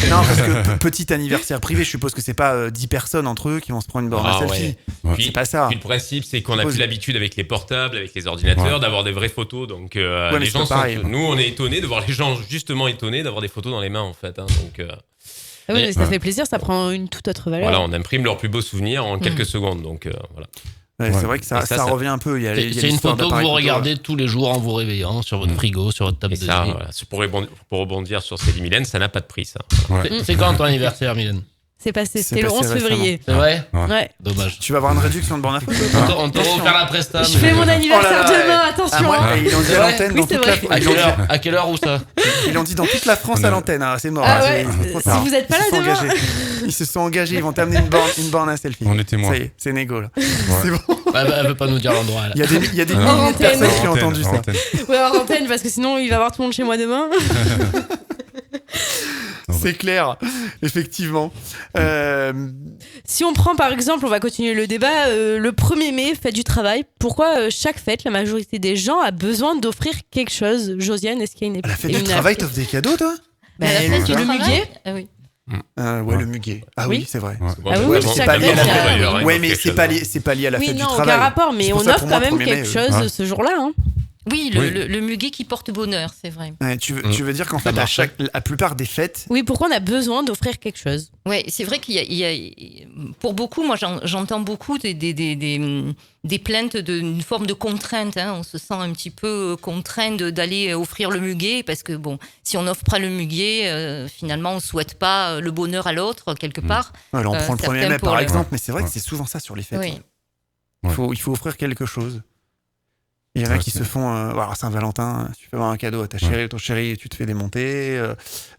Non, parce que petit anniversaire privé, je suppose que c'est pas 10 personnes entre eux qui vont se prendre une borne à selfie. C'est pas ça. Puis le principe, c'est qu'on a plus l'habitude avec les portables, avec les ordinateurs, d'avoir des vraies photos. Donc les gens nous, on est étonnés de voir les gens justement étonnés d'avoir des photos dans les mains en fait. Donc. Ah oui, mais ça fait plaisir, ça prend une toute autre valeur. Voilà, on imprime leurs plus beaux souvenirs en quelques secondes. Donc voilà. Ouais, c'est vrai que ça revient un peu. C'est une photo que vous regardez tous les jours en vous réveillant sur votre frigo, sur votre table de nuit. Pour rebondir sur Céline Mylène, ça n'a pas de prix, ça. C'est quand ton anniversaire, Mylène? C'est passé, c'était le 11 février. C'est vrai? Ouais. Dommage. Tu vas avoir une réduction de borne à photo? On te refait la presta. Je fais mon anniversaire demain, attention. Ils l'ont dit à l'antenne dans toute la France. À quelle heure ou ça? Ils l'ont dit dans toute la France à l'antenne, c'est mort. Ah ouais, si vous êtes pas là demain. Ils se sont engagés, ils vont t'amener une borne à selfie. On est témoins. Ça y est, c'est négo là. C'est bon. Elle veut pas nous dire l'endroit. Il y a des milliers de personnes qui ont entendu ça. Ouais, en antenne, parce que sinon il va y avoir tout le monde chez moi demain. C'est clair, effectivement. Si on prend par exemple, on va continuer le débat, le 1er mai, fête du travail. Pourquoi chaque fête, la majorité des gens a besoin d'offrir quelque chose? Josiane, est-ce qu'il y a une... À la fête du travail, t'offres des cadeaux, toi? La fête du muguet. Ah oui. Ouais, le muguet. Ah oui, c'est vrai. Ah oui, c'est pas lié à la fête. Ouais, mais c'est pas lié à la fête du travail. Oui, non, aucun rapport, mais on offre quand même quelque chose ce jour-là. Hein. Oui, le muguet qui porte bonheur, c'est vrai. Ouais, tu veux dire qu'en fait, la plupart des fêtes... Oui, pourquoi on a besoin d'offrir quelque chose? Oui, c'est vrai qu'il y a... Pour beaucoup, moi j'entends beaucoup des plaintes d'une forme de contrainte. Hein. On se sent un petit peu contraint d'aller offrir le muguet, parce que bon, si on n'offre pas le muguet, finalement on ne souhaite pas le bonheur à l'autre, quelque part. Ouais, là, on prend le 1er mai par exemple, mais c'est vrai que c'est souvent ça sur les fêtes. Oui. Il faut offrir quelque chose. Il y en a qui se font, alors Saint-Valentin, tu fais avoir un cadeau à ta chérie ou ton chéri, tu te fais démonter.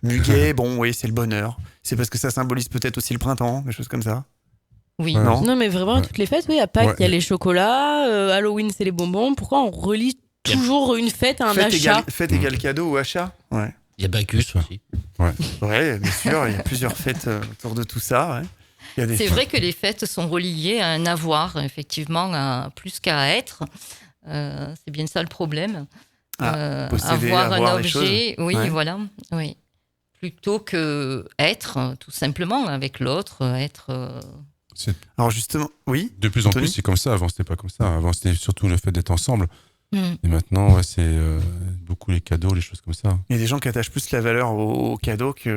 Muguet, bon, oui, c'est le bonheur. C'est parce que ça symbolise peut-être aussi le printemps, des choses comme ça. Oui. Non, mais vraiment, toutes les fêtes, oui. À Pâques, il y a les chocolats, Halloween, c'est les bonbons. Pourquoi on relie toujours une fête à un achat? Fête égale cadeau ou achat? Ouais. Il y a Bacchus aussi. Ouais, bien sûr, il y a plusieurs fêtes autour de tout ça. Ouais. C'est vrai que les fêtes sont reliées à un avoir, effectivement, plus qu'à être. C'est bien ça le problème. Avoir un objet, oui, voilà, oui. Plutôt que être, tout simplement, avec l'autre, être. Alors justement, oui. De plus en plus, c'est comme ça. Avant, c'était pas comme ça. Avant, c'était surtout le fait d'être ensemble. Et maintenant, ouais, c'est beaucoup les cadeaux, les choses comme ça. Il y a des gens qui attachent plus la valeur au cadeau qu'à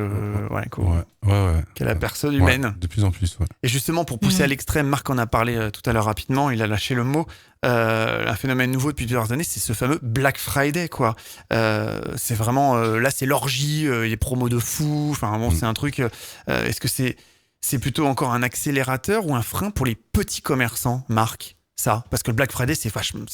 la personne Ouais, humaine. de plus en plus, ouais. Et justement, pour pousser à l'extrême, Marc en a parlé tout à l'heure rapidement, il a lâché le mot. Un phénomène nouveau depuis plusieurs années, c'est ce fameux Black Friday, quoi. C'est vraiment, là, c'est l'orgie, les promos de fou. Enfin, bon, c'est un truc. Est-ce que c'est plutôt encore un accélérateur ou un frein pour les petits commerçants, Marc? Ça, parce que le Black Friday, c'est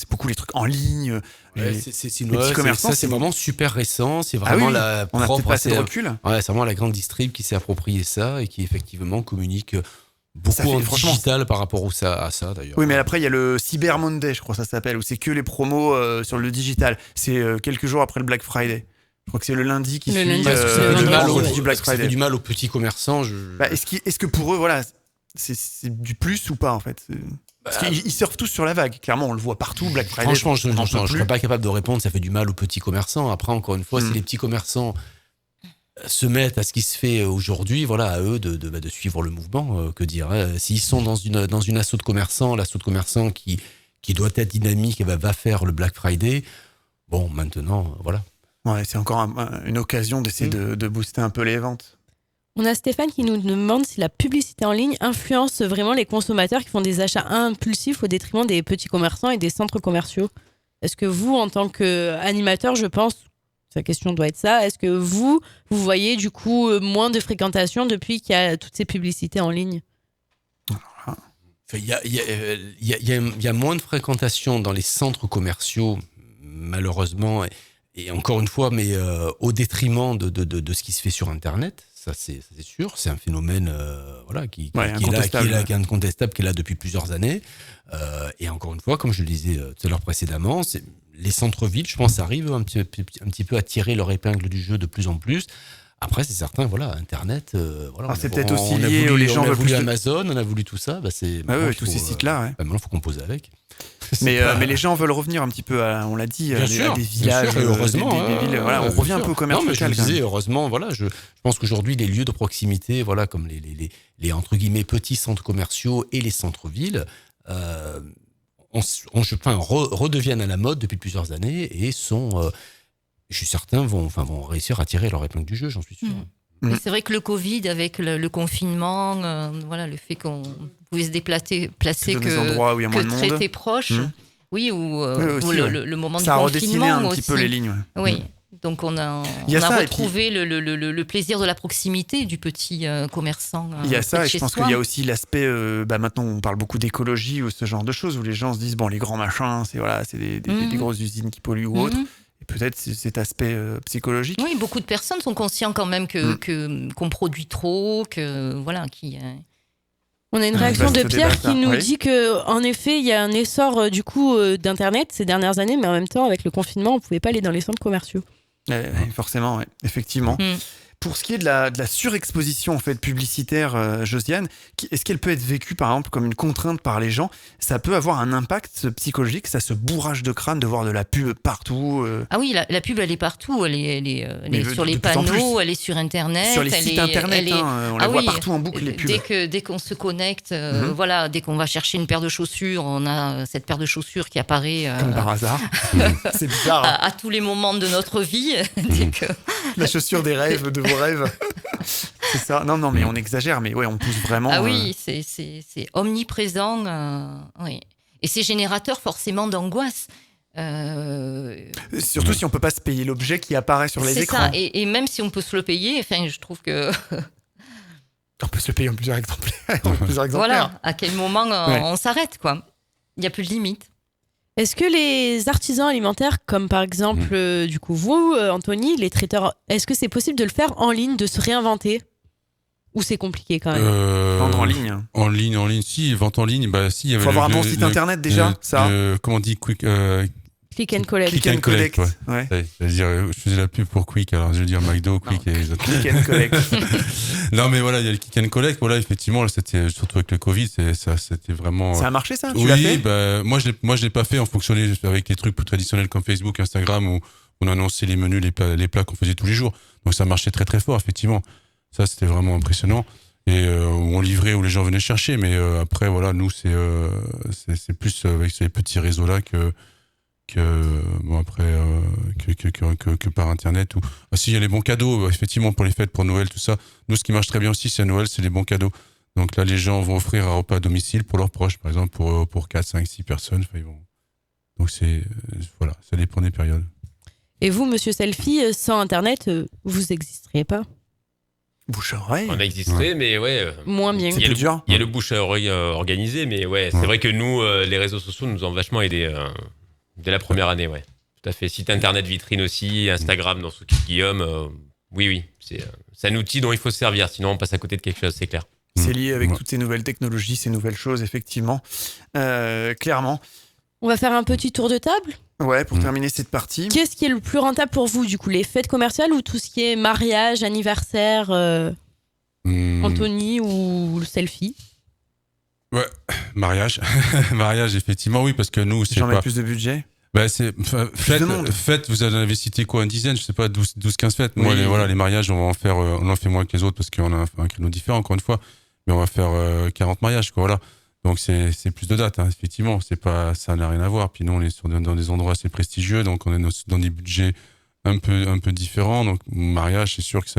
beaucoup les trucs en ligne. Ouais, les petits commerçants, c'est vraiment super récent. C'est Ah vraiment oui, la on a peut-être propre. pas assez de recul. Ouais, c'est vraiment la grande distrib qui s'est approprié ça et qui effectivement communique Ça beaucoup fait- en franchement, digital par rapport à ça d'ailleurs. Oui, mais après, il y a le Cyber Monday, je crois que ça s'appelle, où c'est que les promos sur le digital. C'est quelques jours après le Black Friday. Je crois que c'est le lundi qui Le suit lundi, Parce que ça le fait du vendredi, mal vendredi aux- du Black parce que ça fait Friday. du mal aux petits commerçants. Bah, est-ce que pour eux, voilà, c'est du plus ou pas, en fait? Parce qu'ils surfent tous sur la vague. Clairement, on le voit partout, Black Friday. Franchement, je on n'en ne peut plus. serais pas capable de répondre. Ça fait du mal aux petits commerçants. Après, encore une fois, si les petits commerçants se mettent à ce qui se fait aujourd'hui, voilà, à eux de suivre le mouvement. Que dire, hein. S'ils sont dans une asso de commerçants, l'asso de commerçants qui doit être dynamique et va faire le Black Friday. Bon, maintenant, voilà. Ouais, c'est encore une occasion d'essayer de booster un peu les ventes. On a Stéphane qui nous demande si la publicité en ligne influence vraiment les consommateurs qui font des achats impulsifs au détriment des petits commerçants et des centres commerciaux. Est-ce que vous, en tant qu'animateur, je pense, sa question doit être ça, est-ce que vous voyez du coup moins de fréquentation depuis qu'il y a toutes ces publicités en ligne? Il y a moins de fréquentation dans les centres commerciaux, malheureusement, et encore une fois, mais au détriment de ce qui se fait sur Internet. Ça, c'est sûr. C'est un phénomène voilà, qui est incontestable, qui est là depuis plusieurs années. Et encore une fois, comme je le disais tout à l'heure précédemment, les centres-villes, je pense, arrivent un petit peu à tirer leur épingle du jeu de plus en plus. Après, c'est certain, voilà, Internet, voilà. C'est peut-être aussi lié où les gens on a veulent voulu plus de- Amazon, on a voulu tout ça. Bah, c'est oui, tous ces sites-là, ouais. Maintenant, il faut composer avec. Mais les gens veulent revenir un petit peu, on l'a dit, Bien à sûr, des bien villages, sûr, et heureusement, des villes. Voilà, on revient un peu au commerce Non, mais je local. le quand même. disais, heureusement, voilà, je pense qu'aujourd'hui, les lieux de proximité, voilà, comme les entre guillemets petits centres commerciaux et les centres-villes, redeviennent à la mode depuis plusieurs années et sont, je suis certain, vont réussir à tirer leur épingle du jeu, j'en suis sûr. Mais c'est vrai que le Covid, avec le confinement, voilà, le fait qu'on pouvait se placer Dans des endroits où il y a moins de monde. très proche, oui, ou aussi, le moment Ça a du redessiné confinement un petit peu aussi. les lignes. Ouais. Oui, donc on a Il y a ça, et retrouvé le plaisir de la proximité du petit commerçant. Il y a ça, près et de je chez pense soi. qu'il y a aussi l'aspect. Maintenant, on parle beaucoup d'écologie ou ce genre de choses où les gens se disent bon, les grands machins, c'est des grosses usines qui polluent ou autres. Et peut-être cet aspect psychologique. Oui, beaucoup de personnes sont conscients quand même qu'on produit trop, que voilà, On a une réaction de vaste Pierre débat, ça. qui nous Oui. dit que, en effet, il y a un essor du coup d'Internet ces dernières années, mais en même temps, avec le confinement, on pouvait pas aller dans les centres commerciaux. Forcément, ouais, effectivement. Pour ce qui est de la surexposition en fait publicitaire, Josiane, est-ce qu'elle peut être vécue par exemple comme une contrainte par les gens? Ça peut avoir un impact psychologique, ça se bourrage de crâne de voir de la pub partout. Ah oui, la pub, elle est partout. Elle est sur les de plus en panneaux, plus. elle est sur Internet. Sur les elle sites est- internet, elle est- on les voit partout en boucle les pubs. Dès qu'on se connecte, voilà, dès qu'on va chercher une paire de chaussures, on a cette paire de chaussures qui apparaît Comme par hasard. C'est bizarre. Hein. à tous les moments de notre vie. Dès que... La chaussure des rêves, de vos rêves. C'est ça. Non, mais on exagère, mais ouais, on pousse vraiment. Ah oui, c'est omniprésent. Oui. Et c'est générateur forcément d'angoisse. Surtout si on peut pas se payer l'objet qui apparaît sur les C'est écrans. ça. Et même si on peut se le payer, enfin, je trouve que On peut se le payer en plusieurs exemplaires. voilà, à quel moment Ouais. on s'arrête, quoi. Il n'y a plus de limite. Est-ce que les artisans alimentaires, comme par exemple, du coup, vous, Anthony, les traiteurs, est-ce que c'est possible de le faire en ligne, de se réinventer? Ou c'est compliqué quand même? Vendre en ligne. En ligne, si, vente en ligne, bah si. Il y avait Faut avoir un bon site internet déjà, ça. Comment on dit, Quick Click and collect. Click and collect. Ouais. Je faisais la pub pour Quick, alors je vais dire McDo, Quick et les autres. Click and collect. Non, mais voilà, il y a le Click and collect. Voilà, effectivement, là, c'était surtout avec le Covid, c'était vraiment. Ça a marché ça? Tu l'as Oui, fait? bah, moi je l'ai pas fait en fonction avec les trucs plus traditionnels comme Facebook, Instagram, où on annonçait les menus, les plats qu'on faisait tous les jours. Donc ça marchait très très fort, effectivement. Ça, c'était vraiment impressionnant. Et où on livrait, où les gens venaient chercher. Mais après, voilà, nous, c'est plus avec ces petits réseaux-là que par internet ou si il y a les bons cadeaux effectivement pour les fêtes, pour Noël, tout ça. Nous, ce qui marche très bien aussi, c'est à Noël, c'est les bons cadeaux. Donc là, les gens vont offrir un repas à domicile pour leurs proches, par exemple pour 4, 5, 6 personnes. Enfin, donc voilà, ça dépend des périodes. Et vous, monsieur Selfie, sans internet, vous n'existeriez pas? Bouche à oreille. On a existé, mais moins bien. C'est plus dur. Il y a le bouche à oreille organisé, mais c'est vrai que nous, les réseaux sociaux nous ont vachement aidés dès la première année, tout à fait. Site internet vitrine aussi, Instagram dans s'occupe Guillaume. Oui, c'est un outil dont il faut se servir, sinon on passe à côté de quelque chose, c'est clair. C'est lié avec toutes ces nouvelles technologies, ces nouvelles choses, effectivement. Clairement. On va faire un petit tour de table. Ouais, pour terminer cette partie. Qu'est-ce qui est le plus rentable pour vous, du coup, les fêtes commerciales ou tout ce qui est mariage, anniversaire, Anthony ou Selfie? Ouais, mariage. Mariage, effectivement, oui, parce que nous, c'est J'en ai pas... plus de budget. Fête, vous en avez cité quoi, une dizaine, je sais pas, 12-15 fêtes. Moi, les mariages, on en fait moins que les autres parce qu'on a un créneau différent, encore une fois. Mais on va faire 40 mariages, quoi, voilà. Donc c'est plus de dates, effectivement. Ça n'a rien à voir. Puis nous, on est dans des endroits assez prestigieux, donc on est dans des budgets un peu différents. Donc mariage, c'est sûr que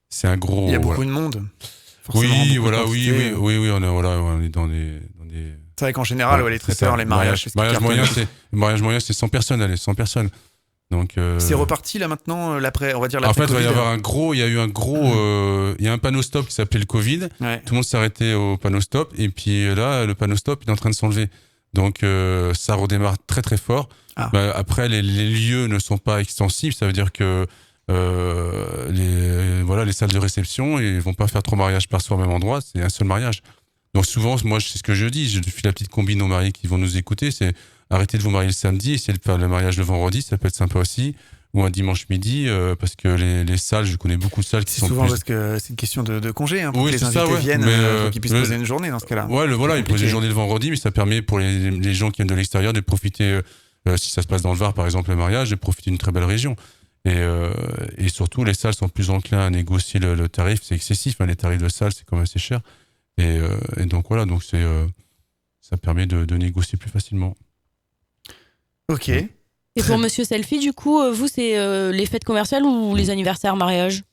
c'est un gros. Il y a beaucoup de monde. Oui, on est dans des. C'est vrai qu'en général, les traiteurs, les mariages, mariage moyen, c'est 100 personnes, allez, 100 personnes. Donc, c'est reparti là maintenant, on va dire l'après. En fait, il y a un panneau stop qui s'appelait le Covid. Ouais. Tout le monde s'est arrêté au panneau stop. Et puis là, le panneau stop, il est en train de s'enlever. Donc, ça redémarre très très fort. Après, les lieux ne sont pas extensibles. Ça veut dire que les salles de réception, ils vont pas faire 3 mariages par soir au même endroit. C'est un seul mariage. Donc souvent, moi, c'est ce que je dis. Je fais la petite combine aux mariés qui vont nous écouter. C'est arrêtez de vous marier le samedi, essayez de faire le mariage le vendredi, ça peut être sympa aussi, ou un dimanche midi, parce que les salles, je connais beaucoup de salles qui sont souvent parce que c'est une question de congé, pour que les invités viennent, pour qu'ils puissent poser une journée dans ce cas-là. Ils posent une journée le vendredi, mais ça permet pour les gens qui viennent de l'extérieur de profiter, si ça se passe dans le Var par exemple, le mariage, de profiter d'une très belle région. Et surtout, les salles sont plus enclins à négocier le tarif, c'est excessif, les tarifs de salle, c'est quand même assez cher. Et donc voilà, ça permet de négocier plus facilement. Ok. Et pour monsieur Selfie, du coup, vous, c'est les fêtes commerciales ou les anniversaires, mariage?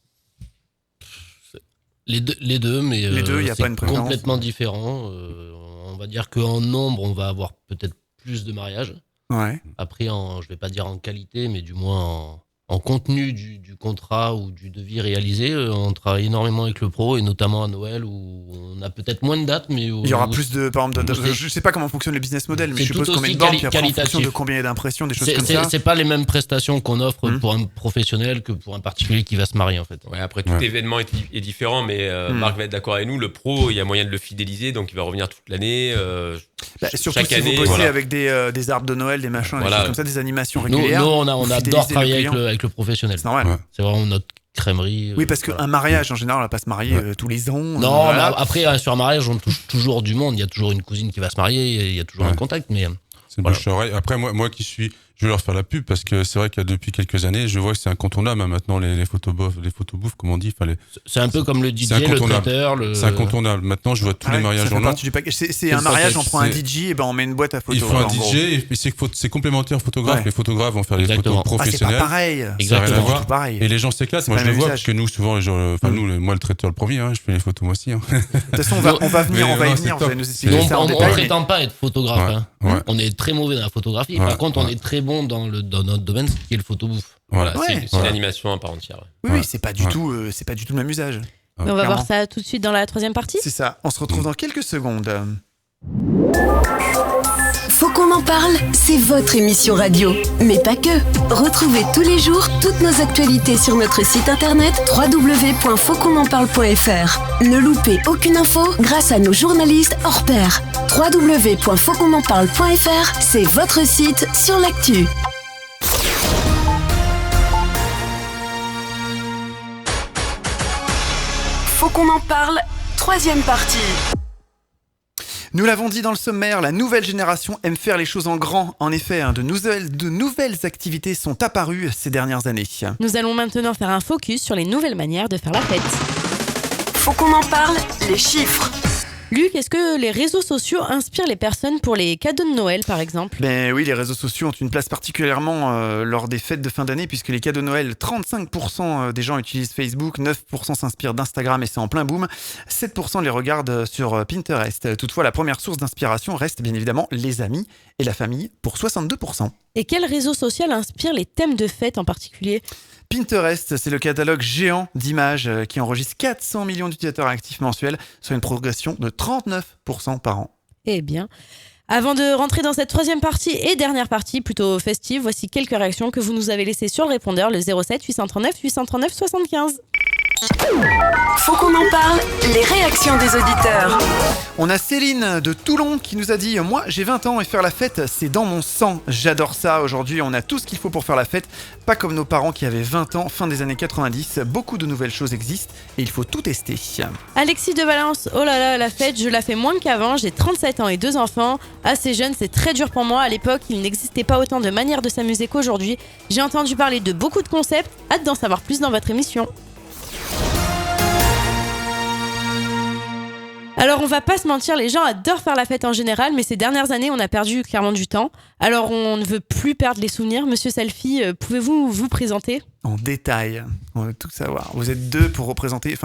Les deux, mais les deux, il n'y a pas une préférence. Complètement différent. On va dire qu'en nombre, on va avoir peut-être plus de mariages. Ouais. Après, je vais pas dire en qualité, mais du moins en contenu du contrat ou du devis réalisé, on travaille énormément avec le pro et notamment à Noël où on a peut-être moins de dates, mais il y aura plus de, par exemple, je sais pas comment fonctionne le business model, mais je suppose qu'on met une banque, puis après en fonction de combien il y a d'impressions, des choses comme ça. C'est pas les mêmes prestations qu'on offre pour un professionnel que pour un particulier qui va se marier en fait. Ouais, après tout événement est différent, mais Marc va être d'accord avec nous. Le pro, il y a moyen de le fidéliser, donc il va revenir toute l'année. Surtout chaque si année, vous bossez avec des arbres de Noël, des machins, des choses comme ça, des animations régulières. Nous, on adore travailler avec le professionnel. C'est normal. C'est vraiment notre crèmerie. Oui, parce qu'un mariage, en général, on va pas se marier tous les ans. Non, après, sur un mariage, on touche toujours du monde. Il y a toujours une cousine qui va se marier, il y a toujours un contact. Mais c'est bouche à oreille. Après, moi qui suis... Je vais leur faire la pub parce que c'est vrai que depuis quelques années, je vois que c'est incontournable maintenant les photobouffes, comme on dit. C'est un peu comme le DJ, le traiteur. C'est incontournable. Maintenant, je vois tous les mariages en an. C'est un mariage, on prend un DJ et on met une boîte à photos. Il faut un DJ et puis c'est complémentaire photographe. Les photographes vont faire les photos professionnelles. C'est pas pareil. Exactement. Et les gens s'éclatent. Moi, je le vois parce que nous, souvent, moi, le traiteur, le premier, je fais les photos moi aussi. De toute façon, on va y venir. Vous allez nous expliquer ça en détail. On ne prétend pas être photographe. On est très mauvais dans la photographie. Par contre, on est très bon dans notre domaine, qui est le photobouffe. C'est une animation à part entière. Oui, c'est pas du tout le même usage. Mais on va voir ça tout de suite dans la troisième partie. C'est ça. On se retrouve dans quelques secondes. Faut qu'on en parle, c'est votre émission radio. Mais pas que. Retrouvez tous les jours toutes nos actualités sur notre site internet www.fautquonenparle.fr. Ne loupez aucune info grâce à nos journalistes hors pair. www.fautquonenparle.fr, c'est votre site sur l'actu. Faut qu'on en parle, troisième partie. Nous l'avons dit dans le sommaire, la nouvelle génération aime faire les choses en grand. En effet, de nouvelles activités sont apparues ces dernières années. Nous allons maintenant faire un focus sur les nouvelles manières de faire la fête. Faut qu'on en parle, les chiffres. Luc, est-ce que les réseaux sociaux inspirent les personnes pour les cadeaux de Noël, par exemple ? Ben oui, les réseaux sociaux ont une place particulièrement lors des fêtes de fin d'année, puisque les cadeaux de Noël, 35% des gens utilisent Facebook, 9% s'inspirent d'Instagram et c'est en plein boom, 7% les regardent sur Pinterest. Toutefois, la première source d'inspiration reste bien évidemment les amis et la famille pour 62%. Et quel réseau social inspire les thèmes de fête en particulier ? Pinterest, c'est le catalogue géant d'images qui enregistre 400 millions d'utilisateurs actifs mensuels, soit une progression de 39% par an. Eh bien, avant de rentrer dans cette troisième partie et dernière partie, plutôt festive, voici quelques réactions que vous nous avez laissées sur le répondeur, le 07 839 839 75. Faut qu'on en parle, les réactions des auditeurs. On a Céline de Toulon qui nous a dit « Moi, j'ai 20 ans et faire la fête, c'est dans mon sang. J'adore ça. Aujourd'hui, on a tout ce qu'il faut pour faire la fête. Pas comme nos parents qui avaient 20 ans, fin des années 90. Beaucoup de nouvelles choses existent et il faut tout tester. » Alexis de Valence, oh là là, la fête, je la fais moins qu'avant, j'ai 37 ans et 2 enfants. Assez jeune, c'est très dur pour moi. À l'époque, il n'existait pas autant de manières de s'amuser qu'aujourd'hui. J'ai entendu parler de beaucoup de concepts. Hâte d'en savoir plus dans votre émission. Alors on va pas se mentir, les gens adorent faire la fête en général, mais ces dernières années on a perdu clairement du temps. Alors on ne veut plus perdre les souvenirs. Monsieur Selfie, pouvez-vous vous présenter ? En détail, on veut tout savoir. Vous êtes deux pour représenter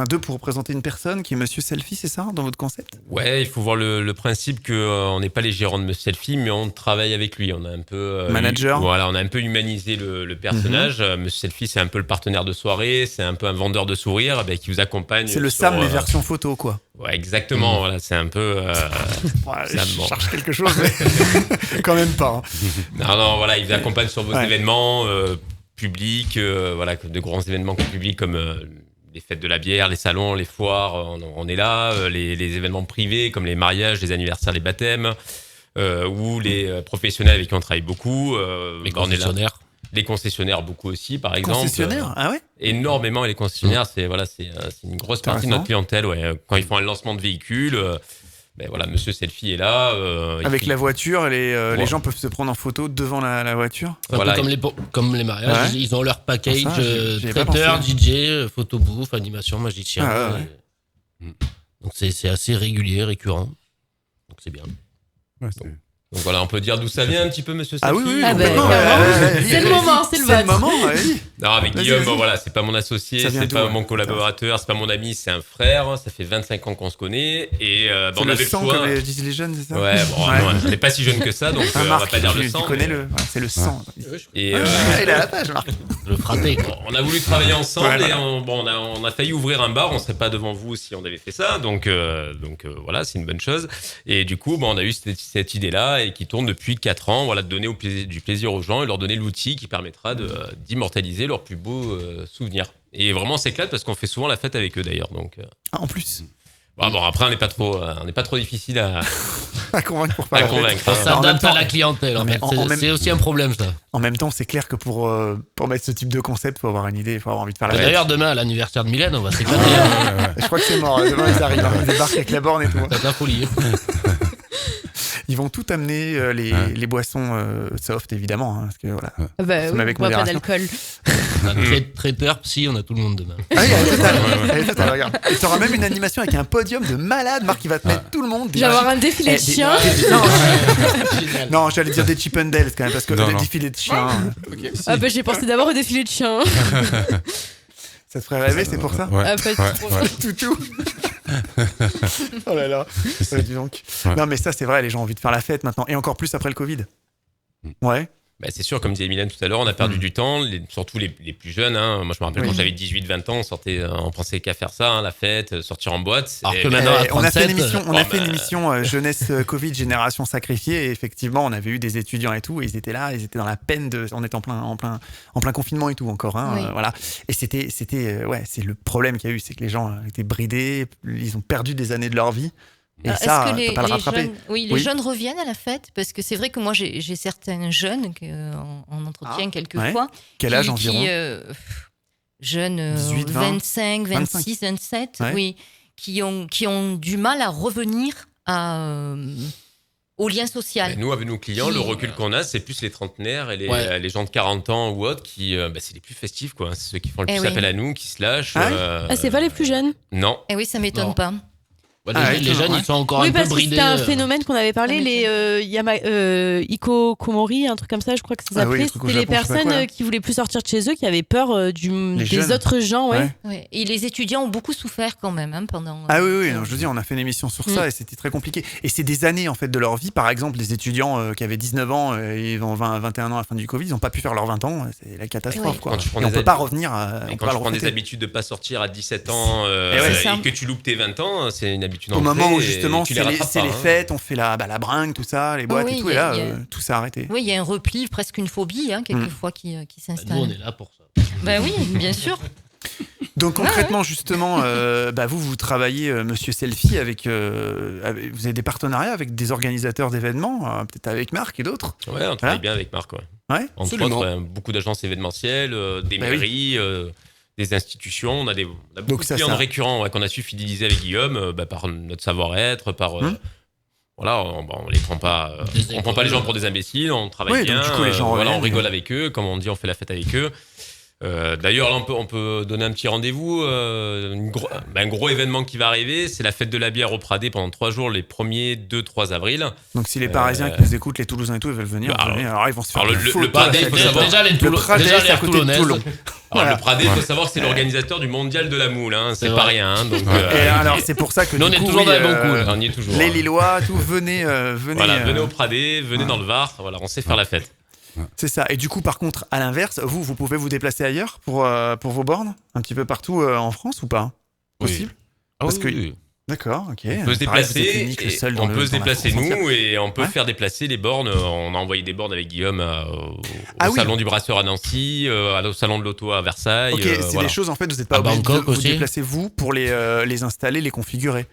une personne qui est Monsieur Selfie, c'est ça, dans votre concept ? Ouais, il faut voir le principe qu'on n'est pas les gérants de Monsieur Selfie, mais on travaille avec lui. On a un peu manager. On a un peu humanisé le personnage. Monsieur Selfie, c'est un peu le partenaire de soirée, c'est un peu un vendeur de sourires qui vous accompagne. C'est le Sam, les versions photo, quoi. Ouais, exactement. Voilà, c'est un peu. Je cherche quelque chose, mais quand même pas. Non, voilà, il vous accompagne sur vos événements publics, de grands événements publics comme les fêtes de la bière, les salons, les foires. On est là. Les événements privés comme les mariages, les anniversaires, les baptêmes, ou les professionnels avec qui on travaille beaucoup. Les concessionnaires. Les concessionnaires beaucoup aussi, par exemple. Concessionnaires, ah ouais. Énormément, et les concessionnaires, c'est une grosse partie de notre clientèle. Ouais. Quand ils font un lancement de véhicule, Monsieur Selfie est là. Avec la voiture, les gens peuvent se prendre en photo devant la voiture. Un peu comme les mariages, ils ont leur package traiteur, DJ, photo bouffe, animation, magicien. Donc c'est assez régulier, récurrent. Donc c'est bien. Ouais, Donc voilà, on peut dire d'où ça vient un petit peu, Monsieur Selfie. Ah oui, c'est le moment, c'est le vote. Oui. Non, avec Guillaume, c'est pas mon associé, c'est pas mon collaborateur, c'est pas mon ami, c'est un frère. Ça fait 25 ans qu'on se connaît. Et c'est on le avait sang, le choix. comme disent les jeunes, c'est ça ? Ouais, non, je n'ai pas si jeune que ça, donc on va pas dire le sang. Tu connais c'est le sang. Et il est à la page, Marc. Le fraté. On a voulu travailler ensemble et on a failli ouvrir un bar. On serait pas devant vous si on avait fait ça. Donc voilà, c'est une bonne chose. Et du coup, on a eu cette idée-là et qui tourne depuis 4 ans, de donner du plaisir aux gens et leur donner l'outil qui permettra d'immortaliser leurs plus beaux souvenirs. Et vraiment, on s'éclate parce qu'on fait souvent la fête avec eux d'ailleurs. Donc, en plus. Après, on n'est pas trop difficile à convaincre pour pas Ça adapte à la clientèle. C'est aussi un problème, ça. En même temps, c'est clair que pour mettre ce type de concept, il faut avoir une idée, il faut avoir envie de faire la fête. D'ailleurs, demain, à l'anniversaire de Mylène, on va s'éclater. Je crois que c'est mort. Demain, ils arrivent. Ils débarquent avec la borne et tout. C'est la folie. Ils vont tout amener, les boissons soft, évidemment. Parce que, voilà. On boit pas d'alcool. Traiteur, psy, on a tout le monde demain. Ah oui, total, regarde. Et tu auras même une animation avec un podium de malade. Marc, il va te mettre tout le monde. Je vais avoir un défilé de chiens. Non, j'allais dire des Chip and Dale quand même, parce que le défilé de chiens. J'ai pensé d'abord au défilé de chiens. Ça te ferait rêver, c'est pour ça ? Toutou. Oh là là. Dis donc. Non, mais ça, c'est vrai, les gens ont envie de faire la fête maintenant. Et encore plus après le Covid. Ouais. C'est sûr, comme disait Mylène tout à l'heure, on a perdu du temps, surtout les plus jeunes. Moi, je me rappelle quand j'avais 18-20 ans, on pensait qu'à faire ça, la fête, sortir en boîte. Alors que maintenant, on a fait une émission jeunesse Covid, génération sacrifiée, et effectivement, on avait eu des étudiants et tout, et ils étaient là, ils étaient dans la peine on était en plein confinement et tout encore. Voilà. Et c'est le problème qu'il y a eu, c'est que les gens étaient bridés, ils ont perdu des années de leur vie. Et ça, est-ce que t'as pas le rattraper. Les jeunes reviennent à la fête, parce que c'est vrai que moi j'ai certains jeunes en entretien quelquefois. Quel âge environ Jeunes, 18, 25, 26, 27, oui, qui ont du mal à revenir au lien social. Nous, avec nos clients, le recul qu'on a, c'est plus les trentenaires et les gens de 40 ans ou autres qui, c'est les plus festifs, quoi. C'est ceux qui font le plus appel à nous, qui se lâchent. C'est pas les plus jeunes ? Non. Oui, ça m'étonne pas. Les jeunes, ils sont encore un peu parce que bridés. c'était un phénomène qu'on avait parlé, les hikikomori, un truc comme ça, je crois que ça s'appelait. C'était les personnes qui voulaient plus sortir de chez eux, qui avaient peur des autres gens. Ouais. Et les étudiants ont beaucoup souffert quand même pendant. Ah oui, non, je veux dire, on a fait une émission sur ça et c'était très compliqué. Et c'est des années en fait de leur vie. Par exemple, les étudiants qui avaient 19 ans et 21 ans à la fin du Covid, ils n'ont pas pu faire leurs 20 ans. C'est la catastrophe. Quoi. Et on peut pas revenir. Quand tu prends des habitudes de pas sortir à 17 ans et que tu loupes tes 20 ans, c'est une habitude au moment où justement c'est les fêtes, on fait la bringue, tout ça, les boîtes et tout, et là tout s'est arrêté. Oui, il y a un repli, presque une phobie, quelquefois qui s'installe. Nous, on est là pour ça. Ben oui, bien sûr. Donc concrètement, justement, vous travaillez, Monsieur Selfie, avec vous avez des partenariats avec des organisateurs d'événements, peut-être avec Marc et d'autres. Ouais, on travaille bien avec Marc. Ouais, entre autres, beaucoup d'agences événementielles, des mairies. Des institutions, on a beaucoup de clients récurrents qu'on a su fidéliser avec Guillaume par notre savoir-être, on les prend pas, on prend pas les gens pour des imbéciles, on travaille bien, donc, du coup, les gens on rigole avec eux, comme on dit, on fait la fête avec eux. D'ailleurs, là, on peut donner un petit rendez-vous. Un gros événement qui va arriver, c'est la fête de la bière au Pradé pendant 3 jours, les 1er, 2, 3 avril. Donc, si les Parisiens qui nous écoutent, les Toulousains et tout, ils veulent venir, alors ils vont se faire le Pradé, il faut savoir. Déjà, les Toulonnais. Alors, le Pradé, il faut savoir que c'est l'organisateur du mondial de la moule, c'est pas rien. Donc, et alors, c'est pour ça que nous, on est toujours dans les bons coups. On y est toujours. Les Lillois, tout, venez. Venez au Pradé, venez dans le Var, on sait faire la fête. C'est ça. Et du coup, par contre, à l'inverse, vous pouvez vous déplacer ailleurs pour vos bornes, un petit peu partout en France ou pas? Possible? Parce que d'accord, ok. On peut se déplacer, nous, et on peut faire déplacer les bornes. On a envoyé des bornes avec Guillaume au salon du Brasseur à Nancy, au salon de l'auto à Versailles. Ok, c'est des choses en fait, vous n'êtes pas obligé de vous déplacer vous pour les installer, les configurer.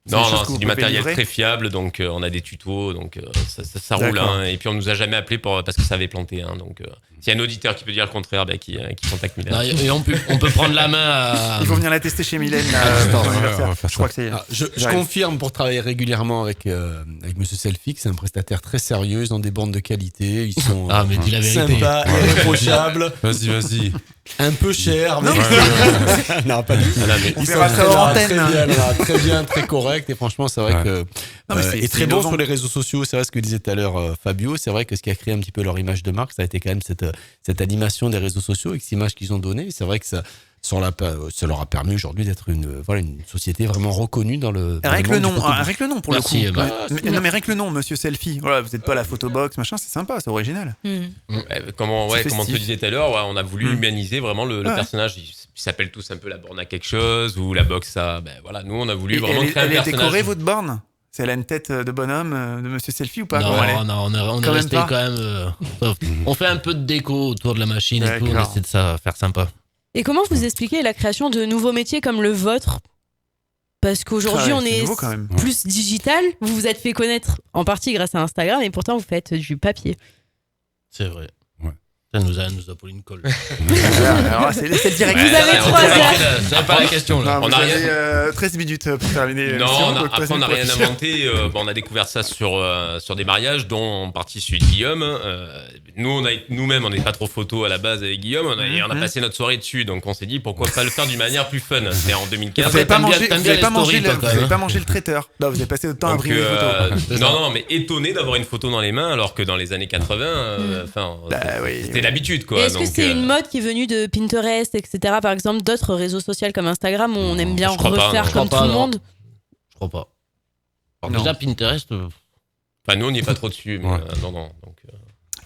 Non, c'est du matériel très fiable, donc on a des tutos, donc ça roule. Et puis on nous a jamais appelé parce que ça avait planté. Donc s'il y a un auditeur qui peut dire le contraire, qui contacte Mylène. Et on peut prendre la main à... Il faut venir la tester chez Mylène. Je crois que c'est... Je confirme, pour travailler régulièrement avec Monsieur Selfie, c'est un prestataire très sérieux, ils ont des bornes de qualité, ils sont mais dis la vérité. Sympas, irréprochables. Vas-y. Un peu cher, mais non, pas du tout. On verra ça hors antenne. Très bien, très correct. Et franchement, c'est vrai que et très bon sur les réseaux sociaux. C'est vrai ce que disait tout à l'heure Fabio. C'est vrai que ce qui a créé un petit peu leur image de marque, ça a été quand même cette animation des réseaux sociaux et cette image qu'ils ont donnée. C'est vrai que ça leur a permis aujourd'hui d'être une société vraiment reconnue dans le. Avec le nom pour le coup. Non mais rien que le nom, Monsieur Selfie. Voilà, vous n'êtes pas la photobox, machin, c'est sympa, c'est original. Comme on te disait tout à l'heure, on a voulu humaniser vraiment le personnage. Ils s'appellent tous un peu la borne à quelque chose ou la box à. Nous on a voulu vraiment créer un personnage. Elle est décorée votre borne? Elle a une tête de bonhomme de Monsieur Selfie ou pas? Non, on est resté quand même. On fait un peu de déco autour de la machine et tout. On essaie de ça faire sympa. Et comment vous expliquez la création de nouveaux métiers comme le vôtre? Parce qu'aujourd'hui, on est plus digital. Vous vous êtes fait connaître en partie grâce à Instagram et pourtant, vous faites du papier. C'est vrai. Ça nous a pris une colle. Alors, c'est direct. Vous avez 3 heures. C'est pas la question là. On a 13 minutes pour terminer. Après on n'a rien inventé. On a découvert ça sur des mariages, dont en partie celui de Guillaume. Nous-mêmes, on n'est pas trop photo à la base avec Guillaume. On a passé notre soirée dessus, donc on s'est dit pourquoi pas le faire d'une manière plus fun. C'était en 2015. Vous n'avez pas mangé le traiteur. Non, vous avez passé votre temps à imprimer les photos. Non, mais étonné d'avoir une photo dans les mains, alors que dans les années 80, c'était l'habitude, quoi. Et est-ce que c'est une mode qui est venue de Pinterest, etc. Par exemple, d'autres réseaux sociaux comme Instagram où on aime bien refaire comme tout le monde? Je crois pas. Alors déjà, Pinterest. Nous, on n'y est pas trop dessus. Mais, non. Donc,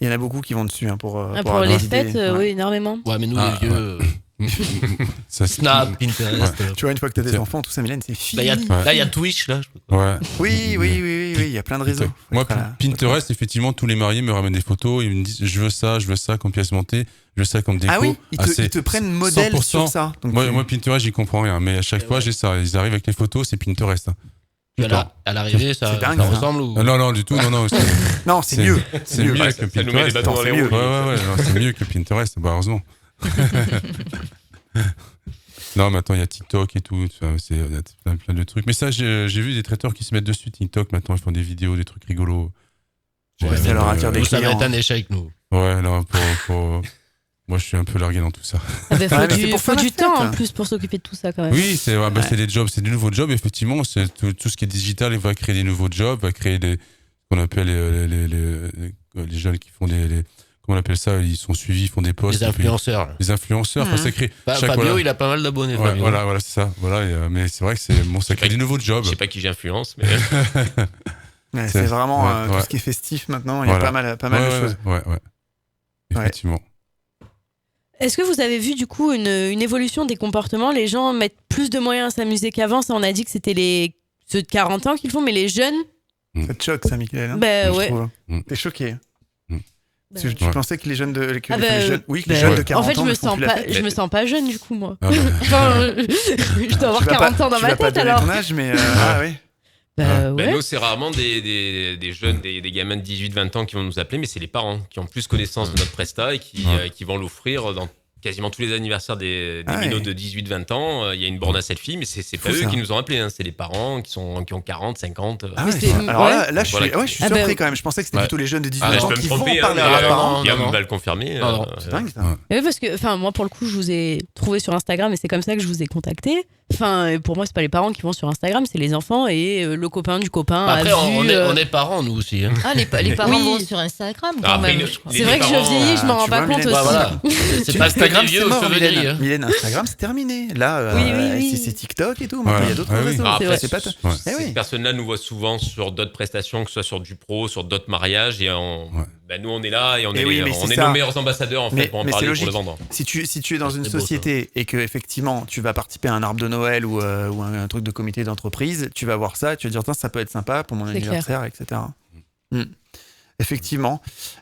il y en a beaucoup qui vont dessus pour les fêtes, oui, énormément. Ouais, mais nous, les vieux. Snap, Pinterest. Tu vois, une fois que t'as des enfants, tout ça, Mylène, c'est fini. Là, il y a Twitch, là. Oui, il y a plein de réseaux. Moi, Pinterest, effectivement, tous les mariés me ramènent des photos, ils me disent je veux ça comme pièce montée, je veux ça comme déco. Ah oui, ils te prennent modèle 100%. Sur ça. Donc moi, Pinterest, j'y comprends rien, mais à chaque fois, j'ai ça. Ils arrivent avec les photos, c'est Pinterest. À l'arrivée, ça ressemble ou... Non, du tout, non. Non, c'est mieux. C'est mieux que Pinterest. Ça nous met des bâtons dans les roues. Ouais, c'est mieux que Pinterest, heureusement. Non, mais attends, il y a TikTok et tout, il y a plein de trucs. Mais ça, j'ai vu des traiteurs qui se mettent dessus, TikTok, maintenant, ils font des vidéos, des trucs rigolos. Ça leur attire des clients. Ça va être un échec, nous. Ouais, non, Moi, je suis un peu largué dans tout ça. Ah bah, mais c'est pour faut faire la du fête. temps en plus pour s'occuper de tout ça quand même. Oui, c'est des jobs, c'est des nouveaux jobs. Effectivement, c'est tout ce qui est digital, il va créer des nouveaux jobs, va créer ce qu'on appelle les jeunes qui font comment on appelle ça, ils sont suivis, ils font des posts. Les influenceurs. Les influenceurs, enfin, ça crée. Fabio, il a pas mal d'abonnés. Ouais, Fabio. voilà, c'est ça. Voilà, mais c'est vrai que ça crée des nouveaux jobs. Je sais pas qui j'influence, mais. Ouais, c'est vraiment tout ouais. ce qui est festif maintenant. Il y a pas mal de choses. Ouais. Effectivement. Est-ce que vous avez vu du coup une évolution des comportements? Les gens mettent plus de moyens à s'amuser qu'avant. Ça, on a dit que c'était ceux de 40 ans qui le font, mais les jeunes. Ça te choque, ça, Michael, hein, Bah je ouais. trouve. T'es choqué. Parce que tu pensais que les jeunes de les jeunes, que les bah, jeunes de 40 en fait, ans je me sens pas jeune du coup, moi. Ah bah. Enfin, je dois avoir 40 ans dans ma Tu vas pas tête donner alors. ton âge, mais ah oui. Bah ouais. Nous, c'est rarement des jeunes, des gamins de 18-20 ans qui vont nous appeler, mais c'est les parents qui ont plus connaissance de notre presta et qui vont l'offrir dans quasiment tous les anniversaires des minots de 18-20 ans. Il y a une borne à selfie, mais c'est pas eux qui nous ont appelés, hein, c'est les parents qui ont 40, 50. Ah ouais, alors là, je suis surpris quand même. Je pensais que c'était plutôt les jeunes de 18 ans qui vont parler à leurs parents. Qui va le confirmer. C'est dingue ça. Oui, parce que moi, pour le coup, je vous ai trouvé sur Instagram et c'est comme ça que je vous ai contacté. Enfin, pour moi, c'est pas les parents qui vont sur Instagram, c'est les enfants et le copain du copain. Après, a vu, on est parents, nous aussi. Hein. Ah, les parents Oui. vont sur Instagram quand même. C'est vrai que je vieillis, je m'en rends pas compte aussi. Voilà. C'est pas Instagram, vieux c'est aux mort, cheveux gris. Hein. Mylène, Instagram, c'est terminé. Là, Oui. c'est TikTok et tout. Maintenant, il y a d'autres réseaux. Après, C'est pas ces personnes-là nous voient souvent sur d'autres prestations, que ce soit sur du pro, sur d'autres mariages. Et nous, on est là et on est nos meilleurs ambassadeurs en fait, pour en parler, pour le vendre. Si tu es dans une société et que effectivement tu vas participer à un arbre de Noël ou un truc de comité d'entreprise, tu vas voir ça, tu vas dire ça peut être sympa pour mon anniversaire, etc. Effectivement.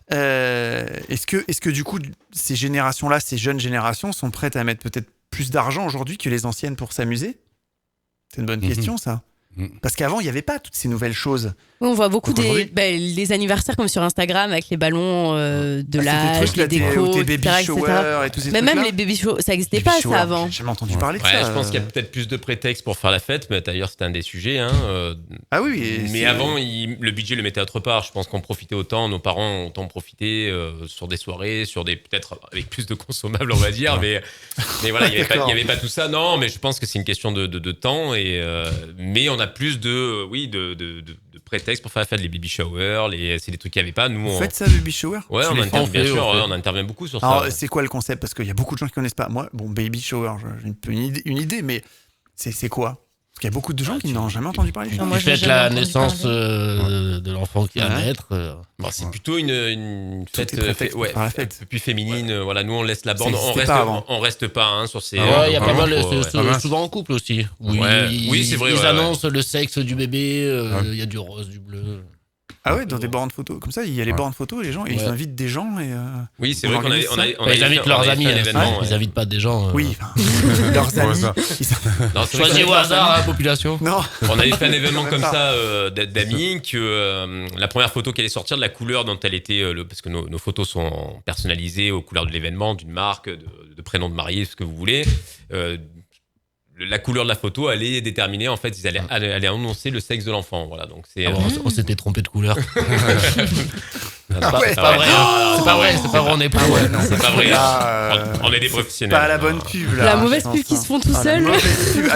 Est-ce que du coup ces générations-là, ces jeunes générations sont prêtes à mettre peut-être plus d'argent aujourd'hui que les anciennes pour s'amuser? C'est une bonne question ça. Parce qu'avant, il n'y avait pas toutes ces nouvelles choses. On voit beaucoup les anniversaires comme sur Instagram avec les ballons de l'âge, les décos, tes baby etc. showers et tous ces Mais trucs-là. même les baby showers, ça n'existait pas ça avant. J'ai jamais entendu parler de ça. Je pense qu'il y a peut-être plus de prétextes pour faire la fête, mais d'ailleurs c'était un des sujets. Ah oui. Mais avant, le budget le mettait autre part. Je pense qu'on profitait autant, nos parents ont autant profité sur des soirées, peut-être avec plus de consommables, on va dire. Mais voilà, il n'y avait pas tout ça. Non, mais je pense que c'est une question de temps. Mais on a plus de prétextes pour faire la fête, les baby showers, c'est des trucs qu'il n'y avait pas. Nous, Vous faites ça, baby shower? Ouais, on intervient beaucoup sur ça. Alors, c'est quoi le concept? Parce qu'il y a beaucoup de gens qui ne connaissent pas. Moi, baby shower, j'ai une idée, mais c'est quoi? Parce qu'il y a beaucoup de gens qui n'ont jamais entendu parler de ça. Tu fêtes la naissance de l'enfant qui va naître. C'est plutôt une fête, un peu plus féminine. Voilà, nous on laisse la bande, on reste pas sur ces. Il y a pas mal, souvent en couple aussi. Oui, c'est vrai. Ils annoncent le sexe du bébé. Il y a du rose, du bleu. Ah ouais, dans des bornes photos. Comme ça, il y a les bornes photos, les gens, ils invitent des gens. Oui, c'est vrai qu'on ils invitent leurs amis. Ils invitent pas des gens. Oui, leurs amis. Choisis au hasard la population. Non. On avait fait un événement comme ça d'amis, que la première photo qui allait sortir, de la couleur dont elle était, parce que nos photos sont personnalisées aux couleurs de l'événement, d'une marque, de prénom de marié, ce que vous voulez. La couleur de la photo allait déterminer, en fait, ils allaient annoncer le sexe de l'enfant. Voilà, donc on s'était trompé de couleur. C'est pas vrai, on est pas c'est pas vrai. On est des professionnels. Pas la bonne pub là. La mauvaise pub qui se font tout seuls.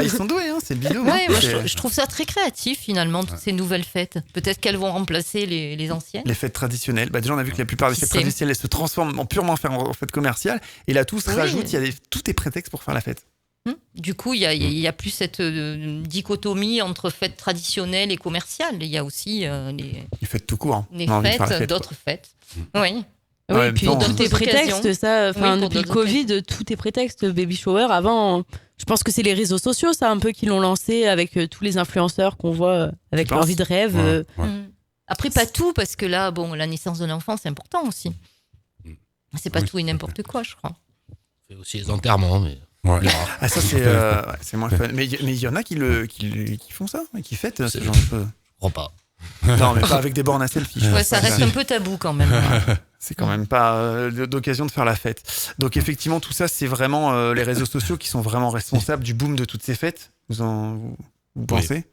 Ils sont doués, c'est le binôme. Ouais, moi je trouve ça très créatif finalement, toutes ces nouvelles fêtes. Peut-être qu'elles vont remplacer les anciennes. Les fêtes traditionnelles. Déjà, on a vu que la plupart des fêtes traditionnelles se transforment en purement en fêtes commerciales. Et là, tout se rajoute. Tout est prétexte pour faire la fête. Du coup, il y a plus cette dichotomie entre fêtes traditionnelles et commerciales. Il y a aussi les fêtes tout court. Les fêtes, d'autres fêtes. Oui. Oui, et puis tout est prétexte, occasions. ça. Oui, depuis le Covid, tout est prétexte. Baby shower, avant, je pense que c'est les réseaux sociaux, ça, un peu, qui l'ont lancé avec tous les influenceurs qu'on voit avec leur vie de rêve. Après, pas tout, parce que là, la naissance de l'enfant, c'est important aussi. C'est pas tout et n'importe quoi, je crois. On fait aussi les enterrements, mais. Ah, ça, c'est moins fun. Mais il y en a qui font ça, qui fêtent ce genre de choses. Je crois pas. Non, mais pas avec des bornes à selfie. Ça reste un peu tabou quand même. C'est quand même pas d'occasion de faire la fête. Donc effectivement, tout ça, c'est vraiment les réseaux sociaux qui sont vraiment responsables du boom de toutes ces fêtes. Vous pensez?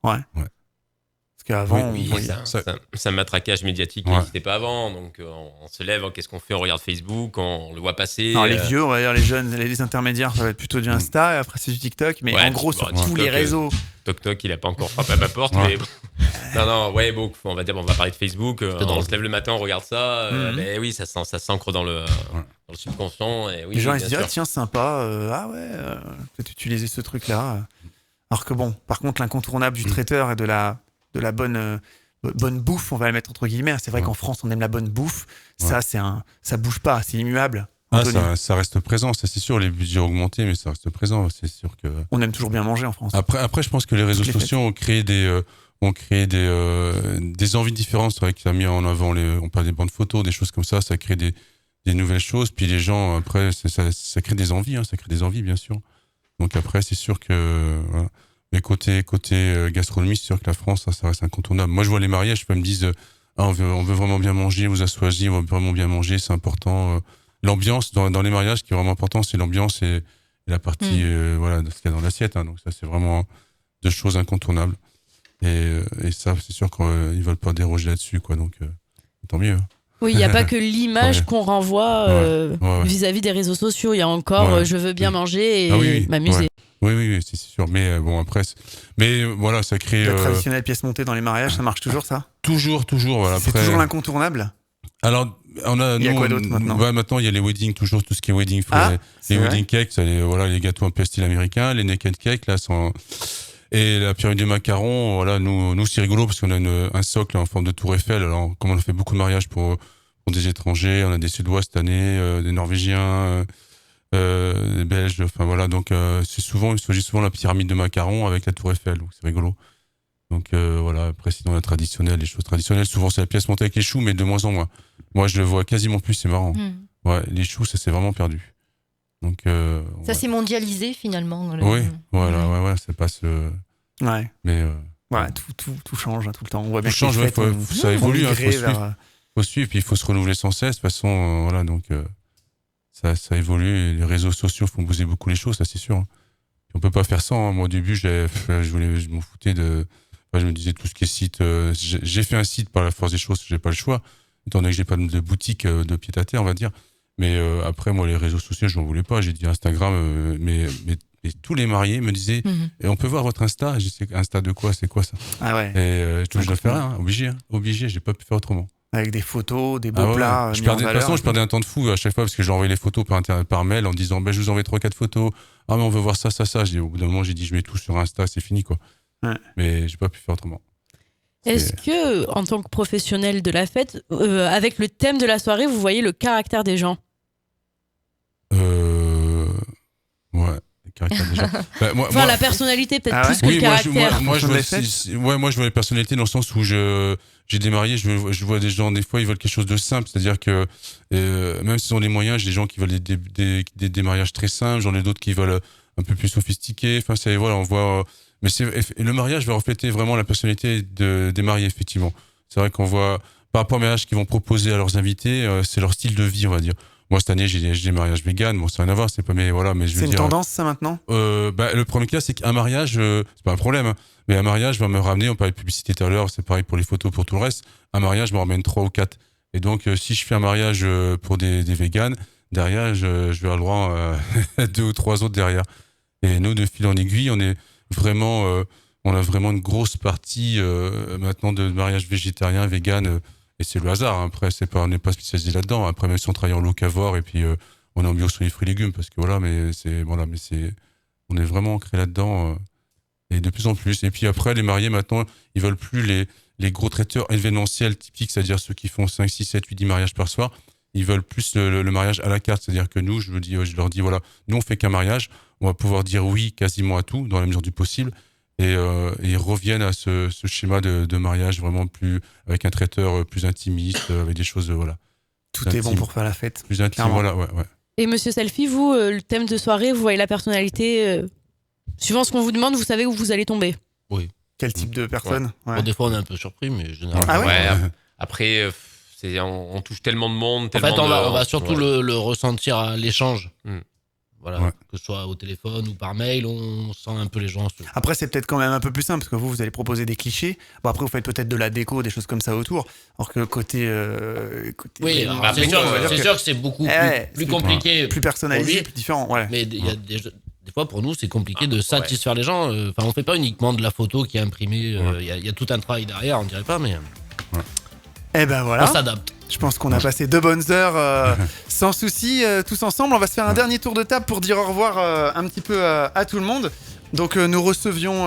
Ouais. Parce qu'avant, Oui, on voyait- c'est un matraquage médiatique qui Ouais. n'existait pas avant. Donc, on se lève, qu'est-ce qu'on fait? On regarde Facebook, on le voit passer. Non, les vieux, on va dire les jeunes, les intermédiaires, ça va être plutôt du Insta, et après c'est du TikTok, mais Ouais, en gros, bon, sur TikTok, tous les réseaux. Toc, il a pas encore frappé à ma porte, Ouais. mais non, ouais, bon, on va dire, on va parler de Facebook. drôle. On se lève le matin, on regarde ça. Ben oui, ça s'ancre dans le subconscient. Et oui, Les gens, oui, ils se bien diraient, sûr. tiens, sympa, peut-être utiliser ce truc-là. Alors que bon, par contre, l'incontournable du traiteur et de la bonne bouffe, on va la mettre entre guillemets. C'est vrai qu'en France, on aime la bonne bouffe. Ça, ça bouge pas, c'est immuable. Anthony. Ça reste présent, ça c'est sûr. Les budgets ont augmenté, mais ça reste présent. C'est sûr que. On aime toujours bien manger en France. Après, je pense que les réseaux Toutes les sociaux ont créé des envies différentes. C'est vrai que ça a mis en avant on parle des bandes photos, des choses comme ça. Ça crée des nouvelles choses. Puis les gens, après, ça crée des envies. Ça crée des envies, bien sûr. Donc après, c'est sûr que. Voilà. Mais côté gastronomie, c'est sûr que la France, ça reste incontournable. Moi, je vois les mariages, ils me disent, on veut vraiment bien manger, vous asseyez, on veut vraiment bien manger, c'est important. L'ambiance dans les mariages, ce qui est vraiment important, c'est l'ambiance et la partie voilà, de ce qu'il y a dans l'assiette. Donc ça, c'est vraiment deux choses incontournables. Et ça, c'est sûr qu'ils veulent pas déroger là-dessus, quoi. Donc tant mieux. Oui, il n'y a pas que l'image Ouais. qu'on renvoie Ouais. vis-à-vis des réseaux sociaux. Il y a encore je veux bien manger et m'amuser. Oui, c'est sûr. Mais bon, après, mais voilà, ça crée. La traditionnelle pièce montée dans les mariages, ça marche toujours, ça? Toujours. Voilà, C'est après, toujours l'incontournable? Alors, Il y a quoi d'autre maintenant? Maintenant, il y a les weddings, toujours tout ce qui est wedding. C'est les vrai wedding cakes, les gâteaux un peu style américain, les naked cakes, là, et la pyramide de macarons. Voilà, nous c'est rigolo parce qu'on a un socle en forme de tour Eiffel. Alors, comme on a fait beaucoup de mariages pour des étrangers, on a des Suédois cette année, des Norvégiens, des Belges. Enfin voilà, donc c'est souvent, il s'agit souvent de la pyramide de macarons avec la tour Eiffel. Donc c'est rigolo. Donc voilà, après sinon la traditionnelle, les choses traditionnelles, souvent c'est la pièce montée avec les choux, mais de moins en moins. Moi je le vois quasiment plus, c'est marrant. Ouais, les choux, ça s'est vraiment perdu. Donc Ça s'est mondialisé finalement. Oui, voilà, ouais, ça passe. Ouais. Mais ouais, tout change tout le temps. On voit bien tout change, que les fêtes ça évolue, vont migrer faut suivre, puis il faut se renouveler sans cesse. De toute façon, voilà, donc ça évolue. Et les réseaux sociaux font bouger beaucoup les choses, ça c'est sûr. Puis on peut pas faire sans. Moi au début, je m'en foutais de. Enfin, je me disais tout ce qui est site. J'ai fait un site par la force des choses, j'ai pas le choix, étant donné que j'ai pas de boutique de pied à terre, on va dire. Mais après, moi, les réseaux sociaux, je n'en voulais pas. J'ai dit Instagram, mais tous les mariés me disaient et on peut voir votre Insta. J'ai dit Insta de quoi? C'est quoi ça? Ah ouais. Et je dois faire rien, obligé, j'ai pas pu faire autrement. Avec des photos, des beaux plats. De toute façon, je perdais un temps de fou à chaque fois parce que j'envoyais les photos par mail en disant je vous envoie 3-4 photos. Ah, mais on veut voir ça. Au bout d'un moment, j'ai dit je mets tout sur Insta, c'est fini, quoi. Ouais. Mais j'ai pas pu faire autrement. Est-ce que, en tant que professionnel de la fête, avec le thème de la soirée, vous voyez le caractère des gens? Ouais. Caractère déjà. La personnalité peut-être plus que le caractère. Moi, je vois les personnalités dans le sens où j'ai des mariés, je vois des gens, des fois, ils veulent quelque chose de simple, c'est-à-dire que même s'ils ont les moyens, j'ai des gens qui veulent des mariages très simples, j'en ai d'autres qui veulent un peu plus sophistiqués. Enfin, on voit. Mais le mariage va refléter vraiment la personnalité des mariés, effectivement. C'est vrai qu'on voit, par rapport aux mariages qu'ils vont proposer à leurs invités, c'est leur style de vie, on va dire. Moi, cette année, j'ai des mariages véganes. Bon, ça n'a rien à voir, c'est pas, mais voilà, mais je veux dire. C'est une tendance, ça, maintenant? Le premier cas, c'est qu'un mariage, c'est pas un problème, hein, mais un mariage va me ramener, on parlait de publicité tout à l'heure, c'est pareil pour les photos, pour tout le reste. Un mariage me ramène 3 ou 4. Et donc, si je fais un mariage pour des véganes, derrière, je vais avoir le droit à 2 ou 3 autres derrière. Et nous, de fil en aiguille, on a vraiment une grosse partie maintenant de mariage végétarien, vegan. Et c'est le hasard. Hein. Après, on n'est pas spécialisé là-dedans. Après, même si on travaille en locavore et puis on est en bio sur les fruits et légumes, parce que on est vraiment ancré là-dedans et de plus en plus. Et puis après, les mariés maintenant, ils veulent plus les gros traiteurs événementiels typiques, c'est-à-dire ceux qui font 5, 6, 7, 8, 10 mariages par soir. Ils veulent plus le mariage à la carte, c'est-à-dire que nous, je leur dis voilà, nous on fait qu'un mariage, on va pouvoir dire oui quasiment à tout dans la mesure du possible. Et ils reviennent à ce schéma de mariage vraiment plus avec un traiteur plus intimiste, avec des choses voilà. Tout est bon pour faire la fête. Plus intime, voilà, ouais. Et Monsieur Selfie, vous, le thème de soirée, vous voyez la personnalité suivant ce qu'on vous demande, vous savez où vous allez tomber. Oui. Quel type de personne? Bon, des fois, on est un peu surpris, mais généralement. Ah ouais. Après, on touche tellement de monde. En fait, on va surtout le ressentir à l'échange. Voilà, Ouais. que ce soit au téléphone ou par mail, on sent un peu les gens. Après, c'est peut-être quand même un peu plus simple parce que vous allez proposer des clichés. Bon, après, vous faites peut-être de la déco, des choses comme ça autour. Alors que côté. Oui, bah, alors, bah, c'est bon, sûr, on va dire c'est que- sûr que c'est beaucoup ouais, plus c'est compliqué. plus personnalisé, pour lui. plus différent. Ouais. Mais il y a des fois, pour nous, c'est compliqué de satisfaire les gens. Enfin, on fait pas uniquement de la photo qui est imprimée. Il y a tout un travail derrière, on dirait pas, mais Et ben voilà. on s'adapte. Je pense qu'on a passé 2 bonnes heures sans souci, tous ensemble. On va se faire un dernier tour de table pour dire au revoir un petit peu à tout le monde. Donc nous recevions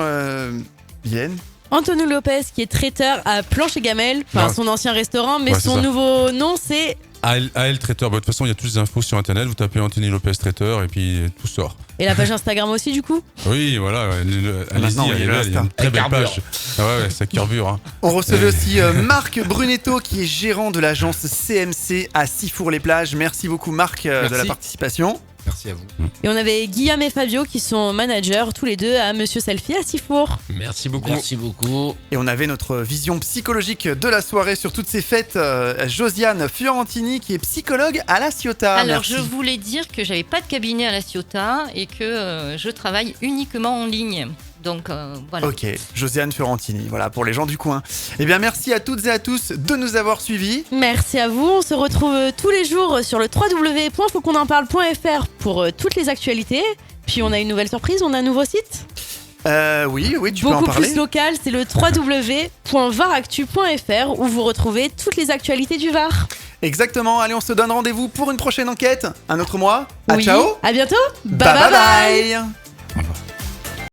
Vienne. Antonio Lopez, qui est traiteur à Planche et Gamelle, enfin Ouais. son ancien restaurant, mais Ouais, c'est son ça. nouveau nom c'est. AL Traiteur. Bah, de toute façon, il y a toutes les infos sur internet. Vous tapez Anthony Lopez Traiteur et puis tout sort. Et la page Instagram aussi du coup. Oui, voilà. Allez-y, Maintenant, il y a elle est le belle, il y a une Insta. très Elle belle carbure. page. Ah ouais, ça carbure. Hein. On recevait aussi Marc Brunetto, qui est gérant de l'agence CMC à Sifour-les-Plages. Merci beaucoup Marc de la Merci. participation. Merci à vous. Et on avait Guillaume et Fabio qui sont managers tous les deux à Monsieur Selfie à Sifour. Merci beaucoup. Merci beaucoup. Et on avait notre vision psychologique de la soirée sur toutes ces fêtes, Josiane Fiorentini, qui est psychologue à La Ciotat. Alors, Merci. je voulais dire que j'avais pas de cabinet à La Ciotat et que je travaille uniquement en ligne. Donc, voilà. Ok, Josiane Fiorentini, voilà, pour les gens du coin. Eh bien, merci à toutes et à tous de nous avoir suivis. Merci à vous. On se retrouve tous les jours sur le www.fautquonenparle.fr pour toutes les actualités. Puis on a une nouvelle surprise, on a un nouveau site. Oui, tu peux en Beaucoup parler. plus local, c'est le www.varactu.fr où vous retrouvez toutes les actualités du Var. Exactement, allez, on se donne rendez-vous pour une prochaine enquête. Un autre mois. À Oui. ciao. À bientôt. Bye bye bye.